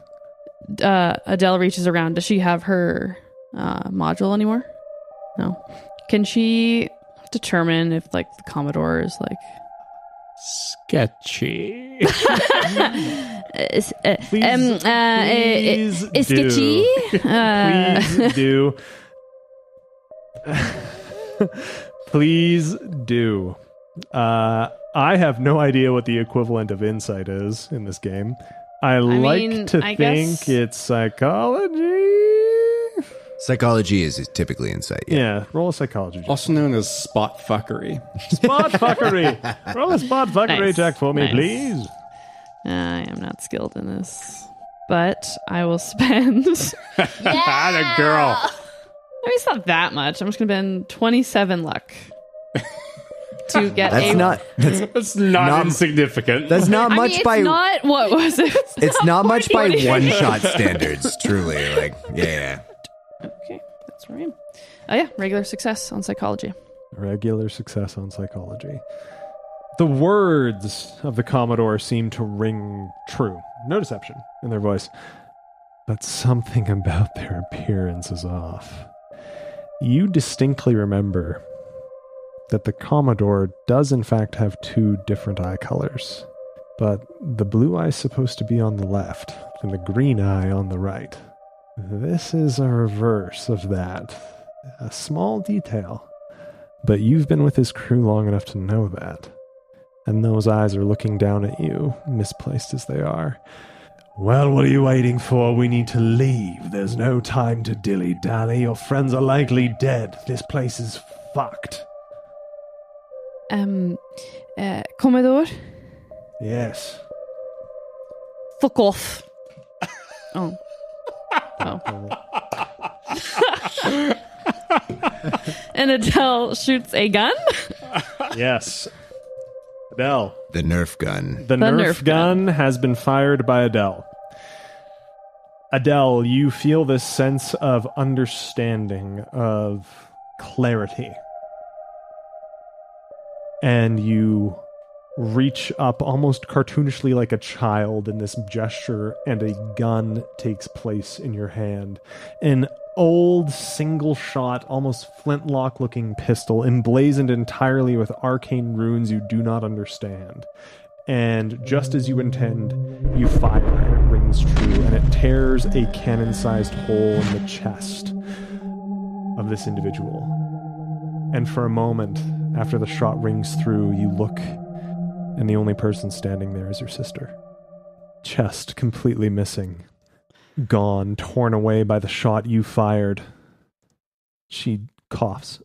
Adele reaches around. Does she have her module anymore? No. Can she determine if the Commodore is sketchy? Please sketchy? Please do. Please do. I have no idea what the equivalent of insight is in this game. I think guess... it's psychology. Psychology is typically insight. Yeah, roll a psychology check. Also known as spot fuckery. Spot fuckery. Roll a spot fuckery check for me, please. I am not skilled in this, but I will spend. Atta girl. I mean, it's not that much. I'm just going to spend 27 luck to get That's not insignificant. That's not much it's by. Not what was it? It's not much by one-shot standards. Truly, yeah. Okay, that's right. Oh yeah, regular success on psychology. Regular success on psychology. The words of the Commodore seem to ring true. No deception in their voice. But something about their appearance is off. You distinctly remember that the Commodore does in fact have two different eye colors. But the blue eye is supposed to be on the left, and the green eye on the right. This is a reverse of that. A small detail. But you've been with his crew long enough to know that. And those eyes are looking down at you, misplaced as they are. Well, what are you waiting for? We need to leave. There's no time to dilly-dally. Your friends are likely dead. This place is fucked. Commodore? Yes. Fuck off. Oh. And Adele shoots a gun? Yes. Adele. The Nerf gun. The Nerf gun has been fired by Adele. Adele, you feel this sense of understanding, of clarity. And you reach up almost cartoonishly like a child in this gesture, and a gun takes place in your hand. An old single-shot, almost flintlock-looking pistol, emblazoned entirely with arcane runes you do not understand. And just as you intend, you fire and it rings true, and it tears a cannon-sized hole in the chest of this individual. And for a moment, after the shot rings through, you look, and the only person standing there is your sister. Chest completely missing. Gone, torn away by the shot you fired. She coughs.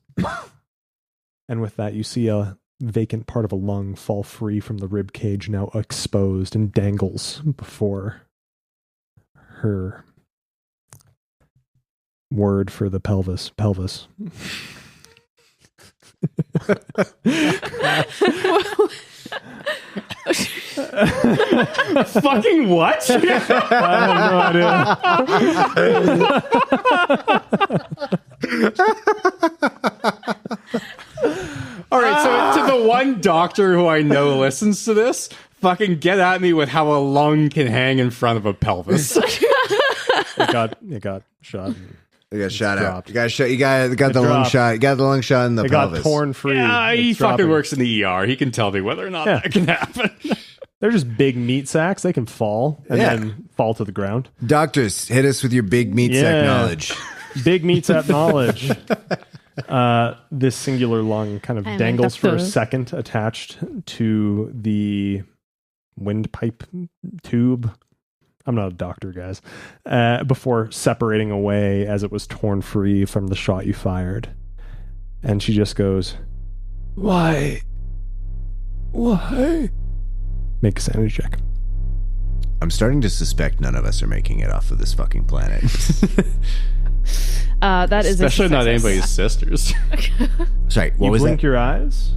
And with that, you see a vacant part of a lung fall free from the rib cage, now exposed, and dangles before her. Word for the pelvis. Pelvis. Fucking what? I have no idea. All right, so to the one doctor who I know listens to this, fucking get at me with how a lung can hang in front of a pelvis. It got shot. You got shot out. dropped. You got the lung dropped. shot. You got the lung shot in the It pelvis. got torn free. Yeah, he It's fucking dropping. works in the ER. He can tell me whether or not that can happen. They're just big meat sacks. They can fall and Yeah. then fall to the ground. Doctors, hit us with your big meat sack knowledge. Big meat sack knowledge. This singular lung kind of I'm a dangles for a doctor. second attached to the windpipe tube. I'm not a doctor, guys. Before separating away as it was torn free from the shot you fired. And she just goes, Why? Make a sanity check. I'm starting to suspect none of us are making it off of this fucking planet. That is Especially a not success. anybody's sisters. Sorry, what You was blink that? your eyes.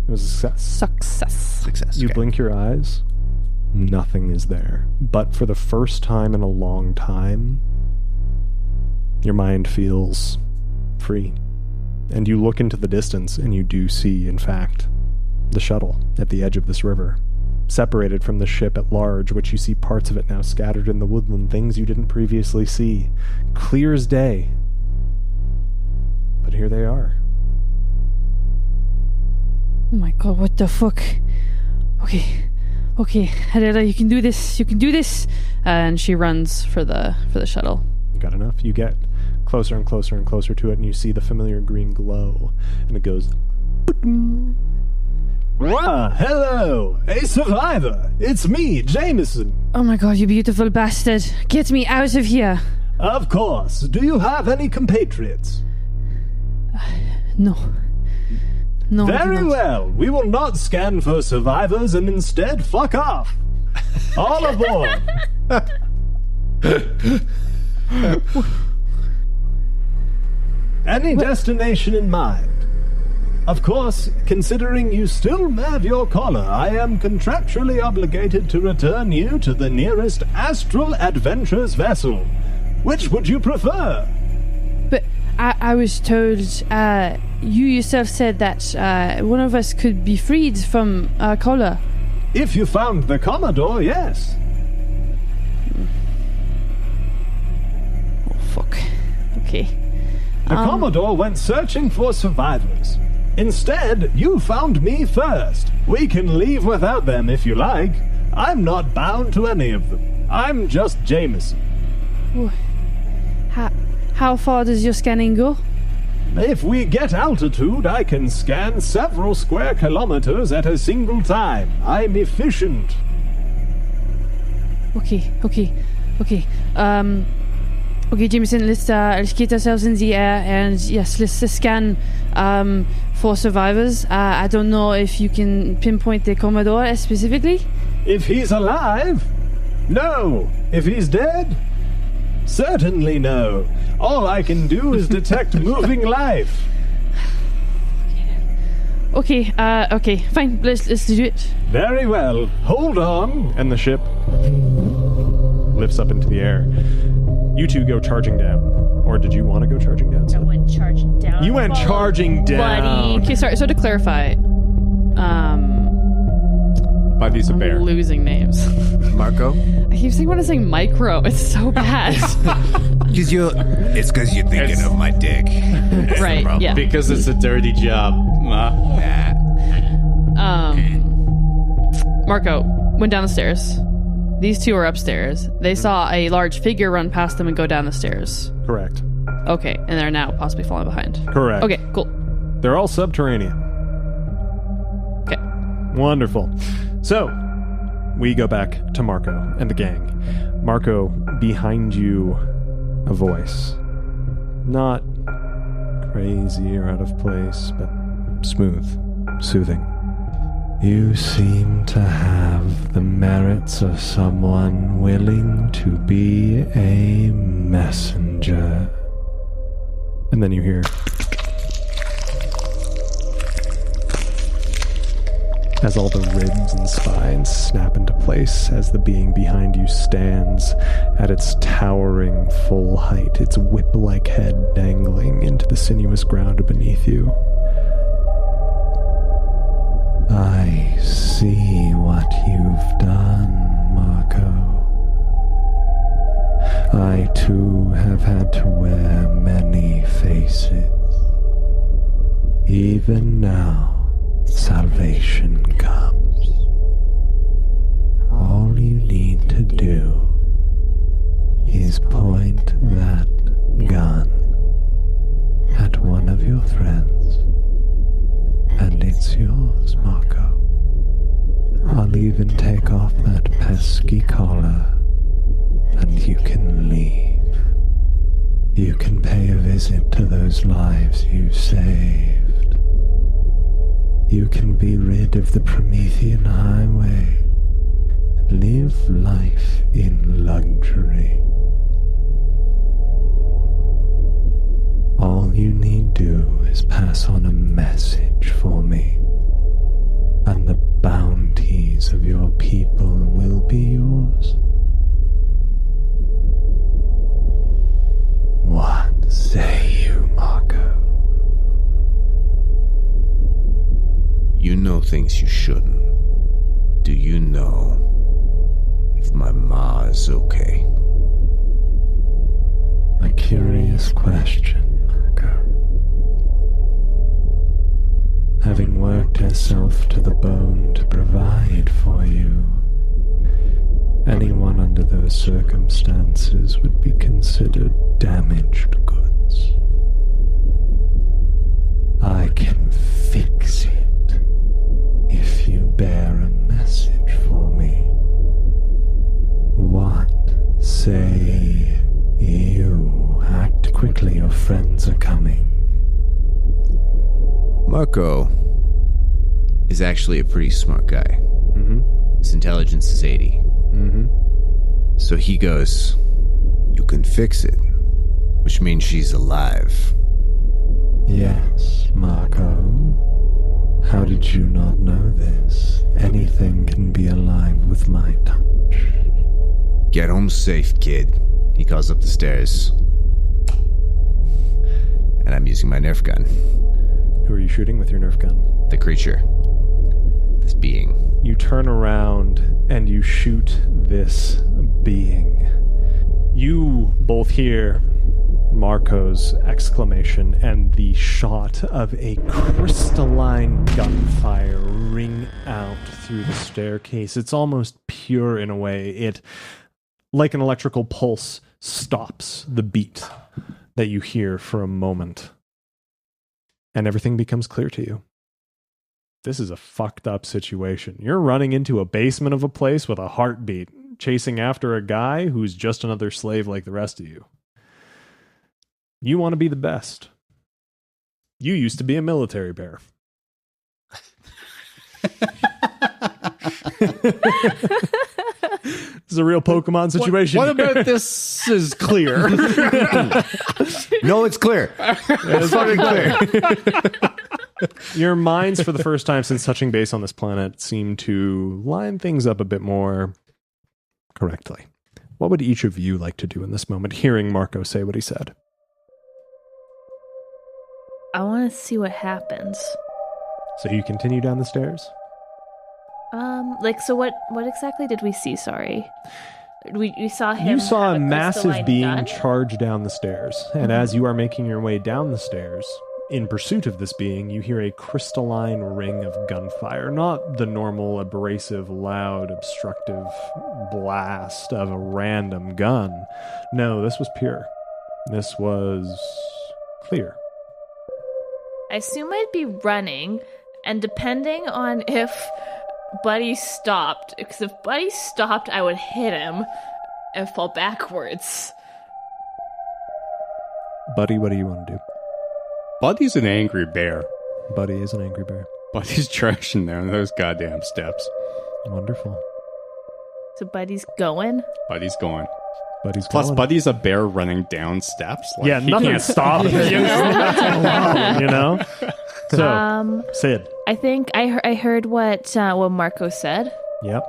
It was a success. Success. Success. You okay. blink your eyes. Nothing is there. But for the first time in a long time, your mind feels free. And you look into the distance and you do see, in fact, the shuttle at the edge of this river, separated from the ship at large, which you see parts of it now scattered in the woodland, things you didn't previously see. Clear as day. But here they are. Oh my god, what the fuck? Okay, Adella, you can do this. You can do this. And she runs for the shuttle. You got enough? You get closer and closer and closer to it, and you see the familiar green glow. And it goes... Ah, hello, a survivor. It's me, Jameson. Oh my god, you beautiful bastard. Get me out of here. Of course. Do you have any compatriots? No. No. I do Very not. well. We will not scan for survivors and instead fuck off. All aboard. Any destination in mind? Of course, considering you still have your collar, I am contractually obligated to return you to the nearest Astral Adventures vessel. Which would you prefer? But I was told, you yourself said that one of us could be freed from our collar. If you found the Commodore, yes. Oh, fuck. Okay. The Commodore went searching for survivors. Instead, you found me first. We can leave without them if you like. I'm not bound to any of them. I'm just Jameson. How far does your scanning go? If we get altitude, I can scan several square kilometers at a single time. I'm efficient. Okay. Okay, Jameson, let's get ourselves in the air and yes, let's scan for survivors. I don't know if you can pinpoint the Commodore specifically. If he's alive? No. If he's dead? Certainly no. All I can do is detect moving life. Okay, fine. Let's do it. Very well. Hold on. And the ship lifts up into the air. You two go charging down. Or did you want to go charging down? I Sid? went charging down. You went Follow charging down. Buddy. Okay, sorry. So to clarify, Buddy's a I'm bear. losing names. Marco? I keep saying want to say micro. It's so bad. It's because you're thinking It's- of my dick. That's the Right, problem. yeah. Because it's a dirty job. Marco went down the stairs. These two are upstairs. They saw a large figure run past them and go down the stairs. Correct. Okay, and they're now possibly falling behind. Correct. Okay, cool. They're all subterranean. Okay. Wonderful. So, we go back to Marco and the gang. Marco, behind you, a voice. Not crazy or out of place, but smooth, soothing. You seem to have the merits of someone willing to be a messenger. And then you hear... as all the ribs and spines snap into place as the being behind you stands at its towering full height, its whip-like head dangling into the sinuous ground beneath you. I see what you've done, Marco. I too have had to wear many faces. Even now, salvation comes. All you need to do is point that gun at one of your friends, and it's yours, Marco. I'll even take off that pesky collar, and you can leave. You can pay a visit to those lives you saved. You can be rid of the Promethean highway. Live life in luxury. All you need do is pass on a message for me, and the bounties of your people will be yours. What say you, Marco? You know things you shouldn't. Do you know if my ma is okay? A curious question, Marco. Having worked herself to the bone to provide for you, anyone under those circumstances would be considered damaged goods. I can fix it if you bear a message for me. What say you? Act quickly, your friends are coming. Marco is actually a pretty smart guy. His intelligence is 80. So he goes, you can fix it, which means she's alive. Yes, Marco. How did you not know this? Anything can be alive with my touch. Get home safe, kid. He calls up the stairs. And I'm using my Nerf gun. Who are you shooting with your Nerf gun? The creature. This being. You turn around and you shoot this being. You both hear Marco's exclamation and the shot of a crystalline gunfire ring out through the staircase. It's almost pure in a way. It, like an electrical pulse, stops the beat that you hear for a moment. And everything becomes clear to you. This is a fucked up situation. You're running into a basement of a place with a heartbeat, chasing after a guy who's just another slave like the rest of you. You want to be the best. You used to be a military bear. This is a real Pokemon situation. What about this is clear? No, it's clear. It's fucking clear. Your minds, for the first time since touching base on this planet, seem to line things up a bit more correctly. What would each of you like to do in this moment, hearing Marco say what he said? I want to see what happens. So you continue down the stairs? So what exactly did we see? Sorry. We saw him. You saw have a massive crystalline being gun? charge down the stairs. And as you are making your way down the stairs, in pursuit of this being, you hear a crystalline ring of gunfire. Not the normal abrasive, loud, obstructive blast of a random gun. No, this was pure. This was clear. I assume I'd be running, and depending on if Buddy stopped, because if Buddy stopped, I would hit him and fall backwards. Buddy, what do you want to do? Buddy's an angry bear. Buddy is an angry bear. Buddy's trashing down those goddamn steps. Wonderful. So Buddy's going? Buddy's going. Buddy's Plus, going. Buddy's a bear running down steps. Like, Yeah, he nothing can't stop him. You know? So, Sid. I think I heard what Marco said. Yep.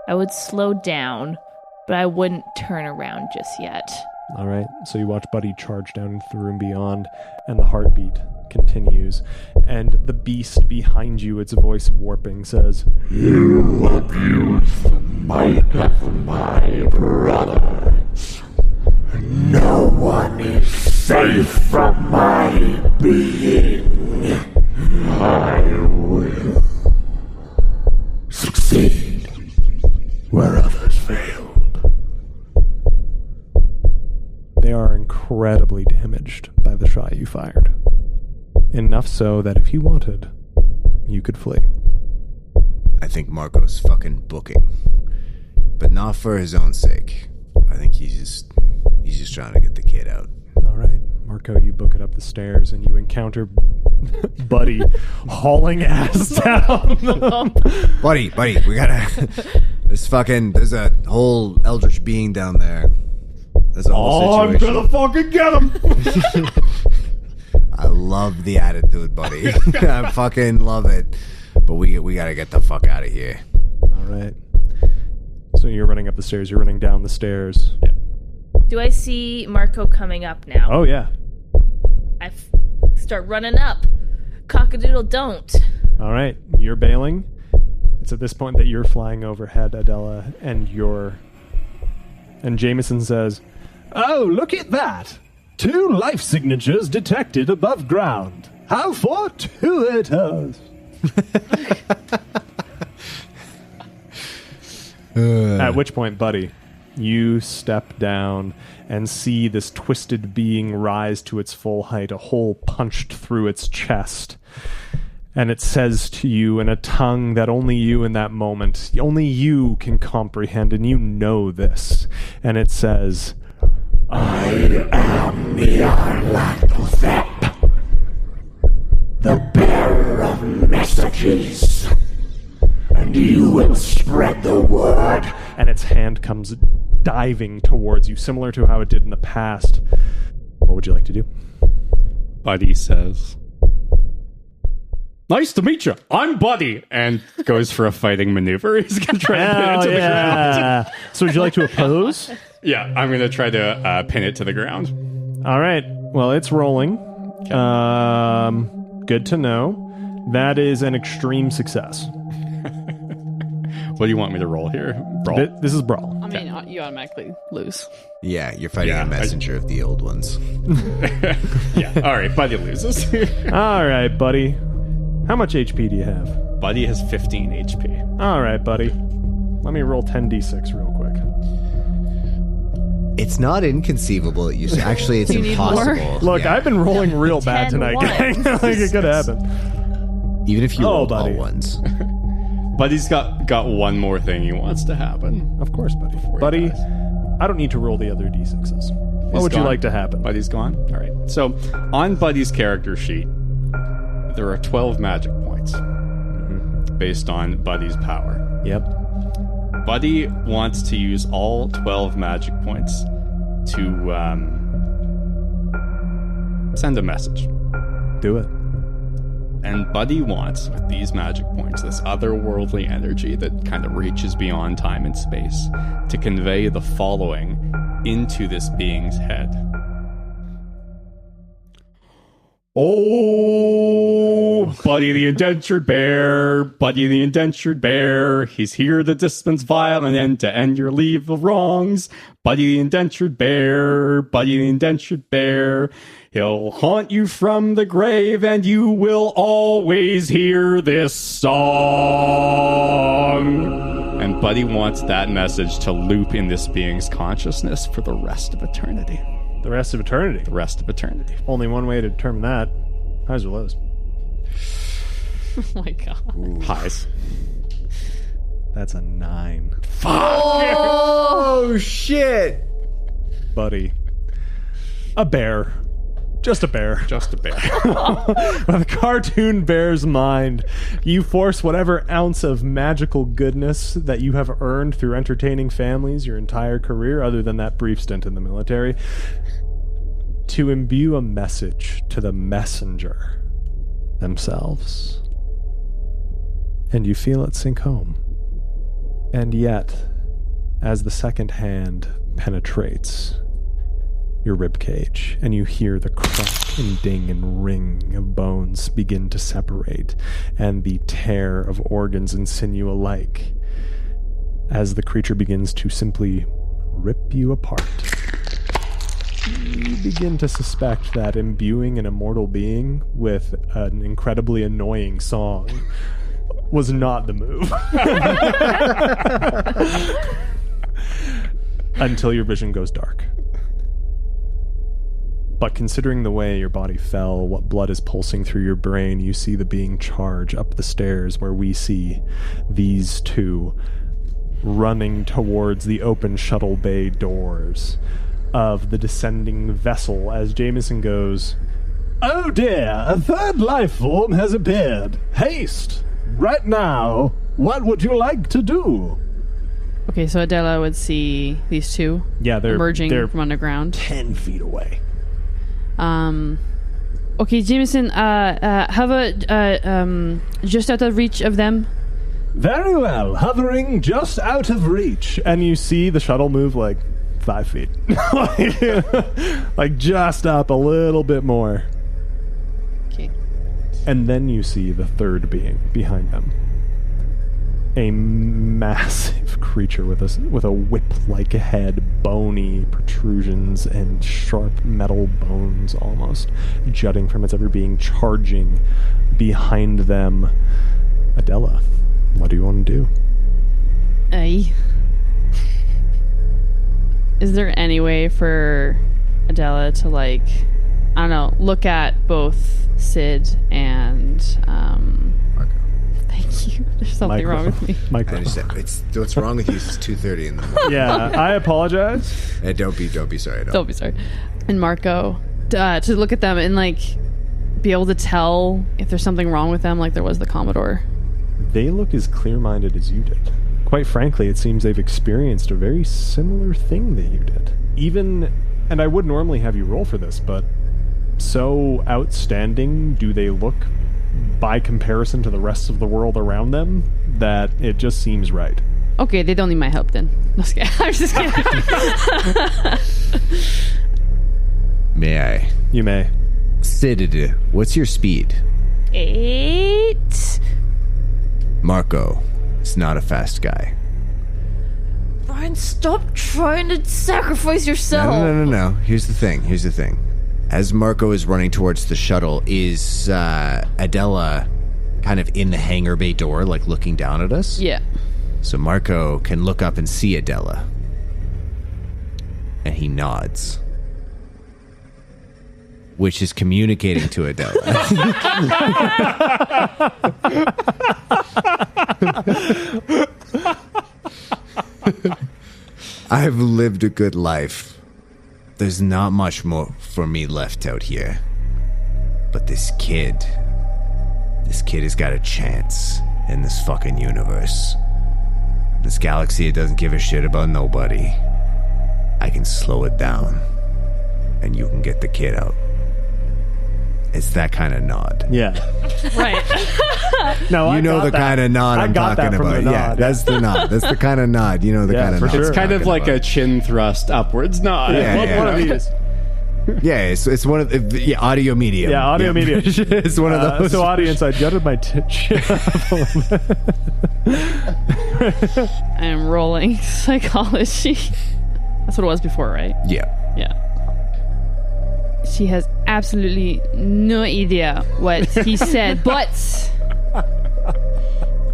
I would slow down, but I wouldn't turn around just yet. All right. So you watch Buddy charge down into the room beyond, and the heartbeat continues. And the beast behind you, its voice warping, says, You abuse the might of my brothers. No one is safe from my being. I will succeed where others failed. They are incredibly damaged by the shot you fired. Enough so that if you wanted, you could flee. I think Marco's fucking booking. But not for his own sake. I think he's just trying to get the kid out. All right, Marco, you book it up the stairs and you encounter Buddy hauling ass down. Buddy, we gotta... There's a whole eldritch being down there. There's a whole I'm situation. gonna fucking get him. I love the attitude, buddy. I fucking love it. But we gotta get the fuck out of here. All right. So you're running up the stairs. You're running down the stairs. Yeah. Do I see Marco coming up now? Oh, yeah. I start running up. Cockadoodle don't. All right. You're bailing. It's at this point that you're flying overhead, Adella, and Jameson says, Oh, look at that! 2 life signatures detected above ground. How fortuitous! At which point, Buddy, you step down and see this twisted being rise to its full height, a hole punched through its chest. And it says to you in a tongue that only you in that moment, only you can comprehend, and you know this. And it says, I am the Arlantozep, the bearer of messages, and you will spread the word. and its hand comes diving towards you, similar to how it did in the past. What would you like to do? Buddy says, "Nice to meet you. I'm Buddy," and goes for a fighting maneuver. He's going to try to pin it to the ground. So would you like to oppose? Yeah, I'm going to try to pin it to the ground. All right. Well, it's rolling. Good to know. That is an extreme success. What do you want me to roll here? Brawl? This is brawl. I mean, you automatically lose. Yeah, you're fighting Yeah, a messenger of the old ones. Yeah, all right, Buddy loses. All right, buddy. How much HP do you have? Buddy has 15 HP. All right, buddy. Let me roll 10d6 real quick. It's not inconceivable. It's You need impossible. more? Look, Yeah. I've been rolling real bad 10 tonight, ones. gang. Like, it could happen. Even if you rolled all buddy. ones. Buddy's got one more thing he wants to happen. Of course, buddy. Before he Buddy, dies. I don't need to roll the other d6s. What He's would you gone. like to happen? Buddy's gone? All right. So, on Buddy's character sheet, there are 12 magic points based on Buddy's power. Yep. Buddy wants to use all 12 magic points to send a message. Do it. And Buddy wants, with these magic points, this otherworldly energy that kind of reaches beyond time and space, to convey the following into this being's head. Oh, Buddy the indentured bear, Buddy the indentured bear, he's here to dispense violent end to end your leave of wrongs. Buddy the indentured bear, Buddy the indentured bear, he'll haunt you from the grave and you will always hear this song. And Buddy wants that message to loop in this being's consciousness for the rest of eternity. The rest of eternity. The rest of eternity. Only one way to determine that. Highs or lows? Oh my god. Ooh. Highs. That's a 9. Oh, shit. Buddy. A bear. Just a bear. Just a bear. With a cartoon bear's mind, you force whatever ounce of magical goodness that you have earned through entertaining families your entire career, other than that brief stint in the military, to imbue a message to the messenger themselves. And you feel it sink home. And yet, as the second hand penetrates your ribcage, and you hear the crack and ding and ring of bones begin to separate, and the tear of organs and sinew alike, as the creature begins to simply rip you apart, you begin to suspect that imbuing an immortal being with an incredibly annoying song was not the move. Until your vision goes dark. But considering the way your body fell, what blood is pulsing through your brain, you see the being charge up the stairs where we see these two running towards the open shuttle bay doors of the descending vessel as Jameson goes, Oh dear, a third life form has appeared. Haste! Right now, what would you like to do? Okay, so Adella would see these two they're emerging from underground. 10 feet away. Okay, Jameson, hover just out of reach of them. Very well, hovering just out of reach. And you see the shuttle move like 5 feet. Like just up a little bit more. Okay. And then you see the third being behind them. A massive creature with a whip-like head, bony protrusions, and sharp metal bones almost jutting from its every being, charging behind them. Adella, what do you want to do? Aye. Is there any way for Adella to, like, I don't know, look at both Sid and Marco. Thank you. There's something wrong with me. I understand. What's wrong with you is it's 2:30 in the morning. Yeah, I apologize. Don't be sorry at all. Don't be sorry. And Marco, to look at them and, like, be able to tell if there's something wrong with them, like there was the Commodore. They look as clear-minded as you did. Quite frankly, it seems they've experienced a very similar thing that you did. Even, and I would normally have you roll for this, but so outstanding do they look by comparison to the rest of the world around them that it just seems right. Okay, they don't need my help then. No, I'm just kidding. May I? You may. Sid, what's your speed? 8. Marco is not a fast guy. Brian, stop trying to sacrifice yourself. No. Here's the thing. As Marco is running towards the shuttle, is Adella kind of in the hangar bay door, like looking down at us? Yeah. So Marco can look up and see Adella. And he nods. Which is communicating to Adella. I've lived a good life. There's not much more for me left out here. But this kid has got a chance in this fucking universe. This galaxy doesn't give a shit about nobody. I can slow it down, and you can get the kid out. It's that kind of nod. Yeah. Right. No, you know the kind of nod I'm talking about. Yeah, that's the nod. That's the kind of nod. You know the kind of nod. It's kind of like a chin thrust upwards nod. Yeah, One of these. Yeah, it's one of the audio medium. Yeah, audio medium. It's one of those. So, audience, I jutted my chin up a little bit. I am rolling psychology. That's what it was before, right? Yeah. Yeah. She has absolutely no idea what he said, but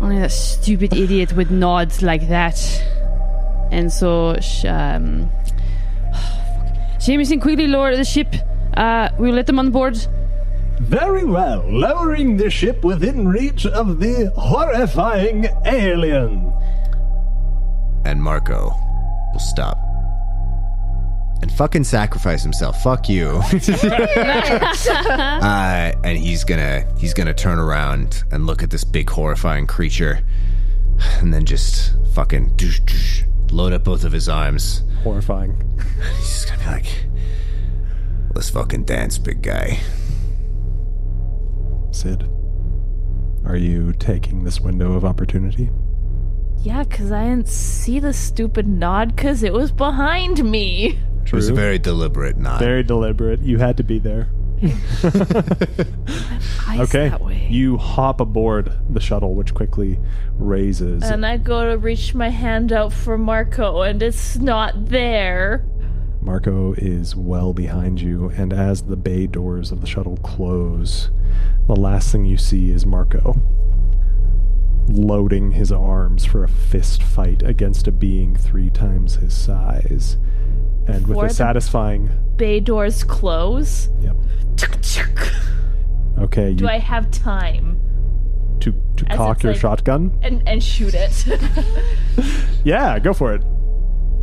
only that stupid idiot would nod like that. And so, Jameson, quickly lower the ship. We'll let them on board. Very well. Lowering the ship within reach of the horrifying alien. And Marco will stop. And fucking sacrifice himself. Fuck you. And he's gonna turn around and look at this big horrifying creature, and then just fucking load up both of his arms. Horrifying. He's just gonna be like, "Let's fucking dance, big guy." Sid, are you taking this window of opportunity? Yeah, because I didn't see the stupid nod because it was behind me. It was a very deliberate nod. Very deliberate. You had to be there. Okay. That way. You hop aboard the shuttle, which quickly raises. And I go to reach my hand out for Marco, and it's not there. Marco is well behind you, and as the bay doors of the shuttle close, the last thing you see is Marco loading his arms for a fist fight against a being 3 times his size. And with Before a satisfying... bay doors close? Yep. Okay. Do I have time? To As cock it's your like- shotgun? And shoot it. Yeah, go for it.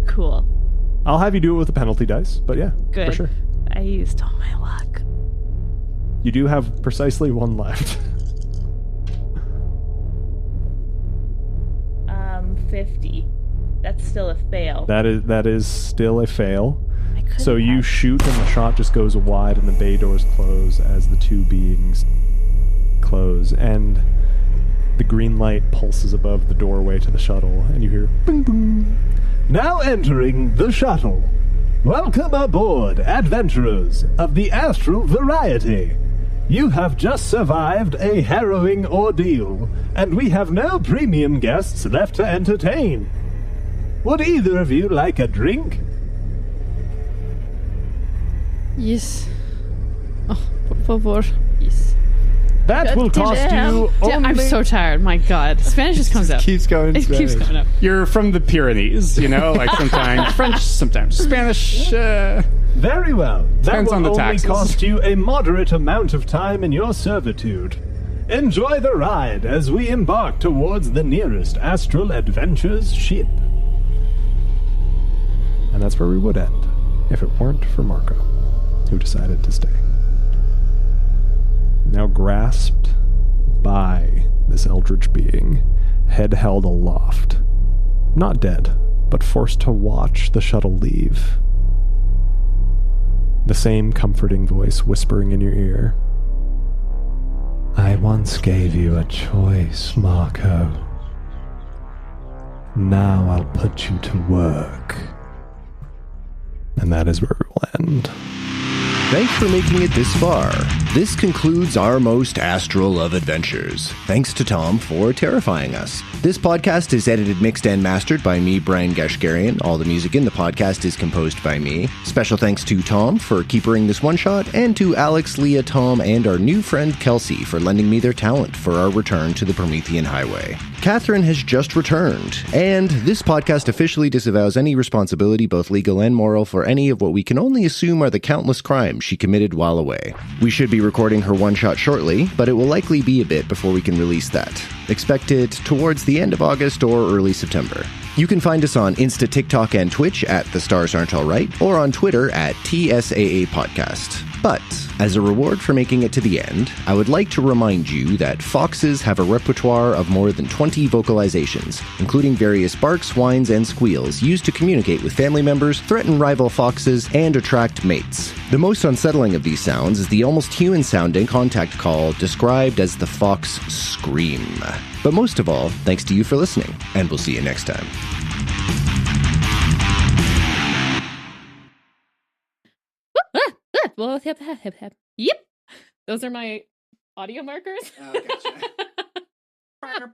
Cool. I'll have you do it with the penalty dice, but yeah, Good. for sure. I used all my luck. You do have precisely 1 left. 50. That's still a fail. That is still a fail. I couldn't So you have- shoot and the shot just goes wide and the bay doors close as the 2 beings close, and the green light pulses above the doorway to the shuttle, and you hear bing boom. Now entering the shuttle. Welcome aboard, adventurers of the astral variety. You have just survived a harrowing ordeal, and we have no premium guests left to entertain. Would either of you like a drink? Yes. Oh, por favor. Yes. That will cost you I'm only... so tired. My God. Spanish just comes out. Keeps going. It keeps Spanish. coming up. You're from the Pyrenees, you know, like sometimes French, sometimes Spanish. Very well. That Depends will on the only taxes. cost you a moderate amount of time in your servitude. Enjoy the ride as we embark towards the nearest Astral Adventures ship. And that's where we would end, if it weren't for Marco, who decided to stay. Now grasped by this eldritch being, head held aloft, not dead, but forced to watch the shuttle leave. The same comforting voice whispering in your ear. I once gave you a choice, Marco. Now I'll put you to work. And that is where we will end. Thanks for making it this far. This concludes our Most Astral of Adventures. Thanks to Tom for terrifying us. This podcast is edited, mixed, and mastered by me, Brian Gashgarian. All the music in the podcast is composed by me. Special thanks to Tom for keepering this one shot, and to Alex, Leah, Tom, and our new friend Kelsey for lending me their talent for our return to the Promethean Highway. Catherine has just returned, and this podcast officially disavows any responsibility, both legal and moral, for any of what we can only assume are the countless crimes she committed while away. We should be recording her one-shot shortly, but it will likely be a bit before we can release that. Expect it towards the end of August or early September. You can find us on Insta, TikTok, and Twitch at The Stars Aren't Alright, or on Twitter at TSAA Podcast. But, as a reward for making it to the end, I would like to remind you that foxes have a repertoire of more than 20 vocalizations, including various barks, whines, and squeals used to communicate with family members, threaten rival foxes, and attract mates. The most unsettling of these sounds is the almost human-sounding contact call described as the fox scream. But most of all, thanks to you for listening, and we'll see you next time. Well, hip, hip, hip, hip. Yep. Those are my audio markers. Oh, gotcha.